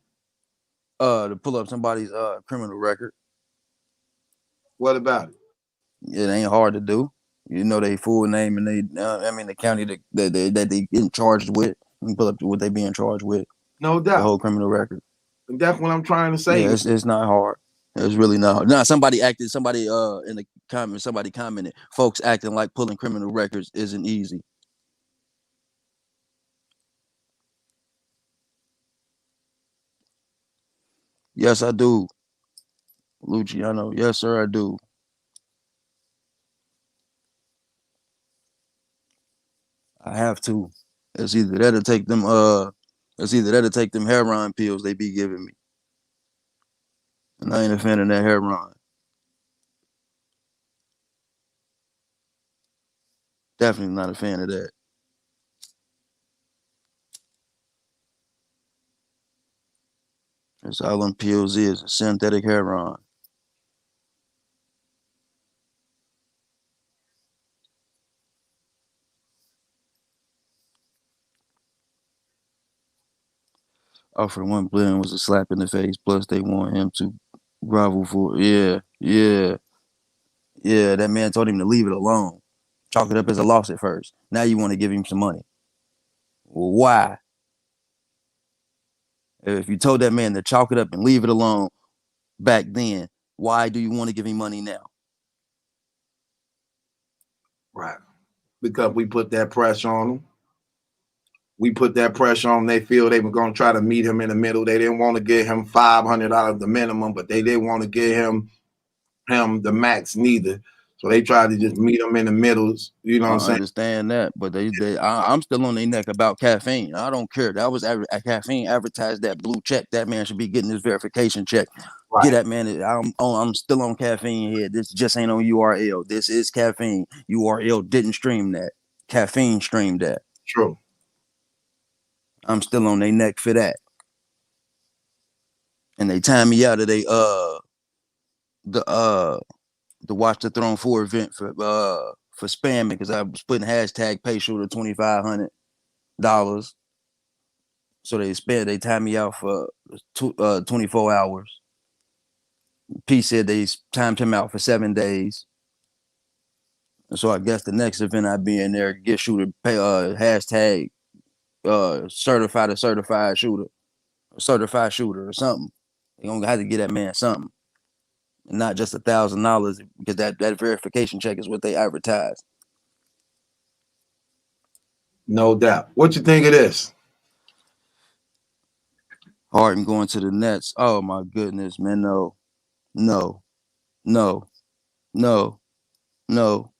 To pull up somebody's criminal record. What about it? It ain't hard to do. You know their full name and the county that they getting charged with. You can pull up what they being charged with. No The doubt. whole criminal record. And that's what I'm trying to say. Yeah, it's not hard. It's really not hard. Nah, somebody in the comment, somebody commented, folks acting like pulling criminal records isn't easy. Yes, I do. Luciano. Yes, sir, I do. I have to. It's either that or take them heroin pills they be giving me. And I ain't a fan of that heroin. Definitely not a fan of that. That's all them pills is synthetic heroin. Offer one blend was a slap in the face. Plus, they want him to grovel for. Yeah, yeah, yeah. That man told him to leave it alone. Chalk it up as a loss at first. Now you want to give him some money. Why? If you told that man to chalk it up and leave it alone back then, why do you want to give him money now? Right. Because we put that pressure on them. We put that pressure on them. They feel they were going to try to meet him in the middle. They didn't want to give him $500 the minimum, but they didn't want to give him the max neither. So they tried to just meet him in the middles. You know what I'm I saying? understand that, but I'm still on their neck about caffeine. I don't care. That was caffeine advertised that blue check. That man should be getting his verification check. Right. Get that man. I'm still on caffeine here. This just ain't on URL. This is caffeine. URL didn't stream that. Caffeine streamed that. True. I'm still on their neck for that. And they timed me out of the Watch the Throne 4 event for spamming because I was putting hashtag pay shooter $2,500. So they timed me out for 24 hours. P said they timed him out for 7 days. And so I guess the next event I'd be in there, get shooter pay hashtag certified shooter or something. They gonna have to get that man something. And not just $1,000 because that verification check is what they advertise. No doubt. What you think of this? Harden going to the Nets. Oh my goodness, man. No. No. No. No. No.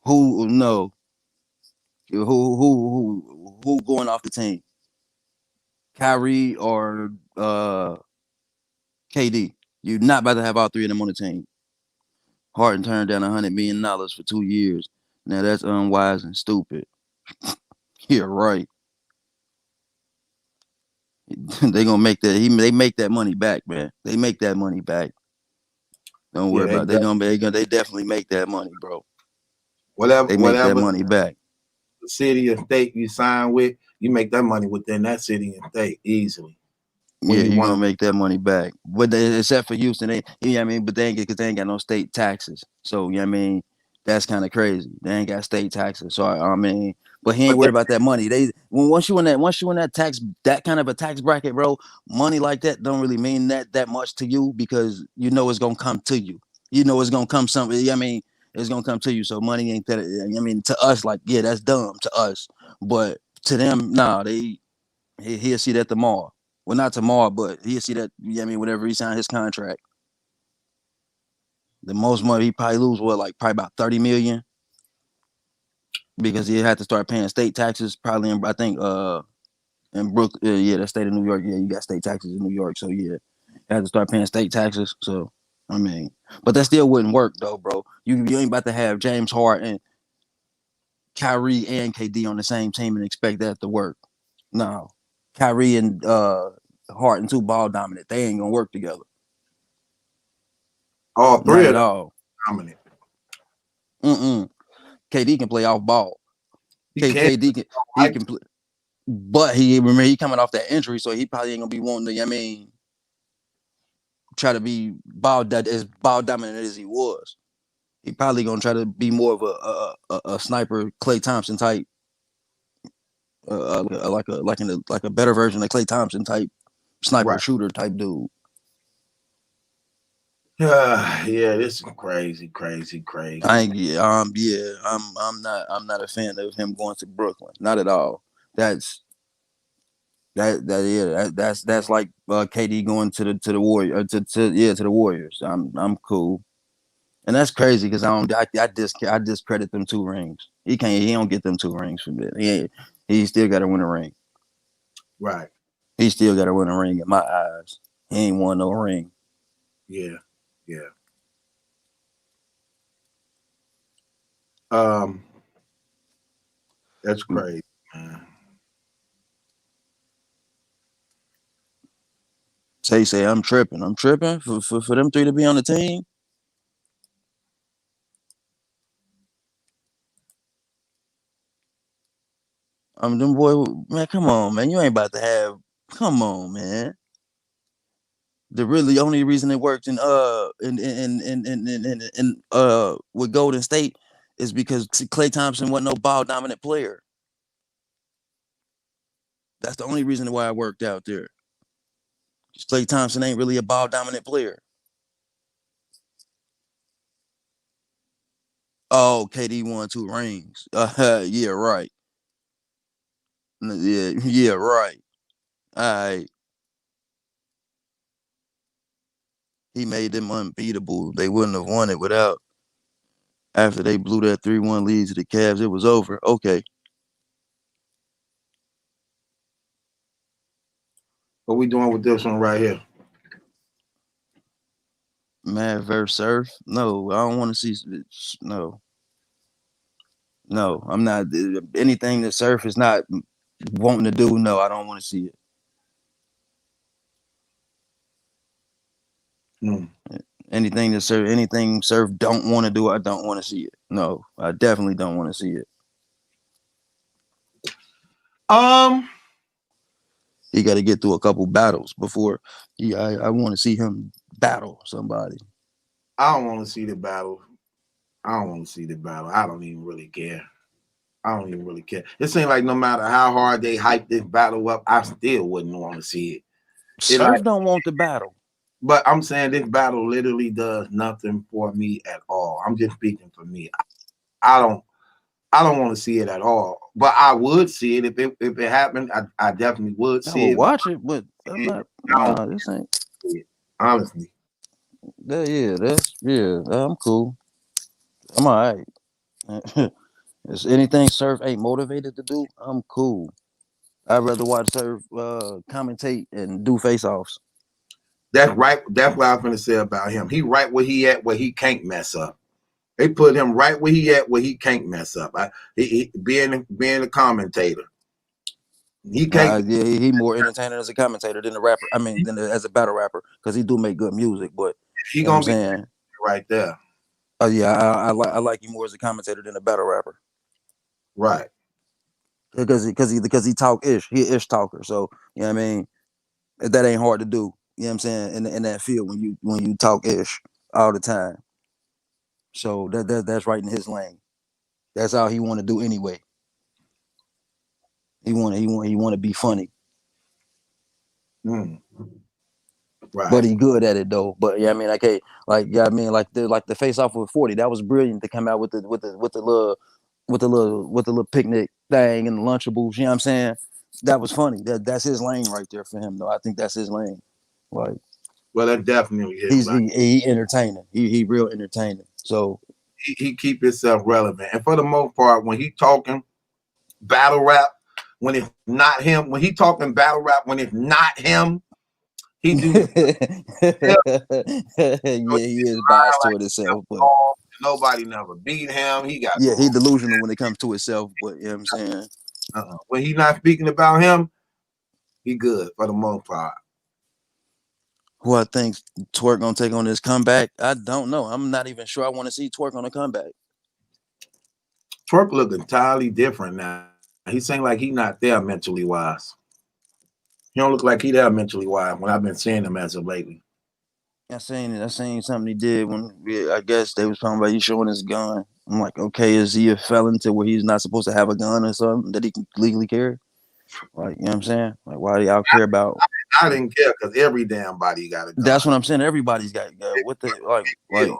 Who no. Who who going off the team? Kyrie or KD? You're not about to have all three of them on the team. Harden turned down $100 million for 2 years. Now that's unwise and stupid. Yeah, right. They gonna make that. They make that money back, man. They make that money back. Don't Yeah, worry about it. They definitely make that money, bro. whatever They make that whatever money back. city or state you sign with, you make that money within that city and state easily. When Yeah, you you're want gonna to, make that money back. But except for Houston, I mean, but they ain't because they ain't got no state taxes. So I mean, that's kind of crazy. They ain't got state taxes. So I mean, but he ain't but worried about that money. Once you in that tax that kind of a tax bracket, bro, money like that don't really mean that much to you because you know it's gonna come to you. You know it's gonna come something. I mean, it's gonna come to you. So money ain't that. I mean, to us, like yeah, that's dumb to us, but to them, nah, he'll see that tomorrow. Well, not tomorrow, but he'll see that. I mean, whenever he signed his contract, the most money he probably lose like probably about 30 million because he had to start paying state taxes. Probably in I think in Brooklyn, yeah, the state of New York. Yeah, you got state taxes in New York, so yeah, had to start paying state taxes. So I mean, but that still wouldn't work though, bro. You ain't about to have James Harden, Kyrie, and KD on the same team and expect that to work. No, Kyrie and Harden too ball dominant. They ain't gonna work together. all three Not of at them all. dominant. KD can play off ball. He can't. KD can he can play, but he coming off that injury, so he probably ain't gonna be wanting to. I mean, try to be ball dominant as he was. He probably gonna try to be more of a sniper, Klay Thompson type, like a better version of Klay Thompson type sniper Right. shooter type dude. Yeah, this is crazy, crazy, crazy. I ain't yeah, I'm not a fan of him going to Brooklyn. Not at all. That's that's like KD going to the Warrior to the Warriors. I'm cool, and that's crazy because I discredit them 2 rings. He don't get them 2 rings from it. He still got to win a ring. Right. He still got to win a ring in my eyes. He ain't won no ring. Yeah. Yeah. Um, that's crazy, man. Say I'm tripping. I'm tripping for them three to be on the team. Them boy, man, come on, man. You ain't about to have. Come on, man. The really only reason it worked in with Golden State is because Klay Thompson wasn't no ball dominant player. That's the only reason why it worked out there. Klay Thompson ain't really a ball dominant player. Oh, KD won 2 rings. Yeah, right. Yeah, yeah, right. All right. He made them unbeatable. They wouldn't have won it without. After they blew that 3-1 lead to the Cavs, it was over. Okay. What we doing with this one right here? Mad versus Surf? No, I don't want to see. No, no, I'm not. Anything that Surf is not wanting to do, no, I don't want to see it. Hmm. Anything Surf don't want to do, I don't want to see it. No, I definitely don't want to see it. Um, He got to get through a couple battles before I want to see him battle somebody. I don't want to see the battle. I don't want to see the battle. I don't even really care. I don't even really care. It seems like no matter how hard they hype this battle up, I still wouldn't want to see it. It like, Surf don't want the battle. but I'm saying this battle literally does nothing for me at all. I'm just speaking for me. I don't. I don't want to see it at all. But I would see it if it happened. I definitely would I see will it. But watch it, but I'm not. I don't Nah, this ain't. see it, honestly. I'm cool. I'm all right. It's anything Surf ain't motivated to do, I'm cool. I'd rather watch Surf commentate and do face-offs. That's right. That's what I was gonna say about him. He right where he at, where he can't mess up. They put him right where he at, where he can't mess up. He being a commentator. He can't. Yeah, he more entertaining as a commentator than a rapper. I mean, as a battle rapper, because he do make good music. But He you know what I'm gonna be saying? right there. Oh yeah, I like you more as a commentator than a battle rapper. Right. Because he talk ish. He ish talker. So you know what I mean. That ain't hard to do. You know what I'm saying? In that field when you talk ish all the time. So that's right in his lane. That's all he want to do anyway. He want to be funny. Mm. Right. But he good at it though. But yeah, I mean, like the face off with 40, that was brilliant to come out with the little picnic thing and the Lunchables. You know what I'm saying? That was funny. That's his lane right there for him though. I think that's his lane. Like, well, that definitely is. He entertaining. He real entertaining. So he keep himself relevant, and for the most part, when he talking battle rap, when it's not him, when he talking battle rap, when it's not him, he do. Yeah, he is biased toward himself, but nobody never beat him. He got he delusional when it comes to himself. But you know what I'm saying? When he not speaking about him, he good for the most part. Who I think Twerk gonna take on this comeback? I don't know. I'm not even sure I want to see Twerk on a comeback. Twerk look entirely different now. He seems like he not there mentally wise. He don't look like he there mentally wise when I've been seeing him as of lately. I seen something he did when I guess they was talking about he showing his gun. I'm like, okay, is he a felon to where he's not supposed to have a gun or something that he can legally carry? Like, you know what I'm saying? Like, why do y'all care about? I didn't care because every damn body got a gun. That's what I'm saying. Everybody's got what the like.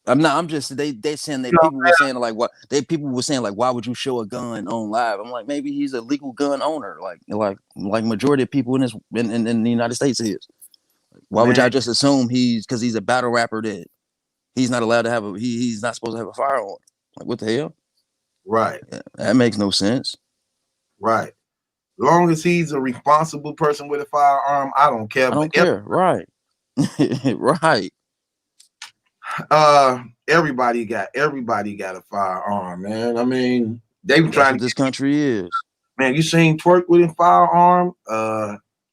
I'm just they saying that people were saying like what people were saying like why would you show a gun on live? I'm like maybe he's a legal gun owner like majority of people in the United States is. Why would y'all just assume because he's a battle rapper that he's not allowed to have he's not supposed to have a firearm? Like what the hell? Right. Yeah, that makes no sense. Right. Long as he's a responsible person with a firearm, I don't care. I don't care. Right. Right. Everybody got a firearm, man. I mean, they were trying to this country is. Man, you seen Twerk with a firearm?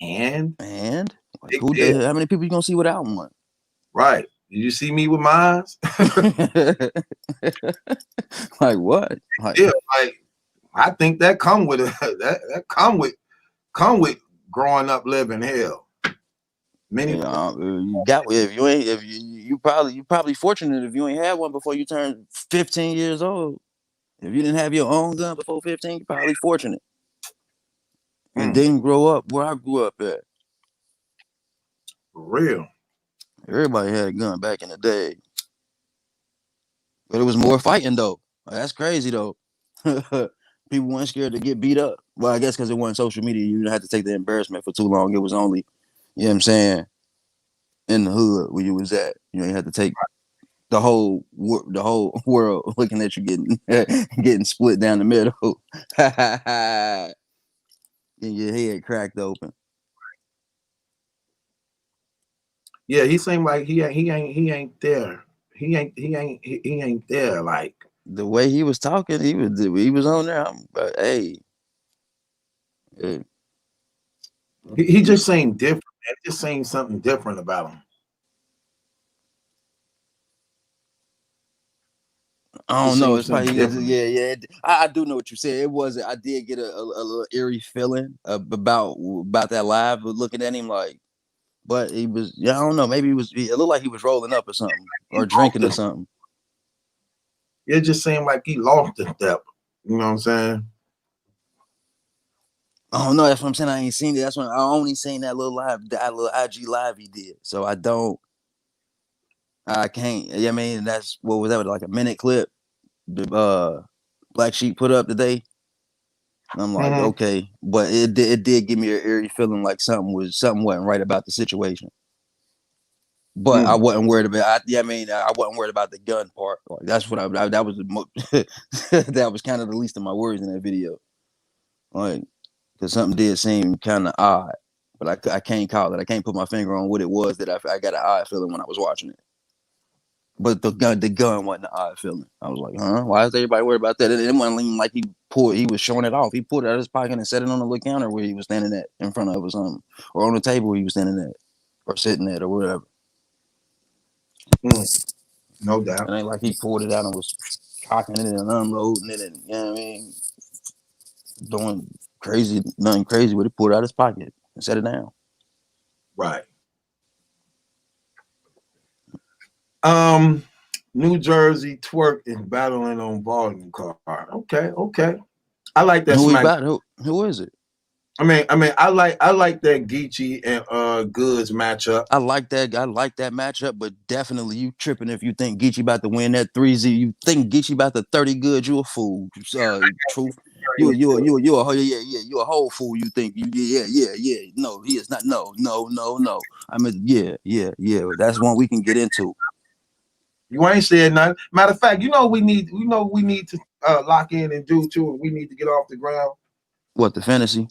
And like how many people you gonna see without one? Right. Did you see me with mine? Like what? Like, yeah, like I think that come with that come with growing up living hell. Many you got if you probably fortunate if you ain't had one before you turned 15 years old. If you didn't have your own gun before 15, you're probably fortunate. And didn't grow up where I grew up at. For real. Everybody had a gun back in the day. But it was more fighting though. That's crazy though. People weren't scared to get beat up. Well, I guess because it wasn't social media, you didn't have to take the embarrassment for too long. It was only, you know what I'm saying, in the hood where you was at. You know, you had to take the whole world looking at you getting split down the middle. And your head cracked open. Yeah, he seemed like he ain't there. He ain't there. Like the way he was talking, he was on there. But hey, he just seemed different. It just seemed something different about him. I don't know. It's probably yeah. I do know what you said. It was. I did get a little eerie feeling about that live, but looking at him like, but he was. Yeah, I don't know. Maybe it looked like he was rolling up or something, or drinking or something. It just seemed like he lost a step. You know what I'm saying? I don't know. That's what I'm saying. I ain't seen it. That's when I only seen that little IG live he did. So I can't. I mean, that's what was that? Like a minute clip. The Black Sheep put up today. And I'm like, okay, but it did give me an eerie feeling like something wasn't right about the situation. But I wasn't worried about. I wasn't worried about the gun part. Like, that's what that was the most. That was kind of the least of my worries in that video. Like, because something did seem kind of odd, but I can't call it. I can't put my finger on what it was that I got an odd feeling when I was watching it. But the gun wasn't an odd feeling. I was like, huh? Why is everybody worried about that? It wasn't even like he was showing it off. He pulled it out of his pocket and set it on the little counter where he was standing at in front of or something, or on the table where he was standing at, or sitting at, or whatever. No doubt. It ain't like he pulled it out and was cocking it and unloading it, and you know what I mean, doing nothing crazy with it. Pulled it out of his pocket and set it down. Right. New Jersey twerking battling on volume card. Okay. I like that. Who he smack. about? Who is it? I mean, I like that Geechee and Goods matchup. I like that matchup, but definitely you tripping if you think Geechee about to win that 3-0. You think Geechee about to 30 good, you a fool. Truth. You a whole fool. You think yeah. No, he is not. No. I mean, yeah. That's one we can get into. You ain't said nothing. Matter of fact, we need to lock in and do too. We need to get off the ground. What, the fantasy?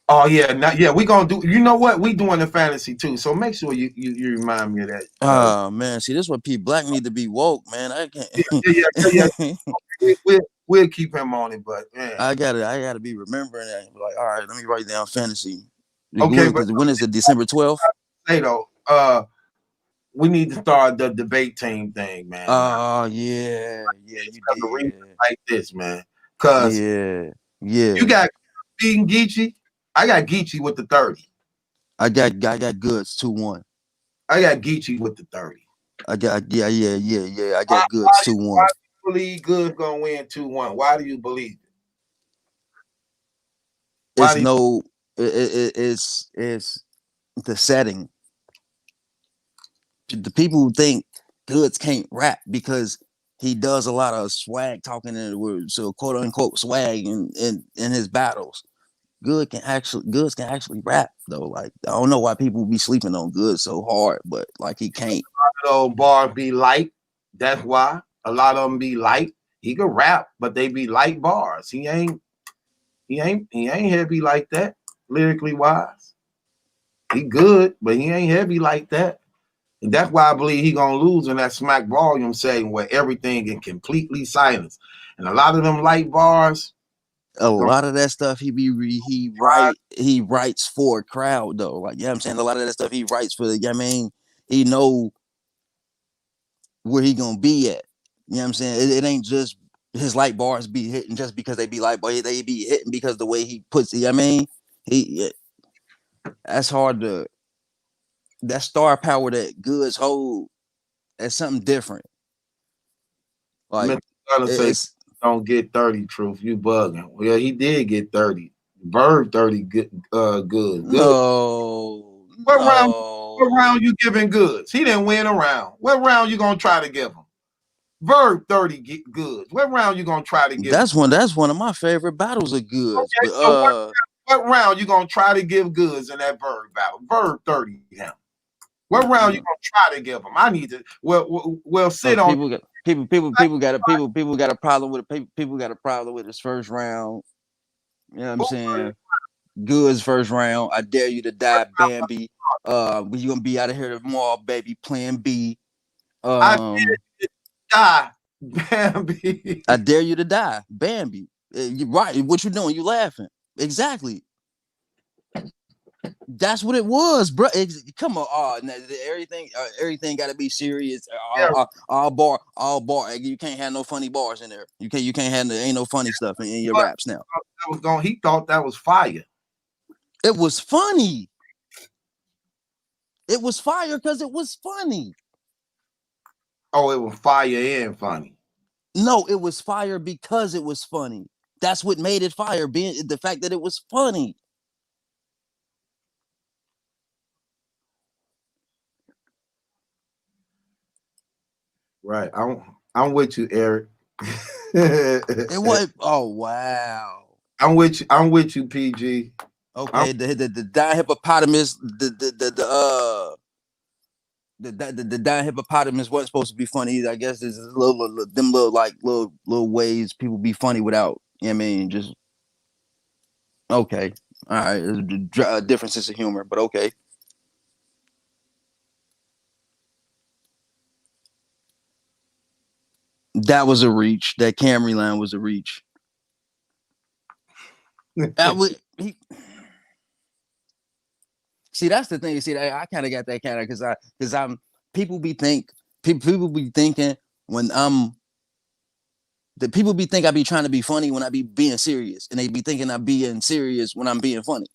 Oh yeah, we gonna do. You know what? We doing the fantasy too. So make sure you remind me of that. Oh man, see, this is what P Black need to be woke, man. I can't. Yeah. We'll keep him on it, but man, I gotta be remembering that. Like, all right, let me write down fantasy. Okay, because when is it? December 12th? Hey though, we need to start the debate team thing, man. Oh yeah, you did. Like this, man. Cause yeah, you got beating Geechee. I got Geechee with the 30. I got Goods 2-1. I got Geechee with the 30. I got I got Goods 2-1. Why do you believe Goods gonna win 2-1? Why do you believe it? It's the setting. The people who think Goods can't rap because he does a lot of swag talking in the words, so quote unquote swag in his battles. Goods can actually rap though. Like, I don't know why people be sleeping on Goods so hard, but like he can't. A lot of bars be light. That's why a lot of them be light. He can rap, but they be light bars. He ain't heavy like that, lyrically wise. He good, but he ain't heavy like that. And that's why I believe he gonna lose in that smack volume setting where everything is completely silence. And a lot of them light bars. A lot of that stuff he writes for a crowd though. Like, I'm saying, a lot of that stuff he writes for the, he know where he gonna be at. You know what I'm saying? It ain't just his light bars be hitting just because they be light bars. They be hitting because the way he puts it. That's hard to. That star power that Goods hold, that's something different. Like, it's don't get 30, Truth. You bugging. Well, he did get 30. Bird 30 good. No. What round you giving Goods? He didn't win a round. What round you gonna try to give him? Verb 30 Goods. What round you gonna try to give him? That's one of my favorite battles of Goods. Okay, so what round you gonna try to give Goods in that Verb battle? Verb 30 him. What round you gonna try to give him? I need to sit on. People got a problem with it. People got a problem with his first round. You know what I'm saying? Goods first round. I dare you to die, Bambi. You gonna be out of here tomorrow, baby. Plan B. I dare you to die, Bambi. I dare you to die, Bambi. You're right. What you doing? You laughing? Exactly. That's what it was, bro. Come on, everything got to be serious. All bar. You can't have no funny bars in there. You can't have ain't no funny stuff in your raps now. He thought that was fire. It was funny. It was fire because it was funny. Oh, it was fire and funny. No, it was fire because it was funny. That's what made it fire, being the fact that it was funny. Right. I'm with you, Eric. It was. Oh wow. I'm with you, PG. Okay, the dying hippopotamus, the dying hippopotamus wasn't supposed to be funny. I guess there's little ways people be funny without. You know what I mean, just Okay. All right. A different sense of humor, but okay. That was a reach. That Camry line was a reach. I would. See, that's the thing. See, I kind of got that kind of because I'm people be people be thinking when the people be think I be trying to be funny when I be being serious, and they be thinking I being serious when I'm being funny.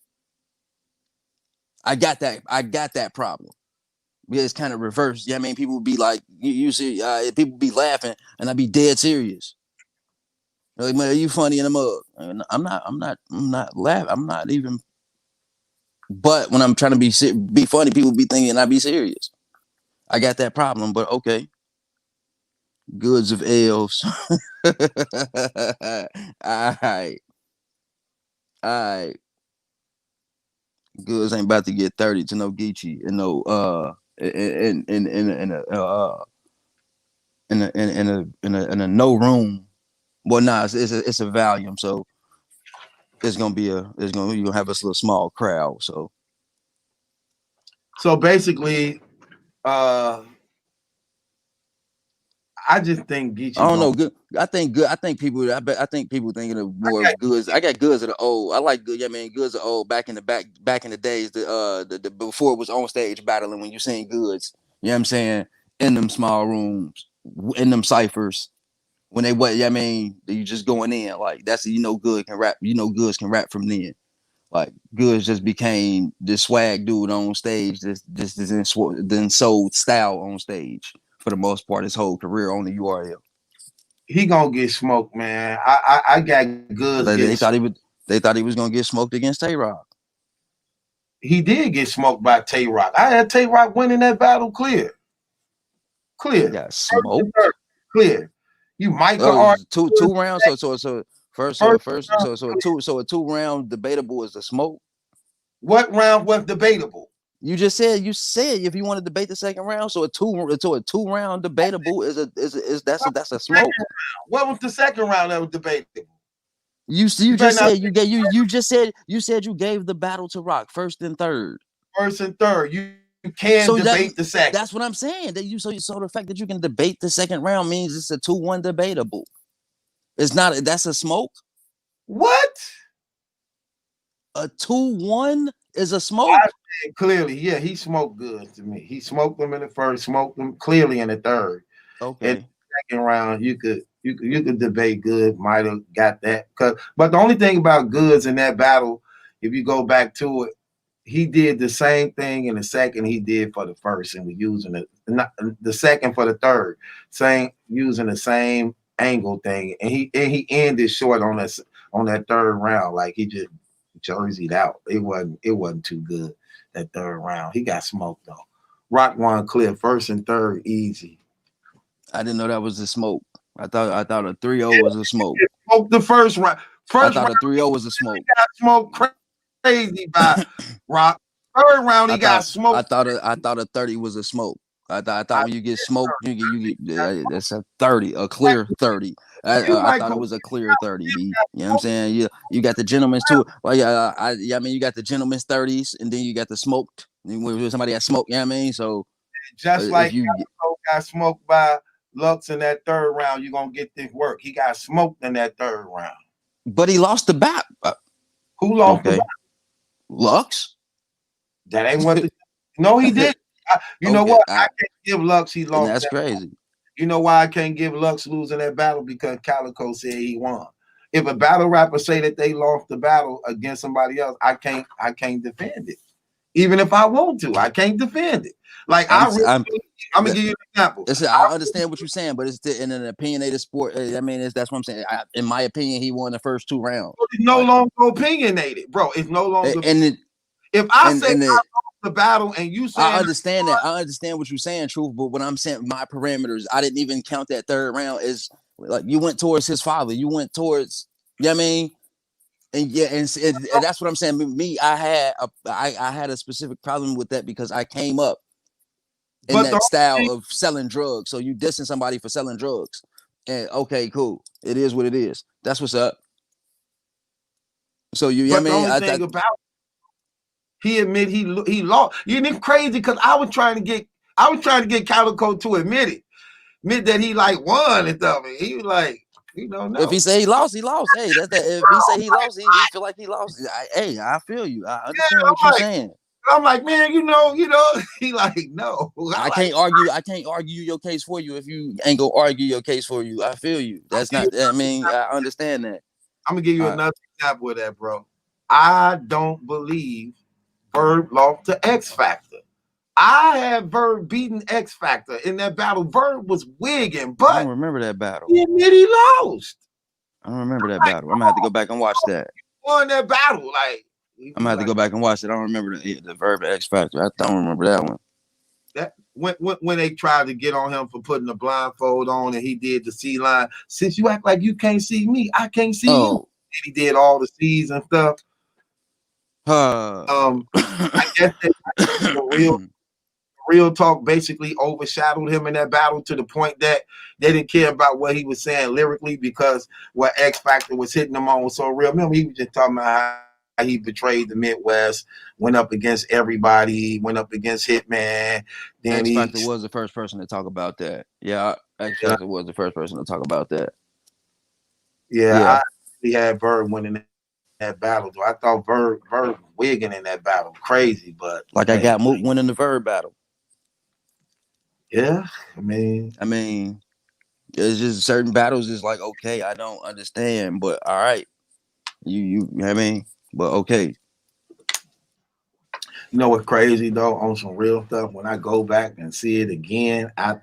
I got that problem. Yeah, it's kind of reversed. Yeah, I mean, people be like, you see, people be laughing, and I be dead serious. They're like, man, are you funny in the mug? I'm not laughing. I'm not even. But when I'm trying to be funny, people be thinking I be serious. I got that problem, but okay. Goods of L's. All right, all right. Goods ain't about to get 30 to no Geechee and no in a no room. Well, nah, it's a volume, so it's gonna be you gonna have a little small crowd. So basically, I just think I Geechee don't gonna. know. Good. I think good. I think people. I think people thinking of more of goods. I got goods of the old. I like good. Yeah, man. Goods of old. Back in the days. The before it was on stage battling when you seen goods. You know what I'm saying? In them small rooms, in them ciphers. When they what? Yeah, I mean, you just going in like that's good can rap. Goods can rap from then. Like goods just became this swag dude on stage. This then sold style on stage for the most part. His whole career on the URL. He gonna get smoked, man. I got goods They, getting. they thought he would. They thought he was gonna get smoked against Tay Rock. He did get smoked by Tay Rock. I had Tay Rock winning that battle clear. He Clear. got smoked. Clear. You might could Oh, it argue was two rounds. So first first so a 2 round debatable is a smoke. what round was debatable? You said if you want to debate the second round, so a 2 round debatable is that's a smoke. What was the second round that was debatable? You You better just not said you said you gave the battle to Rock first and third. first and third. You can So debate the second. that's what I'm saying. That so the fact that you can debate the second round means it's a 2-1 debatable. It's not that's a smoke. What? A 2-1 is a I smoke. clearly, yeah, he smoked good to me. He smoked them in the first, smoked them clearly in the third. Okay. In the second round, you could debate good, might have got that. But the only thing about goods in that battle, if you go back to it, he did the same thing in the second he did for the first, and we're using it the second for the third, same using the same angle thing, and he ended short on that third round, like he just jerseyed out. It wasn't too good that third round. He got smoked though. Rock won clear first and third easy. I didn't know that was a smoke. I thought a 3-0 was a smoke. Smoked the first round. I thought a 3-0 was a smoke. He got smoked crazy by Rock. Third round he got smoked. I thought a 30 was a smoke. I thought when you get smoked, you get that's a 30, a clear 30. I thought it was a clear 30. B. You know what I'm saying? You got the gentleman's too. Well, I mean you got the gentleman's 30s, and then you got the smoked. When somebody got smoked, you know what I mean? So just like you got smoked by Lux in that third round, you're gonna get this work. He got smoked in that third round. But he lost the bat. Who lost the bat? Lux? That ain't what no, he did. You know what? I can't give Lux he lost. That's crazy. You know why I can't give Lux losing that battle? Because Calico said he won. If a battle rapper say that they lost the battle against somebody else, I can't defend it. Even if I want to, I can't defend it. Like I'm gonna give you an example. I understand what you're saying, but it's in an opinionated sport. I mean, that's what I'm saying. In my opinion, he won the first 2 rounds. It's no longer opinionated, bro. It's no longer. If I say I lost the battle and you say I understand that. I understand what you're saying, Truth. But when I'm saying my parameters, I didn't even count that third round. Is like you went towards his father. You went towards. You know what I mean? And yeah, and that's what I'm saying. Me, I had a specific problem with that because I came up in that style of selling drugs. So you dissing somebody for selling drugs. And okay, cool. It is what it is. That's what's up. So you, But I mean, the only thing about he admit he lost. You know, crazy because I was trying to get Calico to admit that he like won and stuff. And he was like, you know, no. If he say he lost, he lost. Hey, that's that. If he say he lost, he feel like he lost. Hey, I feel you. I understand what you're saying. I'm like, man, you know, he like, no. I can't argue your case for you if you ain't gonna argue your case for you. I feel you. That's not. I mean, I understand that. I'm gonna give you another example of that, bro. I don't believe Verb lost to X Factor. I had Verb beating X Factor in that battle. Verb was wigging, but I don't remember that battle. He admitted he lost. I don't remember that battle. I'm gonna have to go back and watch that. Won that battle, like I'm gonna have to go back and watch it. I don't remember the Verb X Factor. I don't remember that one. That when they tried to get on him for putting the blindfold on and he did the C line. Since you act like you can't see me, I can't see you. And he did all the C's and stuff. I guess the real talk basically overshadowed him in that battle to the point that they didn't care about what he was saying lyrically because what X Factor was hitting him on was so real. Remember, he was just talking about how he betrayed the Midwest, went up against everybody, went up against Hitman. Then X Factor was the first person to talk about that. Yeah, X Factor was the first person to talk about that. Yeah. He had Verb winning that battle. Though I thought Verb wigging in that battle, crazy, but like I got Mook winning the Verb battle. Yeah, I mean, it's just certain battles is like, okay, I don't understand, but all right, you know what I mean, but okay. You know what's crazy though? On some real stuff, when I go back and see it again, I'll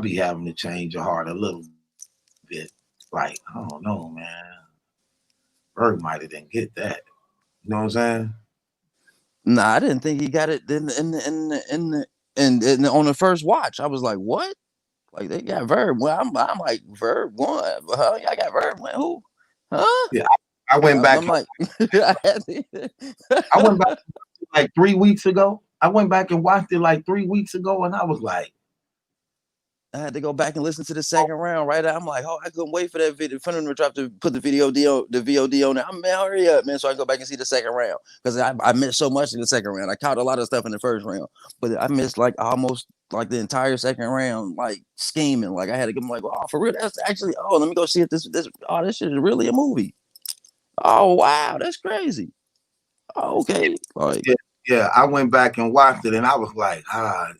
be having to change your heart a little bit. Like, I don't know, man. Berg might have didn't get that. You know what I'm saying? Nah, I didn't think he got it in on the first watch. I was like, what? Like they got Verb. Well, I'm like Verb won. Huh? I got Verb win. Who? Huh? Yeah, I went back. I'm like, I went back like 3 weeks ago. I went back and watched it like 3 weeks ago, and I was like, I had to go back and listen to the second round. Right, I'm like, oh, I couldn't wait for that video. For them to drop to put the VOD on there. I'm man, hurry up, man, so I can go back and see the second round because I missed so much in the second round. I caught a lot of stuff in the first round, but I missed like almost like the entire second round, like scheming. Like I had to give them like, oh, for real, that's actually. Oh, let me go see if this shit is really a movie. Oh wow, that's crazy. Oh, okay, like yeah, I went back and watched it, and I was like,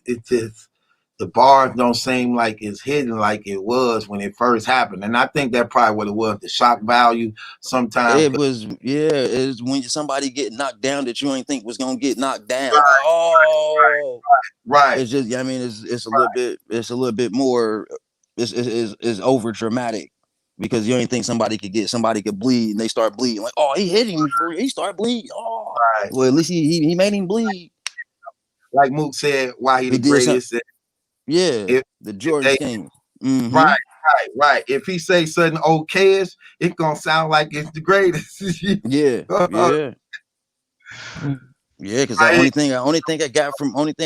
it's just. The bars don't seem like it's hidden like it was when it first happened. And I think that's probably what it was, the shock value sometimes. It was, it's when somebody get knocked down that you ain't think was going to get knocked down. Right. It's just, I mean, it's a little bit more, it's over dramatic because you ain't think somebody could bleed and they start bleeding. Like, oh, he hit him, he started bleeding. Oh, right. Well, at least he made him bleed. Like Mook said, why he the greatest. Yeah, the Jordan King. Mm-hmm. Right. If he say something okayish, it's gonna sound like it's the greatest. Yeah. Because the only thing I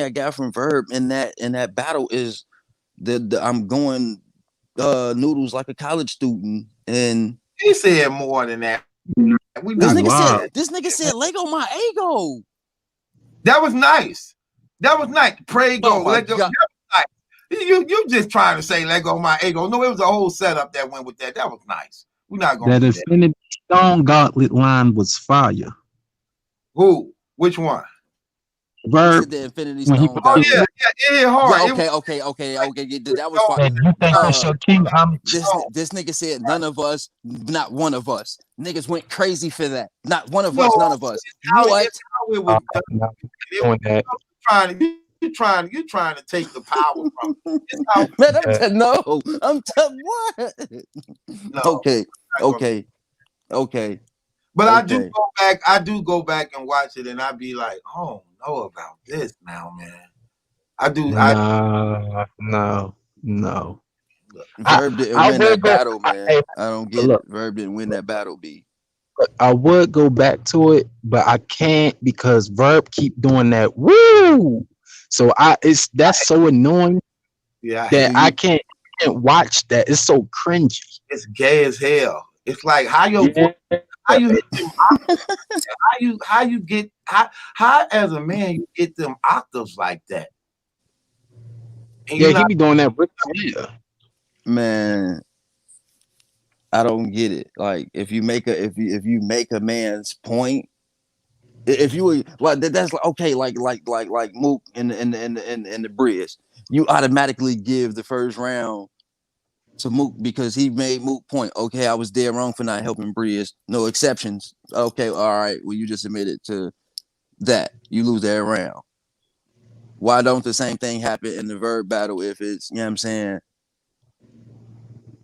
got from Verb in that battle is the I'm going noodles like a college student, and he said more than that. This nigga said Lego my ego. That was nice. Prego, Lego. You just trying to say let go of my ego. No, it was a whole setup that went with that. That was nice. We're not going to do that. Infinity Stone Gauntlet line was fire. Who? Which one? Verb. The Infinity Stone Gauntlet. Yeah, hard. Yeah, okay. That was fire. This nigga said none of us, not one of us. Niggas went crazy for that. Not one of us, none of us. What? You're trying to take the power from me. Okay. But I do go back and watch it, and I be like, oh, know about this now, man. No. Verb didn't win that battle, man. I don't get it. Verb didn't win that battle, B. I would go back to it, but I can't because Verb keep doing that. Woo! So that's so annoying that I can't watch that. It's so cringy. It's gay as hell. It's like how your voice, how you hit them octaves, how you get how as a man you get them octaves like that. And Yeah, you he not be doing that with yeah. Man, I don't get it. Like if you make a if you make a man's point, if you were like that's like okay, like Mook in the bridge, you automatically give the first round to Mook because he made Mook point. Okay, I was dead wrong for not helping Bridge. No exceptions. Okay, all right. Well, you just admitted to that. You lose that round. Why don't the same thing happen in the verb battle if it's, you know what I'm saying,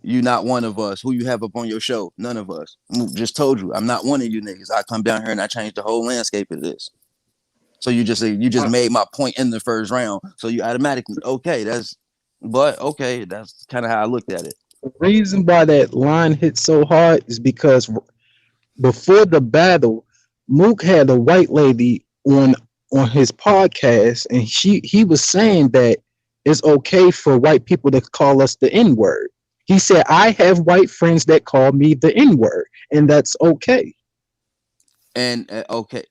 you not one of us. Who you have up on your show? None of us. Mook just told you, I'm not one of you niggas. I come down here and I change the whole landscape of this. So you just made my point in the first round. So you automatically, okay, that's kind of how I looked at it. The reason why that line hit so hard is because before the battle, Mook had a white lady on his podcast, and he was saying that it's okay for white people to call us the N-word. He said, I have white friends that call me the N-word, and that's okay. And okay.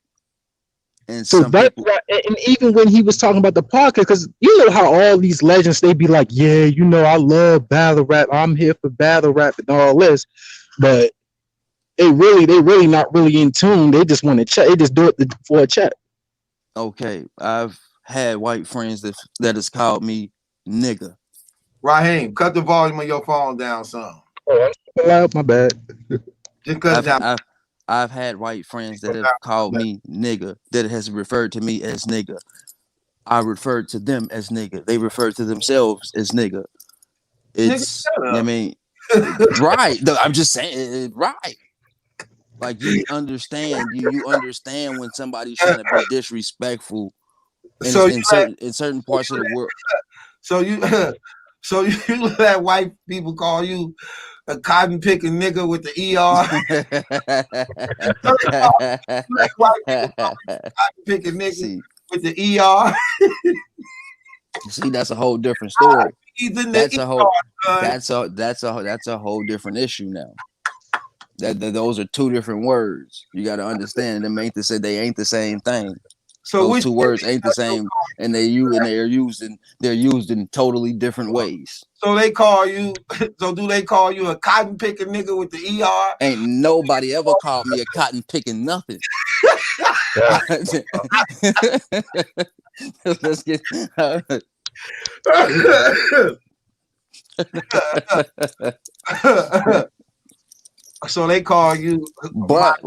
And So some that's people, why, and even when he was talking about the podcast, because you know how all these legends, they be like, yeah, you know, I love battle rap. I'm here for battle rap and all this. But they really not really in tune. They just want to check. They just do it for a check. okay, I've had white friends that has called me nigga. Raheem, cut the volume of your phone down some. Oh, I'm loud. My bad. Just cut it down. I've had white friends that have called me nigga, that has referred to me as nigga. I referred to them as nigga. They refer to themselves as nigga. It's, I mean, right. I'm just saying, right. Like you understand when somebody's trying to be disrespectful in certain parts of the world. So you let white people call you a cotton picking nigga with the ER. Let white people call you a cotton picking nigga with the ER. See, that's a whole different story. That's a whole different issue now. That those are two different words. You got to understand them ain't they ain't the same thing. So those two words ain't the same, and they're used in totally different ways. So they call you. So do they call you a cotton picking nigga with the ER? Ain't nobody ever called me a cotton picking nothing. Let's get. So they call you, but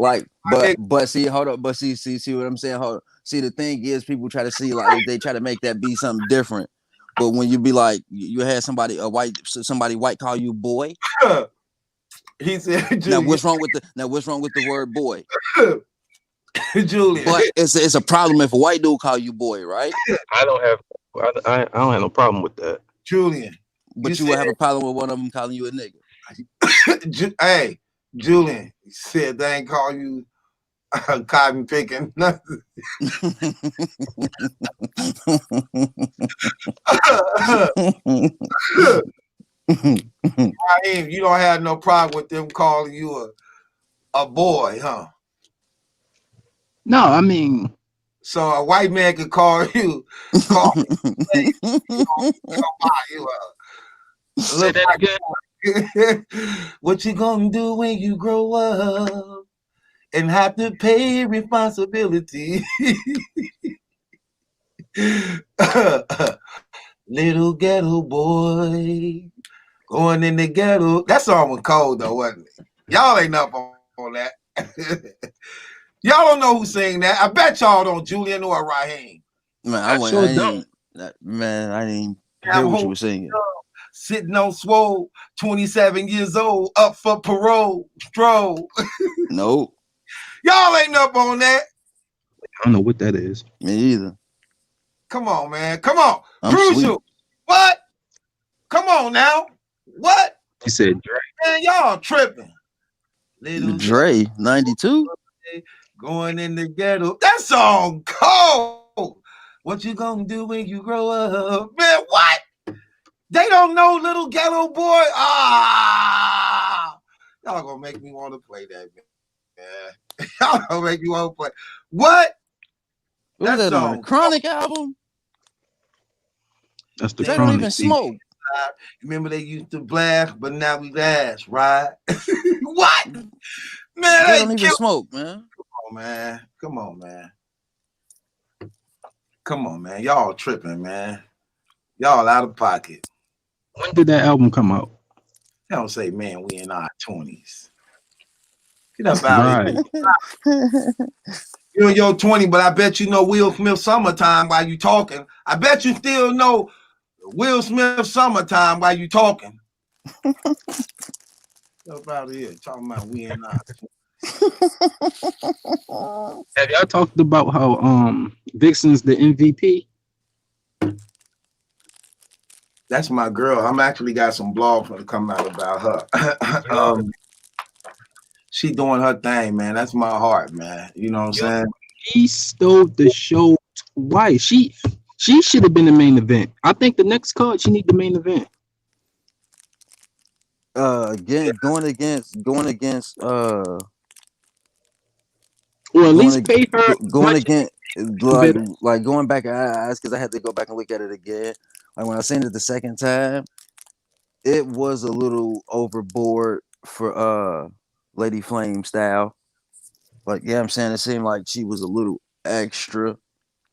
see, hold up, but see what I'm saying. Hold up. See, the thing is, people try to see like they try to make that be something different. But when you be like, you had somebody white call you boy. He said, now what's wrong with the word boy? Julian. But it's a problem if a white dude call you boy, right? I don't have no problem with that, Julian. But you would have a problem with one of them calling you a nigga. Hey, Julian said they ain't call you cotton picking nothing. You don't have no problem with them calling you a boy, huh? No, I mean, so a white man could call you say that again. What you gonna do when you grow up and have to pay responsibility? Little ghetto boy going in the ghetto. That song was cold though, wasn't it? Y'all ain't up on that. Y'all don't know who sang that. I bet y'all don't. Julian or Raheem. Man, I didn't hear what you were singing. Sitting on swole, 27 years old, up for parole, stroll. Nope. Y'all ain't up on that. I don't know what that is. Me either. Come on, man. Come on. Crucial. What? Come on now. What? He said Dre. Man, y'all tripping. Little Dre, 92. Going in the ghetto. That song cold. What you gonna do when you grow up? Man, what? They don't know Little Ghetto Boy. Ah, Y'all gonna make me want to play that, man. Y'all gonna make me want to play. What? What was that on the song. Chronic album? That's the They don't even Chronic CD. smoke. Remember they used to blast, but now we last, right? What? Man, They don't even smoke, man. Come on, man. Come on, man. Come on, man. Y'all tripping, man. Y'all out of pocket. When did that album come out? They don't say, man, we in our 20s. Get up out of here. You're in your 20, but I bet you know Will Smith Summertime while you talking. I bet you still know Will Smith Summertime while you talking. Get up out of here. Talking about we in our 20s. Have y'all talked about how Vixen's the MVP? That's my girl. I'm actually got some blogs to come out about her. She doing her thing, man. That's my heart, man. You know what I'm saying? He stole the show twice. She should have been the main event. I think the next card she need the main event. Again, going against or at least pay her going against like going back. Because I had to go back and look at it again. Like when I seen it the second time, it was a little overboard for Lady Flame style. Like, yeah, I'm saying it seemed like she was a little extra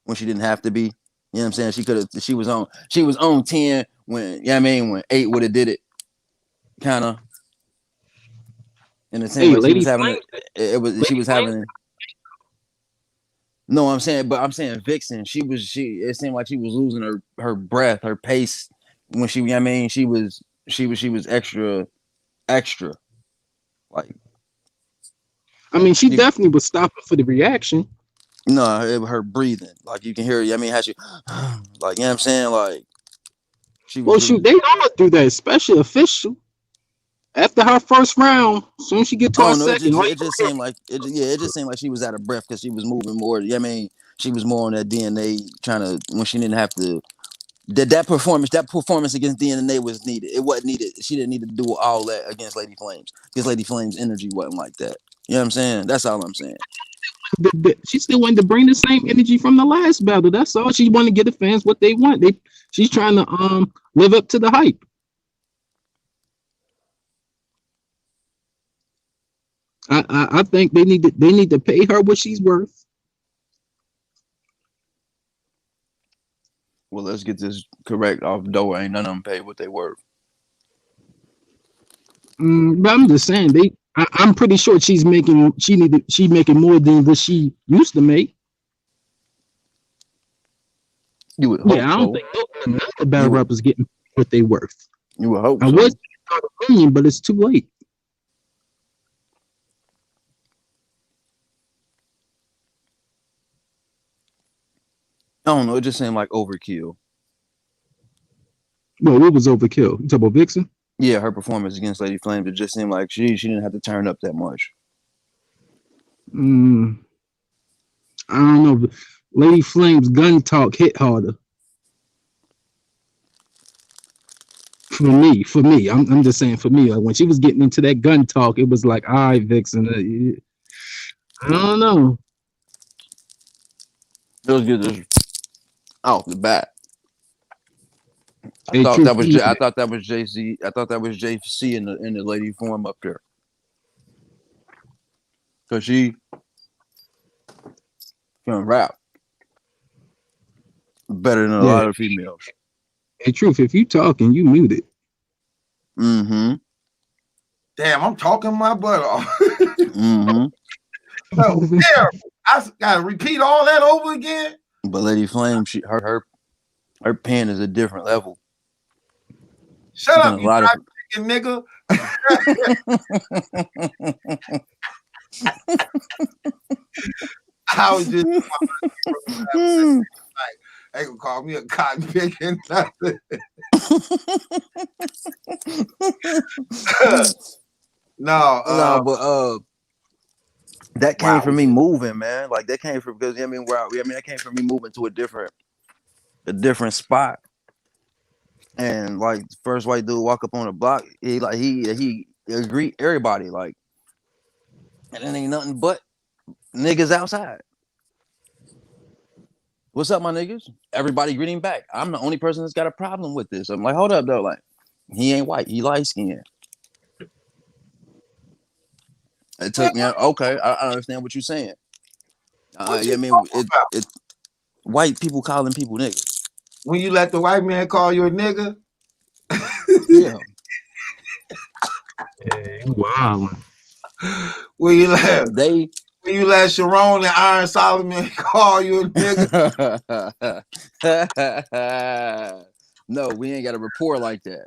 when she didn't have to be. You know what I'm saying? She was on 10 when, you know what I mean, when 8 would have did it. Kind of. And it seemed like she was having she was having. No, I'm saying Vixen. It seemed like she was losing her breath, her pace when she. I mean, she was extra. Like, I mean, she definitely was stopping for the reaction. No, her breathing, like you can hear. I mean, how she, like, you know what I'm saying, like. She was. Well, shoot, they all do that, especially official. After her first round, soon as she get to her second, it just seemed like it just seemed like she was out of breath because she was moving more. I mean, she was more on that DNA trying to when she didn't have to. That performance against DNA was needed. It wasn't needed. She didn't need to do all that against Lady Flames because Lady Flames' energy wasn't like that. You know what I'm saying? That's all I'm saying. She still wanted to bring the same energy from the last battle. That's all. She wanted to get the fans what they want. She's trying to live up to the hype. I think they need to pay her what she's worth. Well, let's get this correct off the door. Ain't none of them paid what they worth. But I'm just saying I'm pretty sure she's making more than what she used to make. You would hope I don't think none of the battle rappers getting what they worth. You would hope. I was opinion, but it's too late. I don't know. It just seemed like overkill. Well, what was overkill? You talk about Vixen? Yeah, her performance against Lady Flames, it just seemed like she didn't have to turn up that much. I don't know. Lady Flames' gun talk hit harder. For me, I'm just saying for me. Like when she was getting into that gun talk, it was like, all right, Vixen. I don't know. Let's get this off the bat. I thought that was JC. I thought that was JC in the lady form up there. Cause she can rap better than a lot of females. Hey, Truth, if you talking, you muted. Mm-hmm. Damn, I'm talking my butt off. Mm-hmm. So, damn, I gotta repeat all that over again. But Lady Flame, her pen is a different level. Shut up, you chicken nigga. I was just like, they gonna call me a cotton picking nothing. No, but that came from me moving, man. Like that came from because that came from me moving to a different spot. And like first white dude walk up on the block, he agree everybody like, and it ain't nothing but niggas outside. What's up, my niggas? Everybody greeting back. I'm the only person that's got a problem with this. I'm like, hold up, though. Like, he ain't white. He light skinned. It took me. Okay, I understand what you're saying. What Yeah, you I mean, talking about? it white people calling people niggas. When you let the white man call you a nigga? Yeah. Wow. When you let They. when you let Sharon and Iron Solomon call you a nigga? No, we ain't got a rapport like that.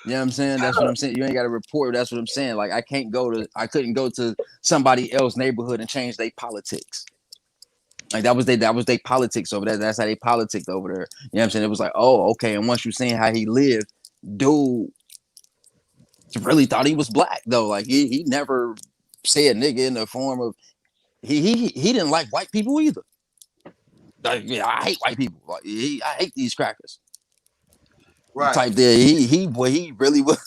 You know what I'm saying? That's what I'm saying. You ain't got a report. That's what I'm saying. Like I couldn't go to somebody else's neighborhood and change their politics. Like that was their politics over there. That's how they politicked over there. You know what I'm saying? It was like, oh, okay. And once you seen how he lived, dude really thought he was black though. Like he never said nigga in the form of he didn't like white people either. Like, yeah, I hate white people. Like I hate these crackers. Right. Type there. He really was.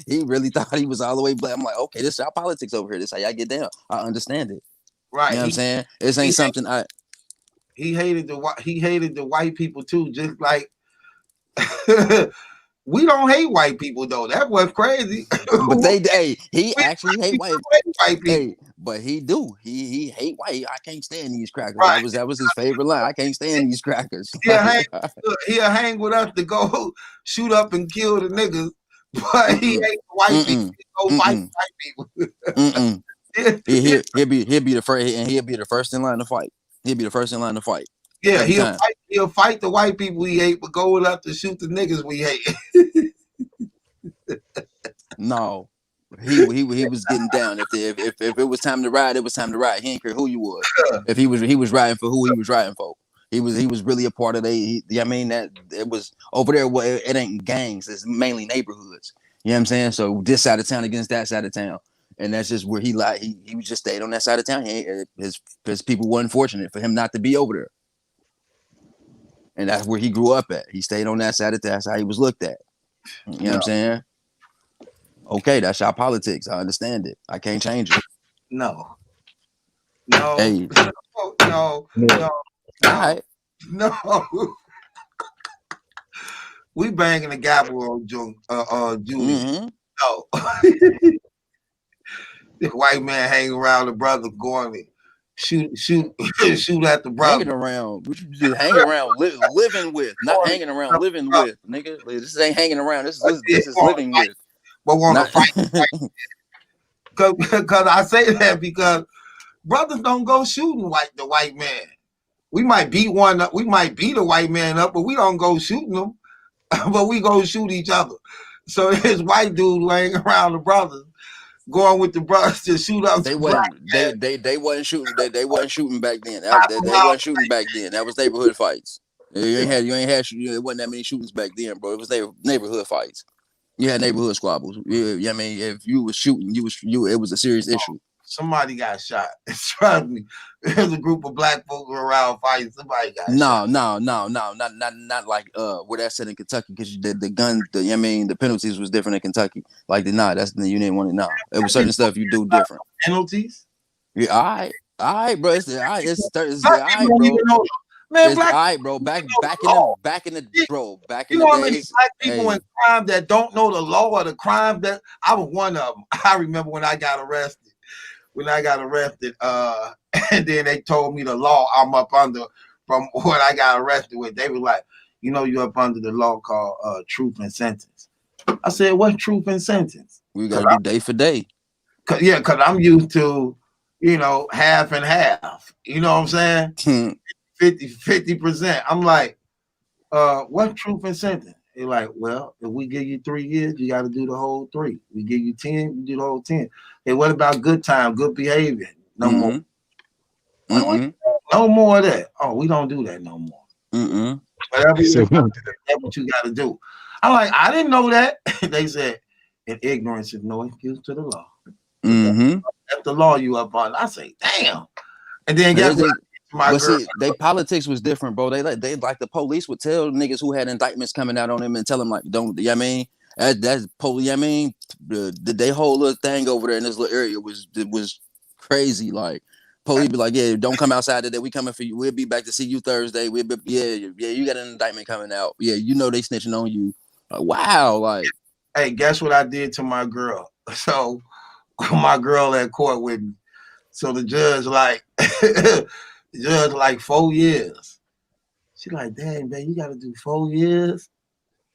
He really thought he was all the way black. I'm like, okay, this is our politics over here. This is how y'all get down. I understand it. Right. You know what I'm saying? This ain't something he hated the white people too, just like we don't hate white people though. That was crazy. But he actually hate white people. Hey, but he do. He hate white. I can't stand these crackers. Right. That was his favorite line. I can't stand these crackers. He'll hang with us to go shoot up and kill the niggas, but he hates white people. He go fight white people. He'll be the first, and he'll be the first in line to fight. He'll be the first in line to fight. Yeah, he'll fight the white people he hate, but go with us to shoot the niggas we hate. No, he was getting down. If it was time to ride, it was time to ride. He didn't care who you was. If he was riding for who he was riding for. He was really a part of I mean that it was over there. Well, it ain't gangs. It's mainly neighborhoods. You know what I'm saying? So this side of town against that side of town, and that's just where he was just stayed on that side of town. His people wasn't fortunate for him not to be over there. And that's where he grew up at. He stayed on that side of town. That's how he was looked at. You know what I'm saying? Okay, that's our politics. I understand it. I can't change it. No. Hey. No. All right. No. We banging the gavel on Julie. Mm-hmm. No. The white man hanging around the brother going to shoot at the brother. Hanging around. What you just hanging around living with, not hanging around living with, nigga. This ain't hanging around. This is living with. But want to fight. Because I say that because brothers don't go shooting the white man. We might beat one up. We might beat a white man up, but we don't go shooting them. But we go shoot each other. So this white dude laying around the brothers, going with the brothers to shoot up. They wasn't shooting. They wasn't shooting back then. They wasn't shooting back then. That was neighborhood fights. You ain't had. It wasn't that many shootings back then, bro. It was neighborhood fights. You had neighborhood squabbles. I mean, if you was shooting, it was a serious issue. Somebody got shot. Trust me. There's a group of black folk around fighting. Somebody got shot. No, not like where that's set in Kentucky, because the gun, the penalties was different in Kentucky. Like that's you didn't want it. No, it was certain stuff you do different. Penalties? Yeah, all right, bro. It's all right, bro. Man, all right, bro. Back in the days, black people in crime that don't know the law or the crime that I was one of them. I remember when I got arrested. And then they told me the law I'm up under from what I got arrested with. They were like, you're up under the law called truth and sentence. I said, what truth and sentence? We got to do day for day. Because I'm used to, half and half. You know what I'm saying? 50%. I'm like, what truth and sentence? They're like, well, if we give you 3 years, you got to do the whole 3. We give you 10, you do the whole 10. Hey, what about good time, good behavior? No more. No more of that. Oh, we don't do that no more. Whatever you do, that's what you got to do. I'm like, I didn't know that. They said, and ignorance is no excuse to the law. That's the law you up on. I say, damn. And then guess what? But see, they politics was different, bro. They like the police would tell niggas who had indictments coming out on them and tell them like, don't. You know what I mean? That's police. I mean, they whole little thing over there in this little area was crazy. Like police be like, yeah, don't come outside today. We coming for you. We'll be back to see you Thursday. We'll be, yeah. You got an indictment coming out. Yeah, you know they snitching on you. Like, wow. Like, hey, guess what I did to my girl? So my girl at court with me. So the judge like, 4 years. She like, dang, man, you got to do 4 years.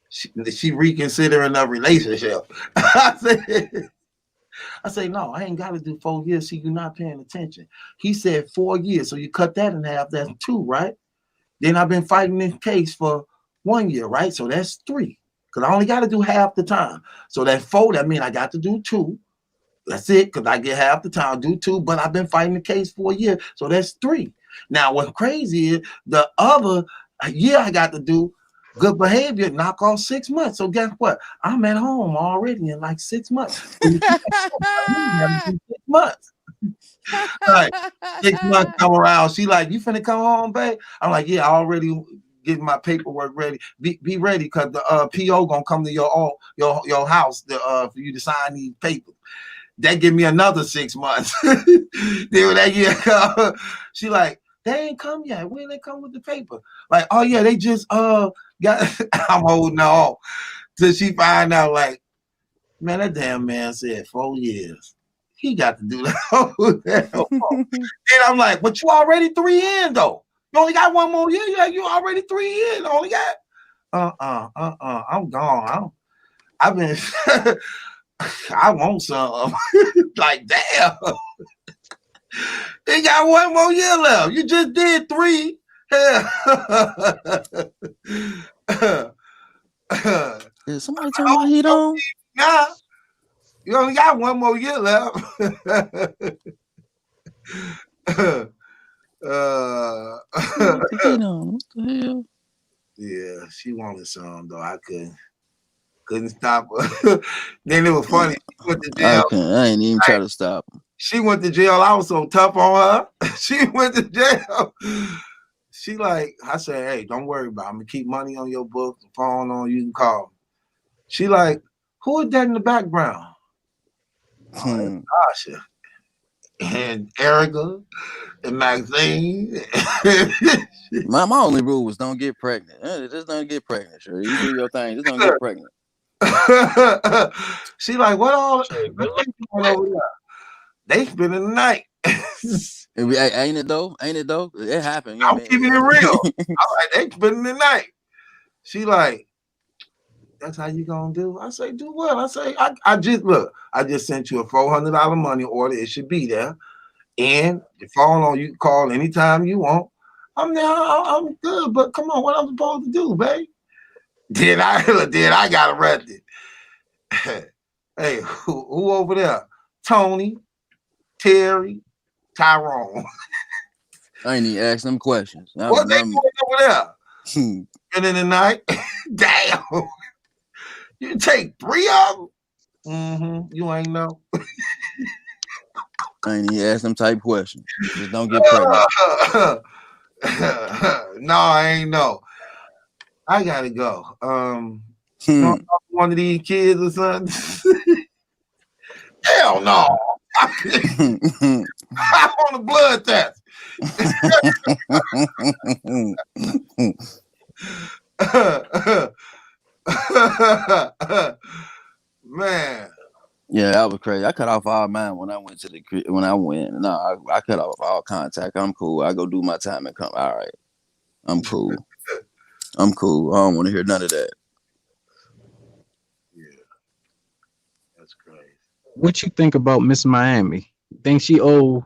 She reconsidering a relationship. I say, no, I ain't got to do 4 years. See, you're not paying attention. He said 4 years, so you cut that in half. That's 2, right? Then I've been fighting this case for 1 year, right? So that's 3. Because I only got to do half the time. So that 4, that means I got to do 2. That's it, because I get half the time, do 2, but I've been fighting the case for a year, so that's 3. Now, what's crazy is the other year I got to do good behavior, knock off 6 months. So guess what? I'm at home already in like 6 months. 6 months. Like 6 months come around. She like, you finna come home, babe? I'm like, yeah, I already getting my paperwork ready. Be ready, because the PO gonna come to your house for you to sign these papers. That give me another 6 months. Then when that year come, she like, they ain't come yet. When they come with the paper? Like, oh yeah, they just got. I'm holding on till she find out. Like, man, that damn man said 4 years. He got to do that. And I'm like, but you already 3 in though. You only got 1 more year. Yeah, you already 3 in. Only got. I'm gone. I've been. I want some. Like, damn. They got 1 more year left. You just did 3. Did somebody turn my heat on? Nah, you only got 1 more year left. What the hell? Yeah, she wanted some though. I couldn't stop her. Then it was funny. She went to jail. I ain't even try to stop. She went to jail. I was so tough on her. She went to jail. She like, I said, hey, don't worry about it. I'm gonna keep money on your book, the phone on, you can call me. She like, who is that in the background? Oh, Tasha and Erica and Maxine. My only rule was don't get pregnant. Just don't get pregnant. Sure, you do your thing. Just don't get pregnant. She like, what all over there? They spending the night. Ain't it though? It happened. I'm keeping it real. I'm like, they spending the night. She like, that's how you gonna do? I say, do what? I say, I just sent you a $400 money order. It should be there. And the phone on, you can call anytime you want. I'm there, I'm good, but come on, what I'm supposed to do, babe? Then I got arrested. Hey, who over there? Tony, Terry, Tyrone. I ain't even ask them questions. What they doing over there? And in the night, damn. You take 3 of them? Mm-hmm. You ain't know. I ain't even ask them type questions. Just don't get pregnant. No, I ain't know. I gotta go. One of these kids or something? Hell no. I want a blood test. Man. Yeah, that was crazy. I cut off all mine when I went to No, I cut off all contact. I'm cool. I go do my time and come. All right. I'm cool. I don't want to hear none of that. Yeah. That's crazy. What you think about Miss Miami? Think she owe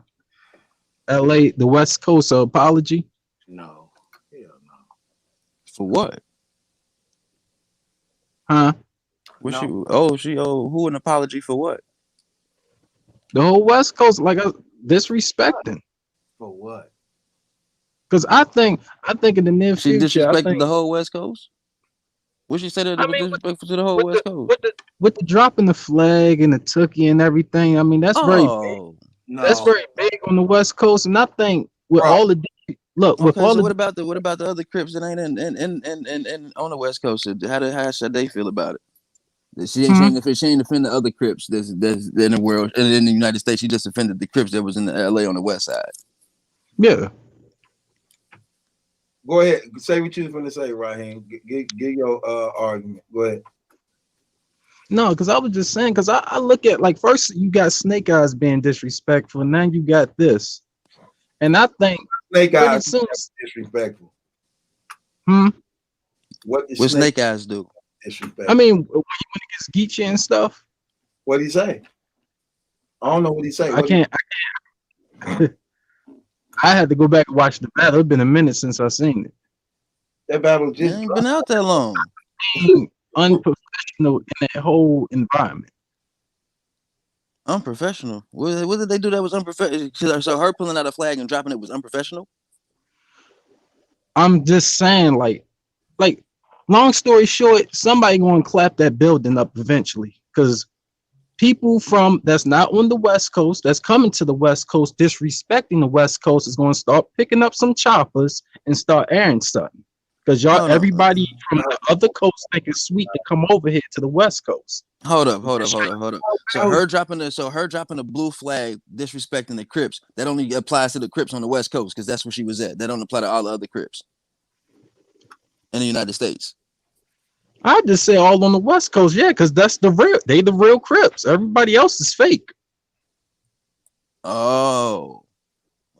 LA, the West Coast, an apology? No. Hell no. For what? Huh? She owe who an apology for what? The whole West Coast, like, disrespecting. For what? Because I think in the near She future, disrespected the whole West Coast. What she said that was disrespectful to the whole West Coast. With the dropping the flag and the Tookie and everything. I mean, that's very big. No. That's very big on the West Coast, and I think with all the what about the other Crips that ain't in on the West Coast? How should they feel about it? She ain't offend the other Crips that's in the world and in the United States. She just offended the Crips that was in the LA on the west side. Yeah. Go ahead. Say what you was going to say, Raheem. Give your argument. Go ahead. No, because I was just saying, because I look at, like, first you got Snake Eyes being disrespectful, and then you got this. And I think Snake Eyes disrespectful. What Snake Eyes do? Disrespectful. I mean, when he gets Geechee and stuff. What'd he say? I don't know what he say. I can't. I had to go back and watch the battle. It's been a minute since I seen it. That battle just ain't been out that long. Unprofessional in that whole environment. Unprofessional. What did they do that was unprofessional? So her pulling out a flag and dropping it was unprofessional? I'm just saying, like, long story short, somebody going to clap that building up eventually, because people from that's not on the West Coast, that's coming to the West Coast, disrespecting the West Coast, is going to start picking up some choppers and start airing something. Because everybody from the other coast think it's sweet to come over here to the West Coast. Hold up. So her dropping the blue flag, disrespecting the Crips, that only applies to the Crips on the West Coast, because that's where she was at. That don't apply to all the other Crips in the United States. I just say all on the West Coast, yeah, because that's the real Crips. Everybody else is fake. Oh.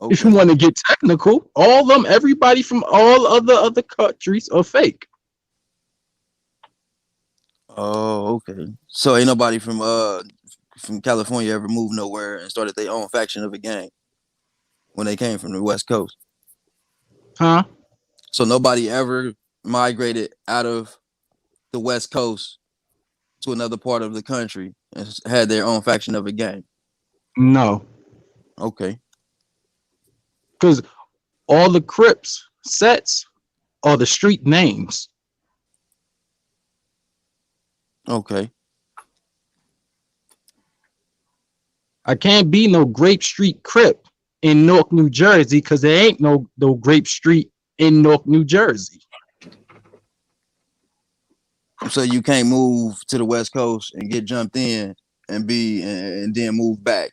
Okay. If you want to get technical, all of them, everybody from all other countries are fake. Oh, okay. So ain't nobody from California ever moved nowhere and started their own faction of a gang when they came from the West Coast? Huh? So nobody ever migrated out of the West Coast to another part of the country and had their own faction of a gang? No. Okay. Because all the Crips sets are the street names. Okay. I can't be no Grape Street Crip in Newark, New Jersey, because there ain't no Grape Street in Newark, New Jersey. So you can't move to the West Coast and get jumped in and then move back?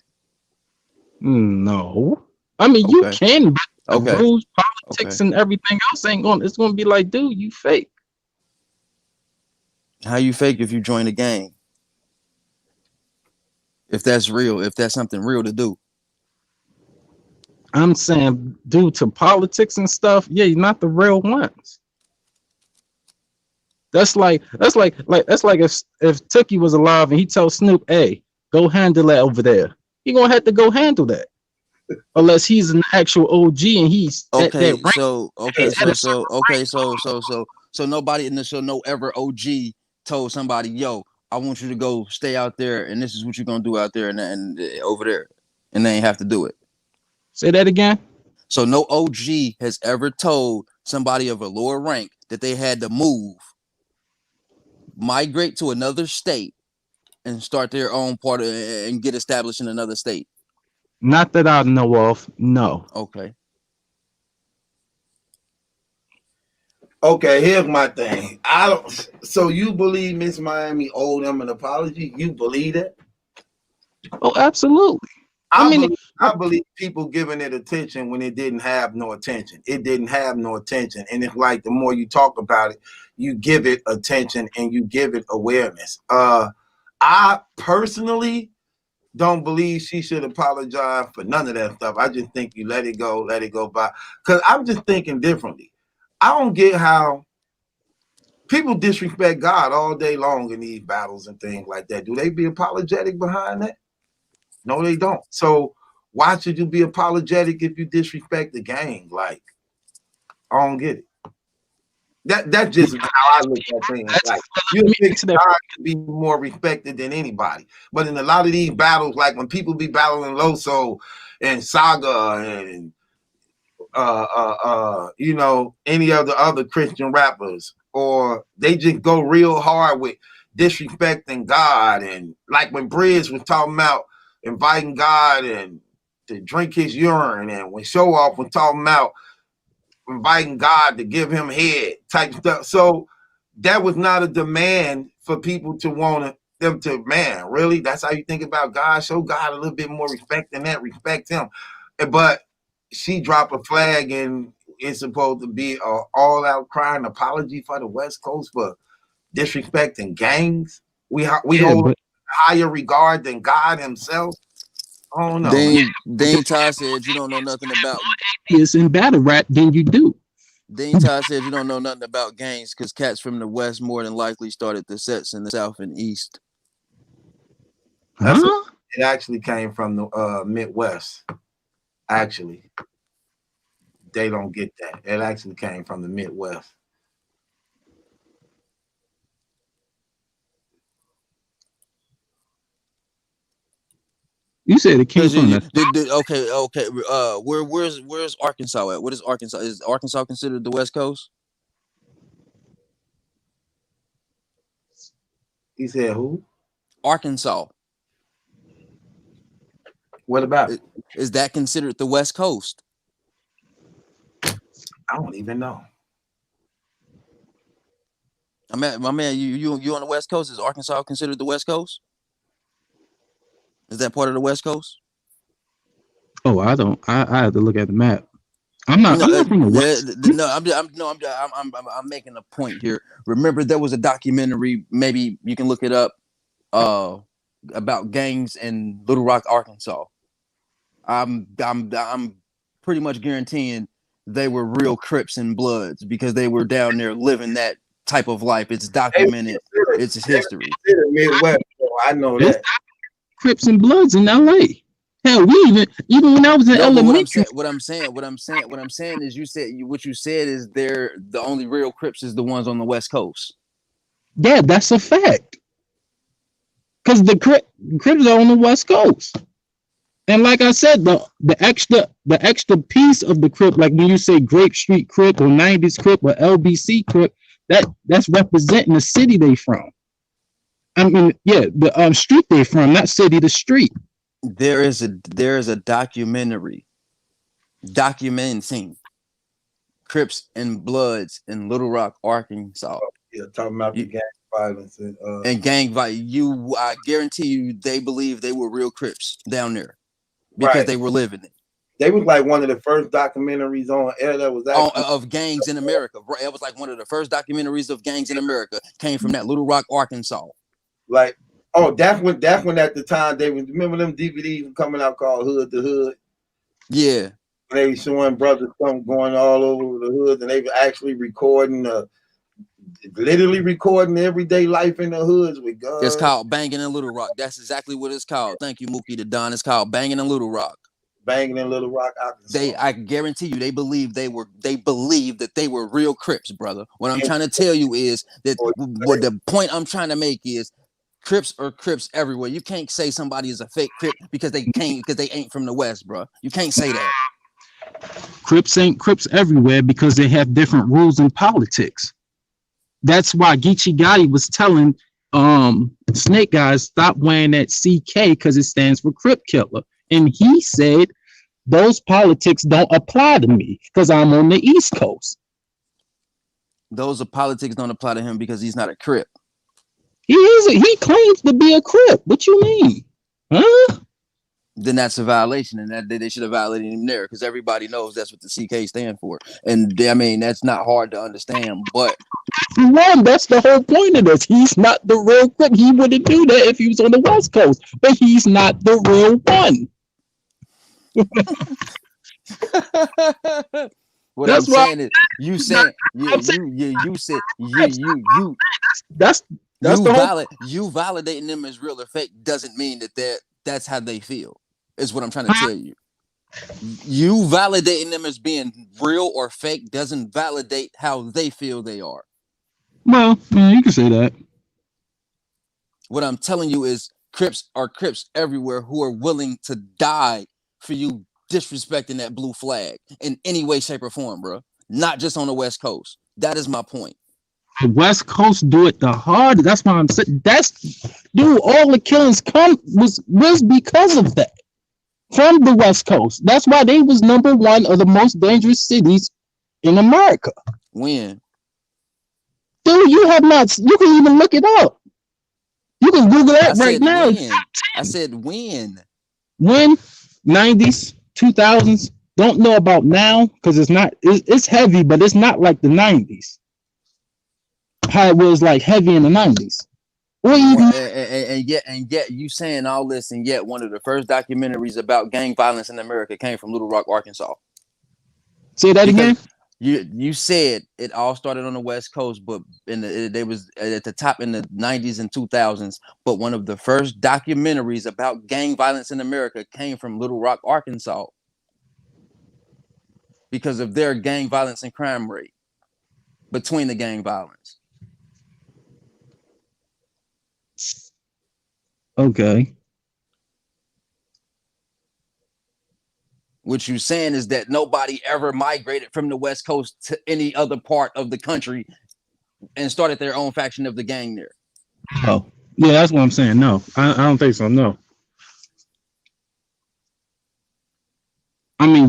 No. I mean, you can, but the rules, politics, and everything else it's going to be like, dude, you fake. How you fake if you join a gang? If that's real, if that's something real to do. I'm saying, due to politics and stuff, yeah, you're not the real ones. That's like if Tookie was alive and he tells Snoop, hey, go handle that over there. He gonna have to go handle that. Unless he's an actual OG and he's so nobody in the show no ever OG told somebody, yo, I want you to go stay out there and this is what you're gonna do out there and over there, and they ain't have to do it. Say that again. So no OG has ever told somebody of a lower rank that they had to migrate to another state and start their own part and get established in another state. Not that I know of. No. Okay. Okay, here's my thing. So you believe Miss Miami owed them an apology? You believe that? Oh, absolutely. I believe people giving it attention when it didn't have no attention. It didn't have no attention. And it's like the more you talk about it, you give it attention and you give it awareness. I personally don't believe she should apologize for none of that stuff. I just think you let it go by. Because I'm just thinking differently. I don't get how people disrespect God all day long in these battles and things like that. Do they be apologetic behind that? No, they don't. So why should you be apologetic if you disrespect the gang? Like, I don't get it. That's just how I look at things. Like, you think God could be more respected than anybody. But in a lot of these battles, like when people be battling Loso and Saga and any of the other Christian rappers, or they just go real hard with disrespecting God, and like when Bridge was talking about inviting God and to drink his urine, and when Show Off was talking about inviting God to give him head type stuff. So that was not a demand for people to want them to, man, really? That's how you think about God? Show God a little bit more respect than that. Respect him. But she dropped a flag, and it's supposed to be an all-out crying apology for the West Coast for disrespecting gangs. We hold higher regard than God himself. Oh no. Dane Todd said you don't know nothing about It's in battle rap than you do. Dane Todd said you don't know nothing about gangs because cats from the West more than likely started the sets in the South and East. It actually came from the Midwest. Actually, they don't get that. It actually came from the Midwest. You said it came from okay. Where's Arkansas at? What is Arkansas? Is Arkansas considered the West Coast? He said who? Arkansas. What about it? Is that considered the West Coast? I don't even know. My man, you on the West Coast? Is Arkansas considered the West Coast? Is that part of the West Coast? Oh, I don't. I have to look at the map. I'm not from the West. I'm making a point here. Remember, there was a documentary. Maybe you can look it up. About gangs in Little Rock, Arkansas. I'm pretty much guaranteeing they were real Crips and Bloods because they were down there living that type of life. It's documented. It's history. Midwest, I know that. Crips and Bloods in LA. Hell, we even when I was in elementary. What I'm saying is what you said is they're the only real Crips is the ones on the West Coast. Yeah, that's a fact. Because the Crips are on the West Coast. And like I said, the extra piece of the Crip, like when you say Grape Street Crip or 90s Crip or LBC Crip, that's representing the city they from. I mean, yeah, the street they from, not city, the street. There is a documentary documenting Crips and Bloods in Little Rock, Arkansas. Yeah, talking about the gang violence and gang violence. I guarantee you, they believe they were real Crips down there because they were living it. They was like one of the first documentaries on air that was of gangs in America. It was like one of the first documentaries of gangs in America came from that Little Rock, Arkansas. Like, that's when at the time they was, remember them DVDs coming out called Hood to Hood? Yeah. They were showing brothers going all over the hood, and they were actually literally recording everyday life in the hoods with guns. It's called Banging in Little Rock. That's exactly what it's called. Thank you, Mookie the Don. It's called Banging in Little Rock. Banging in Little Rock, Arkansas. I guarantee you, they believe that they were real Crips, brother. What I'm trying to tell you is that what the point I'm trying to make is Crips are Crips everywhere. You can't say somebody is a fake Crip because they ain't from the West, bro. You can't say that. Crips ain't Crips everywhere because they have different rules in politics. That's why Geechee Gotti was telling Snake Guys stop wearing that CK because it stands for Crip Killer. And he said those politics don't apply to me because I'm on the East Coast. Those politics don't apply to him because he's not a Crip. He claims to be a Crip. What you mean? Huh? Then that's a violation, and that they should have violated him there because everybody knows that's what the CK stand for. And I mean, that's not hard to understand. But one, that's the whole point of this. He's not the real Crip. He wouldn't do that if he was on the West Coast, but he's not the real one. What that's I'm saying is you said you validating them as real or fake doesn't mean that's how they feel, is what I'm trying to tell you. You validating them as being real or fake doesn't validate how they feel they are. Well, you can say that. What I'm telling you is Crips are Crips everywhere who are willing to die for you disrespecting that blue flag in any way, shape, or form, bro. Not just on the West Coast. That is my point. The West Coast do it the hardest. That's why I'm saying all the killings was because of that. From the West Coast. That's why they was number one of the most dangerous cities in America. When? Dude, you can even look it up. You can Google that I right said now. when. I said when. When 90s, 2000s. Don't know about now because it's not. It's heavy, but it's not like the 90s. How it was like heavy in the 90s. Or even And yet you saying all this, and yet one of the first documentaries about gang violence in America came from Little Rock, Arkansas. say that again. You said it all started on the West Coast, but they was at the top in the 90s and 2000s. But one of the first documentaries about gang violence in America came from Little Rock, Arkansas, because of their gang violence and crime rate between the gang violence. Okay. What you're saying is that nobody ever migrated from the West Coast to any other part of the country and started their own faction of the gang there. Oh, yeah, that's what I'm saying. No, I don't think so. No. I mean,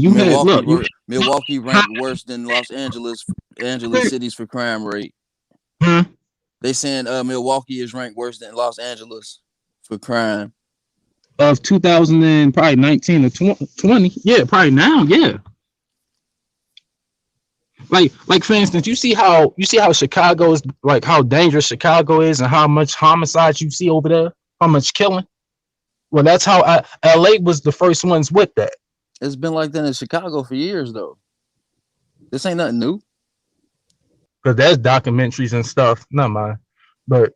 Milwaukee ranked worse than Los Angeles cities for crime rate. Huh? They saying Milwaukee is ranked worse than Los Angeles for crime. Of 2000 and probably 19 or 20. Yeah, probably now. Yeah. Like for instance, you see how Chicago is, like how dangerous Chicago is and how much homicides you see over there, how much killing. Well, that's how LA was the first ones with that. It's been like that in Chicago for years, though. This ain't nothing new. Because there's documentaries and stuff. Not mine. But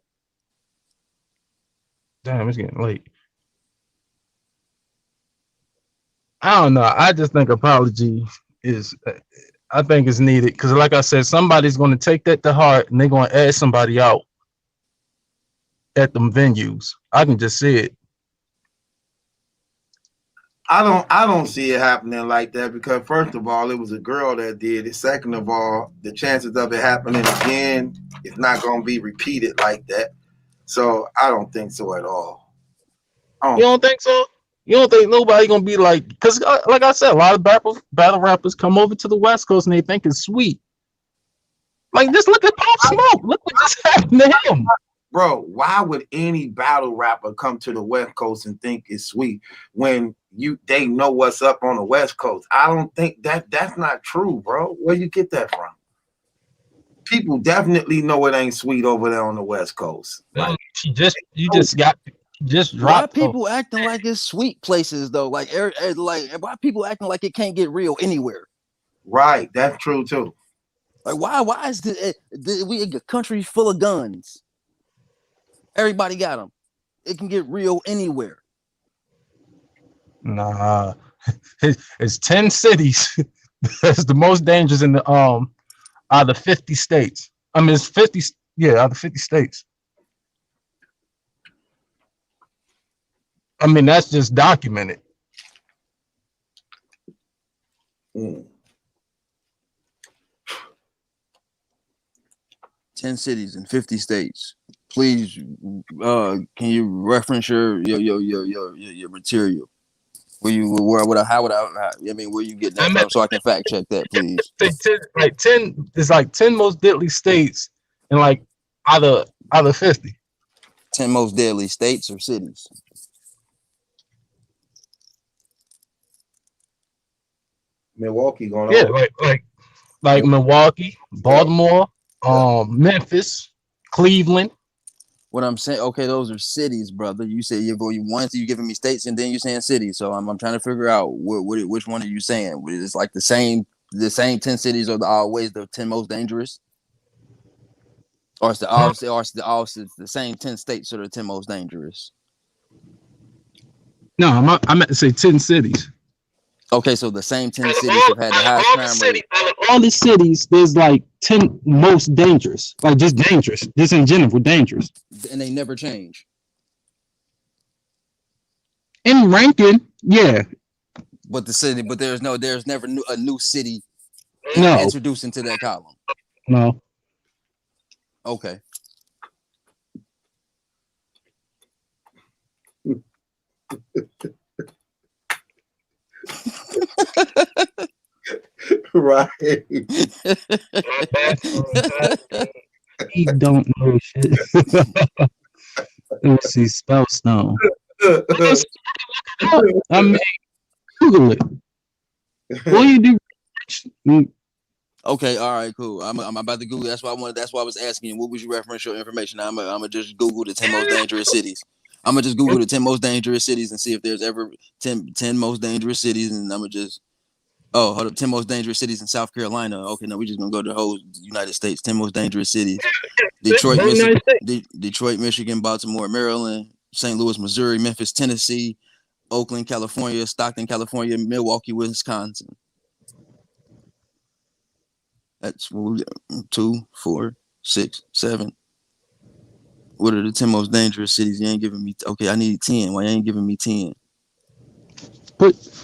damn, it's getting late. I don't know. I just think apology is, I think it's needed. Because like I said, somebody's going to take that to heart and they're going to add somebody out at them venues. I can just see it. I don't see it happening like that, because first of all, it was a girl that did it. Second of all, the chances of it happening again is not going to be repeated like that. So I don't think so at all. You don't think so? You don't think nobody gonna be like? Because like I said, a lot of battle rappers come over to the West Coast and they think it's sweet. Like, just look at Pop Smoke. Look what just happened to him. Bro, why would any battle rapper come to the West Coast and think it's sweet when they know what's up on the West Coast? I don't think that's not true, bro. Where you get that from? People definitely know it ain't sweet over there on the West Coast. Like, you just dropped. Why people acting like it's sweet places though? Like why people acting like it can't get real anywhere? Right, that's true too. Like why is we a country full of guns? Everybody got them. It can get real anywhere. Nah, it's 10 cities. That's the most dangerous in the out of 50 states. I mean, it's 50. Yeah, out of 50 states. I mean, that's just documented. 10 cities in 50 states. Please, can you reference your material? Where you getting that from, so I can fact check that, please? 10 is like 10 most deadly states, and like out of 50. 10 most deadly states or cities. Milwaukee going on. Like Milwaukee, Baltimore, Memphis, Cleveland. What I'm saying, okay, those are cities, brother. You said you giving me states, and then you're saying cities. So I'm trying to figure out which one are you saying? It's like the same 10 cities are always the 10 most dangerous, or it's the same 10 states are the 10 most dangerous. No, I meant to say 10 cities. Okay, so the same 10 cities have had the highest crime rate. All the cities, there's like 10 most dangerous, like just dangerous, just in general, dangerous. And they never change. In ranking, yeah. But there's never a new city introduced into that column. No. Okay. Right. He don't know shit. Let's see, Spellstone. I mean, Google it. What do you do? Okay, all right, cool. I'm about to Google. That's why I was asking you. What would you reference your information? I'm gonna just Google the 10 most dangerous cities. I'm gonna just Google the 10 most dangerous cities and see if there's ever 10 most dangerous cities, and I'm gonna just hold up, 10 most dangerous cities in South Carolina. Okay, no, we're just gonna go to the whole United States. 10 most dangerous cities: Detroit, Michigan, Baltimore, Maryland, St. Louis, Missouri, Memphis, Tennessee, Oakland, California, Stockton, California, Milwaukee, Wisconsin. That's 2, 4, 6, 7. What are the 10 most dangerous cities? You ain't giving me. Okay, I need 10. Why you ain't giving me 10?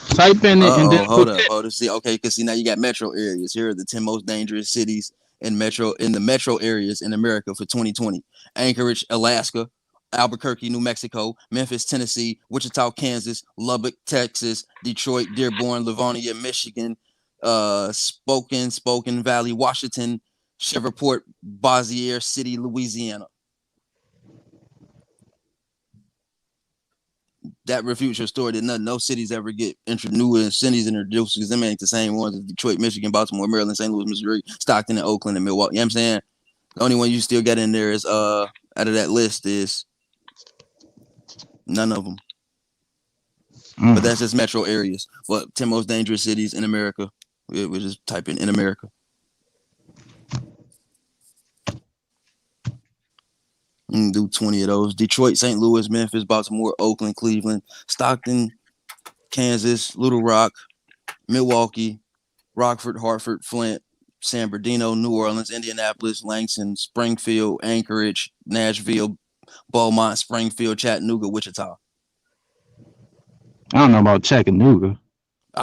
Type in it and then hold up. See, okay, because see now you got metro areas. Here are the 10 most dangerous cities in the metro areas in America for 2020: Anchorage, Alaska; Albuquerque, New Mexico; Memphis, Tennessee; Wichita, Kansas; Lubbock, Texas; Detroit, Dearborn, Livonia, Michigan; Spokane Valley, Washington; Shreveport, Bossier City, Louisiana. That refutes your story that no cities ever get new cities introduced because them ain't the same ones as Detroit, Michigan, Baltimore, Maryland, St. Louis, Missouri, Stockton, and Oakland, and Milwaukee. You know what I'm saying? The only one you still got in there is out of that list is none of them. But that's just metro areas. But 10 most dangerous cities in America. We just type in America. Do 20 of those: Detroit, St. Louis, Memphis, Baltimore, Oakland, Cleveland, Stockton, Kansas, Little Rock, Milwaukee, Rockford, Hartford, Flint, San Bernardino, New Orleans, Indianapolis, Langston, Springfield, Anchorage, Nashville, Beaumont, Springfield, Chattanooga, Wichita. I don't know about Chattanooga.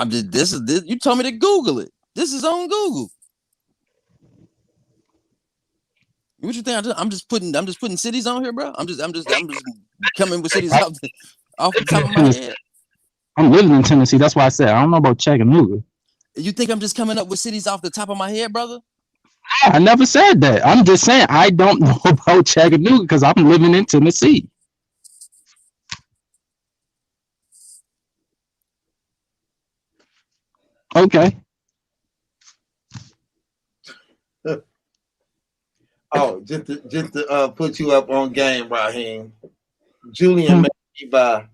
This. You told me to Google it. This is on Google. What you think? I'm just putting cities on here, bro. I'm just coming with cities off the top of my head. I'm living in Tennessee. That's why I said I don't know about Chattanooga. You think I'm just coming up with cities off the top of my head, brother? I never said that. I'm just saying I don't know about Chattanooga because I'm living in Tennessee. Okay. Oh, just to put you up on game, Raheem. Julian made me buy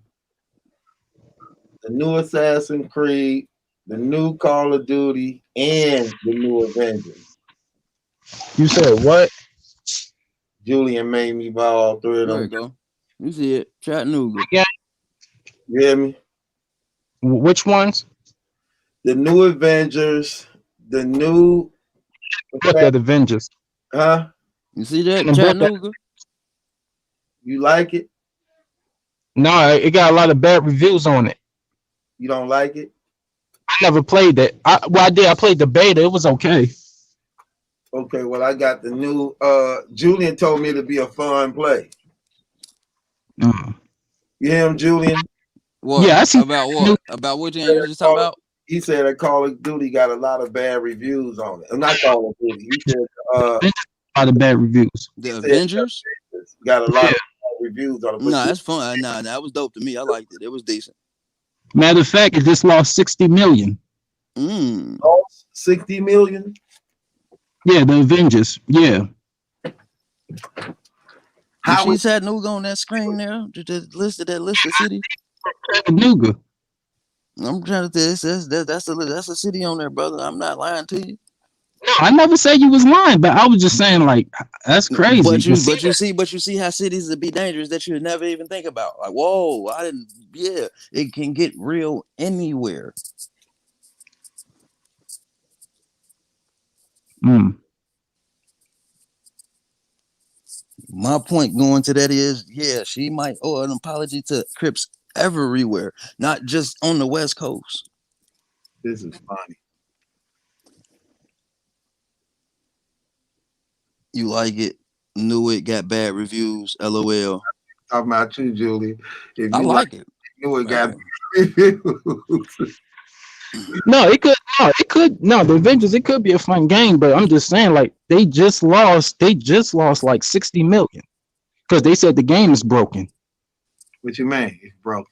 the new Assassin's Creed, the new Call of Duty, and the new Avengers. You said what? Julian made me buy all three of them. There you go. You see it, Chattanooga. Yeah. You hear me? Which ones? The new Avengers, the new. The Avengers. Huh? You see that, Chattanooga? You like it? No, it got a lot of bad reviews on it. You don't like it? I never played that. I did. I played the beta. It was okay. Okay, well, I got the new. Julian told me to be a fun play. You hear him, Julian? What? Yeah, I see. About what? About what you just talking about? He said that Call of Duty got a lot of bad reviews on it. Not Call of Duty. He said a lot of bad reviews. The Avengers got a lot of bad reviews on it. Nah, that's fun. Nah, that was dope to me. I liked it. It was decent. Matter of fact, it just lost 60 million. Lost 60 million? Yeah, the Avengers. Yeah. How is Chattanooga on that screen there? Just listed that list of cities. Chattanooga. I'm trying to tell you, that's a city on there, brother. I'm not lying to you. I never said you was lying, but I was just saying, like, that's crazy. But you see how cities would be dangerous that you would never even think about. Like, whoa, I didn't. Yeah, it can get real anywhere. My point going to that is, yeah, she might owe an apology to Crips everywhere, not just on the West Coast. This is funny. You like it? Knew it? Got bad reviews? LOL. Talking about you, Julie. If I you like it. Knew it got reviews. No, it could. No, the Avengers. It could be a fun game, but I'm just saying, like, they just lost like 60 million. because they said the game is broken. What you mean? It's broken.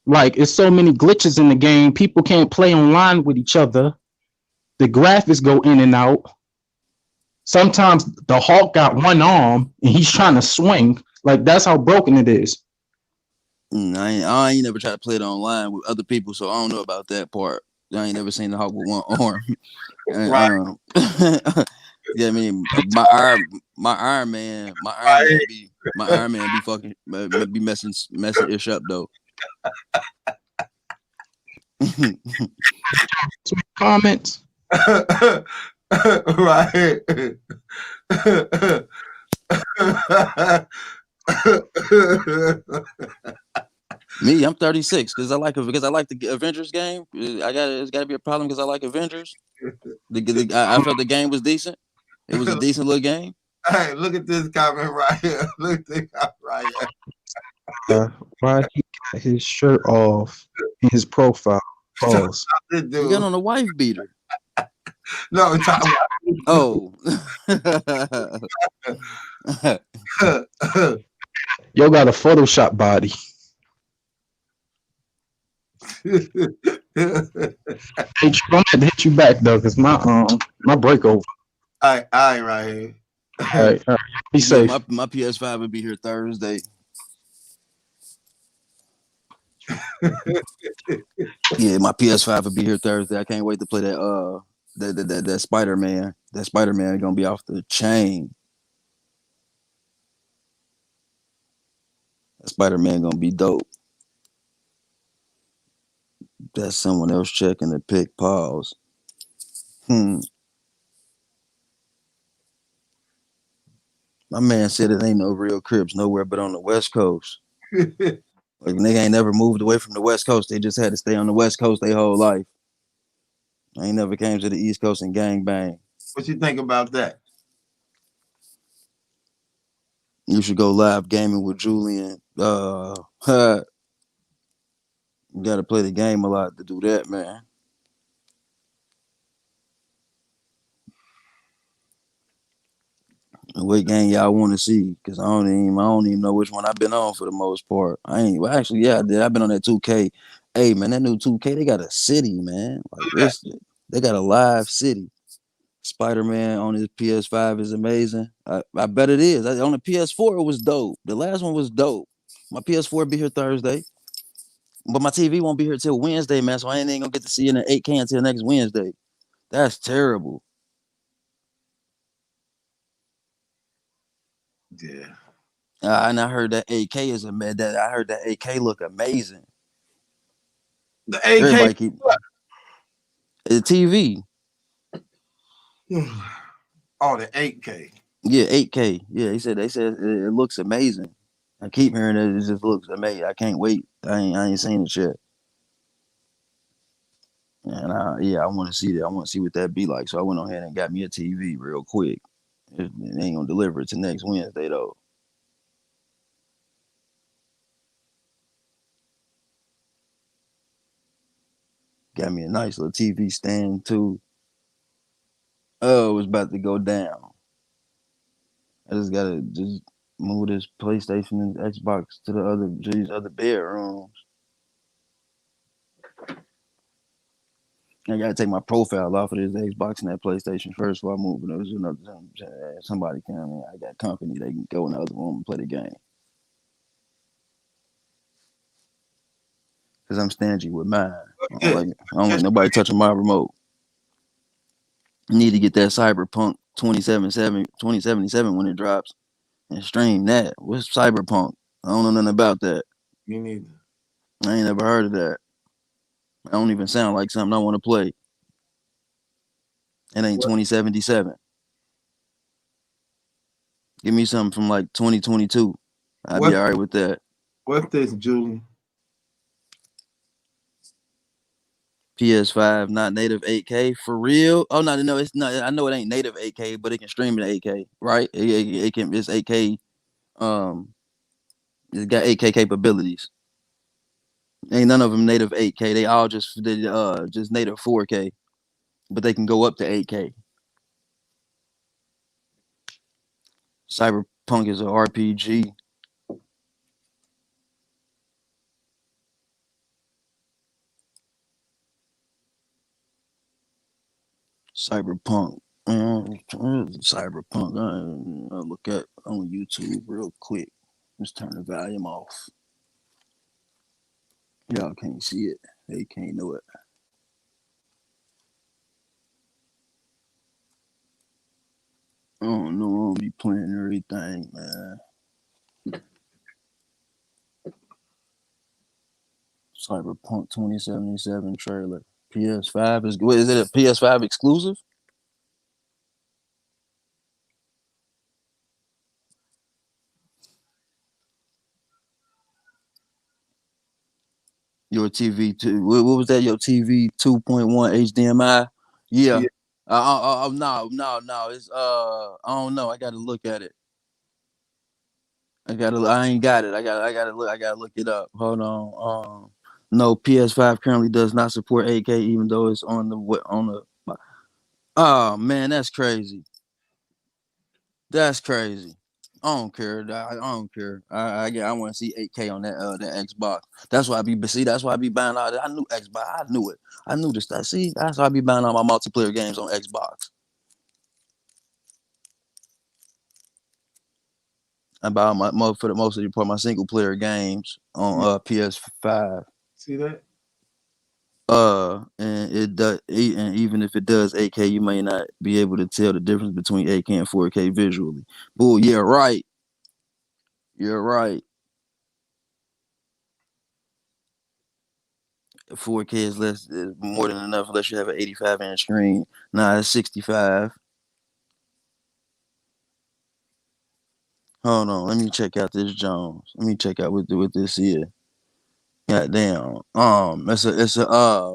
Like it's so many glitches in the game. People can't play online with each other. The graphics go in and out. Sometimes the Hulk got one arm and he's trying to swing. Like that's how broken it is. I ain't never tried to play it online with other people, so I don't know about that part. I ain't never seen the Hawk with one arm. Right. Yeah, I mean, my Iron Man be fucking be messing ish up though. Comments. Right. Me, I'm 36 because I like the Avengers game. It's got to be a problem because I like Avengers. I felt the game was decent. It was a decent little game. Hey, look at this comment right here. Look at this comment right here. Why he got his shirt off in his profile? Pause. This He dude. got on a wife beater. No, I'm talking Oh. about. Yo got a Photoshop body. Hey, I'm gonna have to hit you back though, cause my break over. All right here. All right. Be safe. My PS5 will be here Thursday. Yeah, my PS5 will be here Thursday. I can't wait to play that Spider-Man. That Spider-Man is gonna be off the chain. That Spider-Man gonna be dope. That's someone else checking the pick. Pause. My man said it ain't no real Crips nowhere but on the West Coast. Like nigga ain't never moved away from the West Coast. They just had to stay on the West Coast their whole life. I ain't never came to the East Coast and gang bang. What you think about that? You should go live gaming with Julian. You gotta play the game a lot to do that, man. What game y'all want to see? Cause I don't even know which one I've been on for the most part. Actually, yeah, I did. I've been on that 2K. Hey man, that new 2K, they got a city, man. Like they got a live city. Spider-Man on his PS5 is amazing. I bet it is. On the PS4 it was dope. The last one was dope. My PS4 be here Thursday, but my TV won't be here till Wednesday, man. So I ain't gonna get to see it in 8K until next Wednesday. That's terrible. Yeah. And I heard that 8K is I heard that 8K look amazing. The 8K. Everybody keep the TV. Oh, the 8K. Yeah, 8K. Yeah, they said it looks amazing. I keep hearing it just looks amazing. I can't wait. I ain't seen it yet. And I want to see that. I want to see what that be like. So I went on ahead and got me a TV real quick. It ain't gonna deliver it to next Wednesday though. Got me a nice little TV stand too. Oh, it was about to go down. I just gotta move this PlayStation and Xbox to these other bedrooms. I gotta take my profile off of this Xbox and that PlayStation first before I move it. There's another somebody coming. I got company. They can go in the other room and play the game. Cause I'm stingy with mine. I don't like nobody touching my remote. Need to get that Cyberpunk 2077 when it drops and stream that. What's Cyberpunk? I don't know nothing about that. Me neither. I ain't never heard of that. I don't even sound like something I want to play. It ain't 2077. Give me something from like 2022. I'd be all right with that. What's this, Julian? PS5, not native 8K for real. Oh no, it's not. I know it ain't native 8K, but it can stream in 8K, right? It can. It's 8K. It's got 8K capabilities. Ain't none of them native 8K. They all just native 4K, but they can go up to 8K. Cyberpunk is an RPG. Cyberpunk. Cyberpunk. I'll look at on YouTube real quick. Just turn the volume off. Y'all can't see it. They can't know it. I don't know. I'll be playing everything, man. Cyberpunk 2077 trailer. PS5 is what? Is it a PS5 exclusive? Your TV two. What was that? Your TV 2.1 HDMI? Yeah. Yeah. No. It's I don't know. I gotta look at it. I ain't got it. I gotta look it up. Hold on. No, PS5 currently does not support 8K, even though it's on the. Oh man, that's crazy. That's crazy. I don't care. I don't care. I want to see 8K on that Xbox. That's why I be see. That's why I be buying all that. I knew Xbox. I knew it. I knew this. See, that's why I be buying all my multiplayer games on Xbox. I buy for the most of the part my single player games on PS5. See that? And it does, and even if it does 8K, you may not be able to tell the difference between 8K and 4K visually. Bull, yeah, right. You're right. 4K is more than enough unless you have an 85-inch screen. Nah, it's 65. Hold on, let me check out this Jones. Let me check out what this is. Goddamn. It's a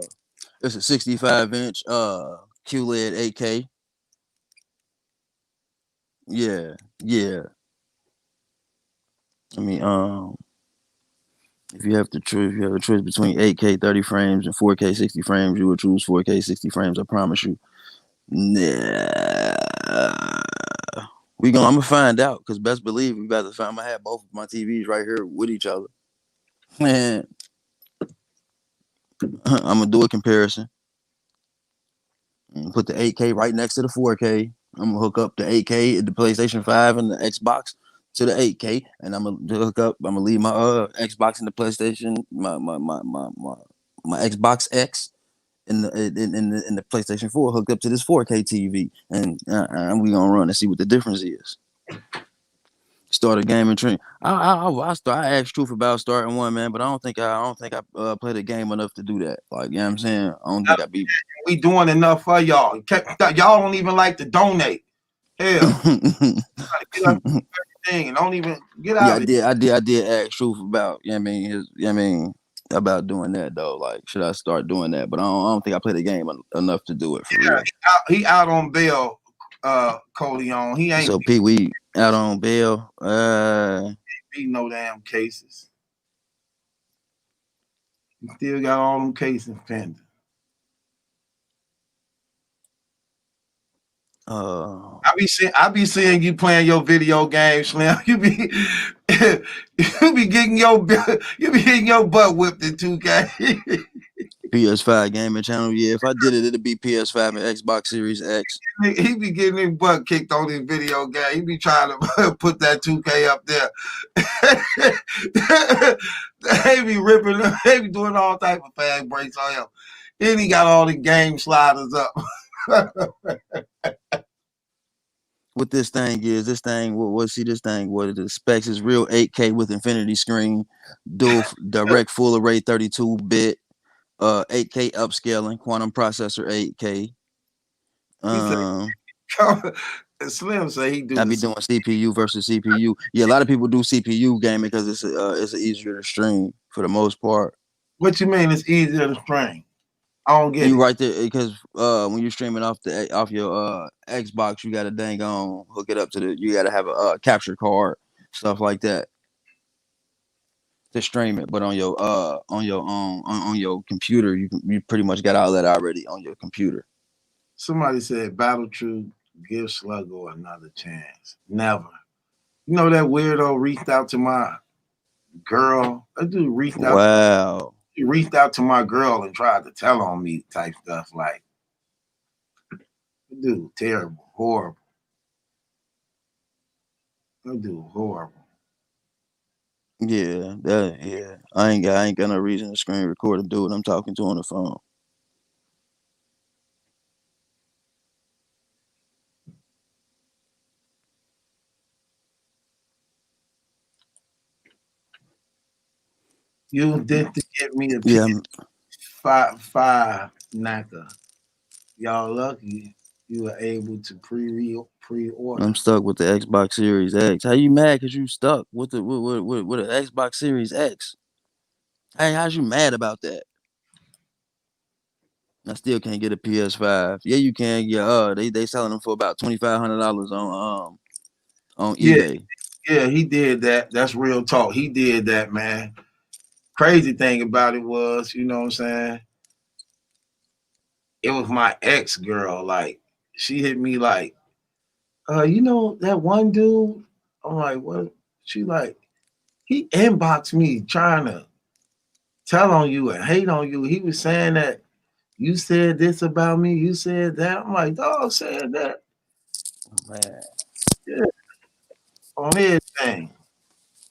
65-inch QLED 8K. Yeah, yeah. I mean, if you have a choice between 8K 30 frames and 4K 60 frames, you would choose 4K 60 frames. I promise you. Nah. I'm gonna find out because best believe we about to find. I'm gonna have both of my TVs right here with each other. Man, I'm gonna do a comparison. Put the 8K right next to the 4K. I'm gonna hook up the 8K, the PlayStation 5 and the Xbox to the 8K, and I'm gonna hook up. I'm gonna leave my Xbox and the PlayStation, my Xbox X in the PlayStation 4 hooked up to this 4K TV, and we gonna run and see what the difference is. Start a game and train. I asked Truth about starting one, man, but I don't think I played a game enough to do that. Like, you know what I'm saying? I don't think I be. We doing enough for y'all. Y'all don't even like to donate. Hell, get up everything and don't even get Yeah, out of it. I did ask Truth about. You know what I mean? About doing that though. Like, should I start doing that? But I don't think I played the game enough to do it for real. He out on bail, Cody on. He ain't So Pee Wee out on bail. beat no damn cases. He still got all them cases pending. I be seeing you playing your video game, Slim. You be getting your butt whipped in 2K. PS5 gaming channel. Yeah, if I did it, it'd be PS5 and Xbox Series X. He be getting his butt kicked on his video game. He be trying to put that 2K up there. They be ripping. They be doing all type of fast breaks on him. Then he got all the game sliders up. What this thing is, this thing what the specs is real 8K with infinity screen, dual direct full array 32-bit, 8K upscaling, quantum processor 8K. Slim say he do. I be doing CPU versus CPU. Yeah, a lot of people do CPU gaming because it's easier to stream for the most part. What you mean it's easier to stream? I don't get you it. Right there because when you're streaming off your Xbox, you got to dang on hook it up to you got to have a capture card, stuff like that to stream it. But on your computer, you pretty much got all that already on your computer. Somebody said Battle Truth give Sluggo another chance. Never. You know that weirdo reached out to my girl. That dude Wow. reached out to my girl and tried to tell on me type stuff. Like, that dude, terrible, horrible. That dude, horrible. Yeah, yeah. I ain't got no reason to screen record a dude I'm talking to on the phone. You did to get me a Yeah, PS5 Naka. Y'all lucky you were able to pre-order. I'm stuck with the Xbox Series X. How you mad? Cause you stuck with the with the Xbox Series X? Hey, how's you mad about that? I still can't get a PS5. Yeah, you can. Yeah, they selling them for about $2,500 on Yeah, eBay. yeah, he did that. That's real talk. He did that, man. Crazy thing about it was, you know what I'm saying? It was my ex girl. Like, she hit me like, you know that one dude? I'm like, what? She like, he inboxed me trying to tell on you and hate on you. He was saying that you said this about me, you said that. I'm like, dog said that. Man, Yeah, on everything.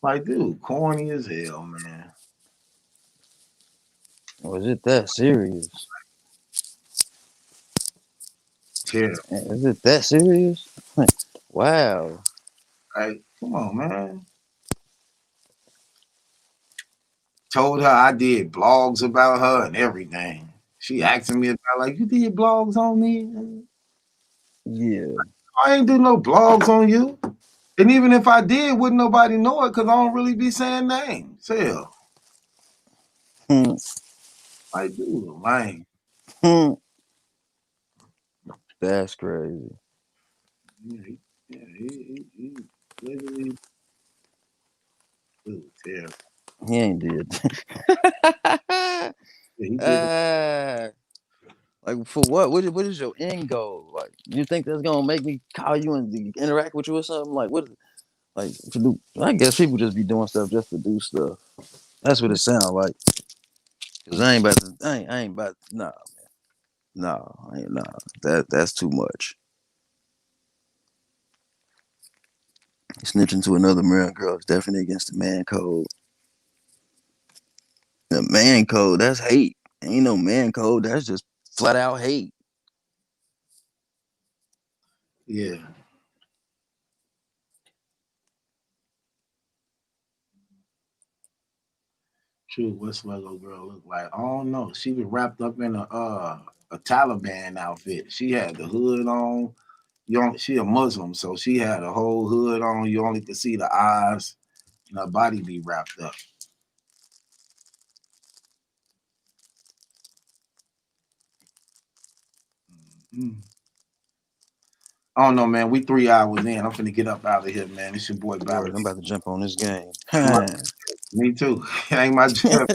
Like, dude, corny as hell, man. was it that serious? Terrible. Man, is it that serious? Wow. Like, come on, man. Told her I did blogs about her and everything. She asking me about like, you did blogs on me? Yeah. I ain't do no blogs on you. And even if I did, wouldn't nobody know it because I don't really be saying names. Hell, Hmm. like, dude, lame. Hmm. That's crazy. Yeah, he literally, dude, terrible. He ain't did. Yeah, he did it. uh, like for what? What is your end goal? Like you think that's gonna make me call you and interact with you or something? Like what? Like to do? I guess people just be doing stuff just to do stuff. That's what it sounds like. Cause I ain't about to. I ain't about. Nah, nah, I ain't nah. That's too much. Snitching to another man girl is definitely against the man code. The man code, that's hate. Ain't no man code. That's just flat out hate. Yeah, true. What's my little girl look like? I don't know. She was wrapped up in a Taliban outfit. She had the hood on. She a Muslim, so she had a whole hood on. You only could see the eyes and her body be wrapped up. Mm. I don't know, man. We 3 hours in. I'm finna get up out of here, man. It's your boy Battle. Word, I'm about to jump on this game. Me too. It ain't my job.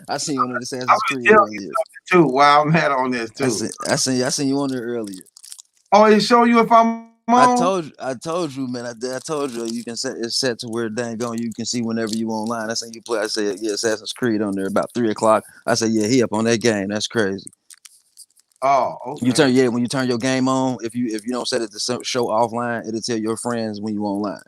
I seen you on the I'm Assassin's gonna Creed tell you earlier. something too. While I'm at on this too. I seen you on there earlier. Oh, it show you if I'm on. I told you, man. I told you you can set it's set to where dang on you can see whenever you online. I seen you play. I said yeah, Assassin's Creed on there about 3 o'clock. I said yeah, he up on that game. That's crazy. Oh, You okay. turn when you turn your game on. If you don't set it to show offline, it'll tell your friends when you online.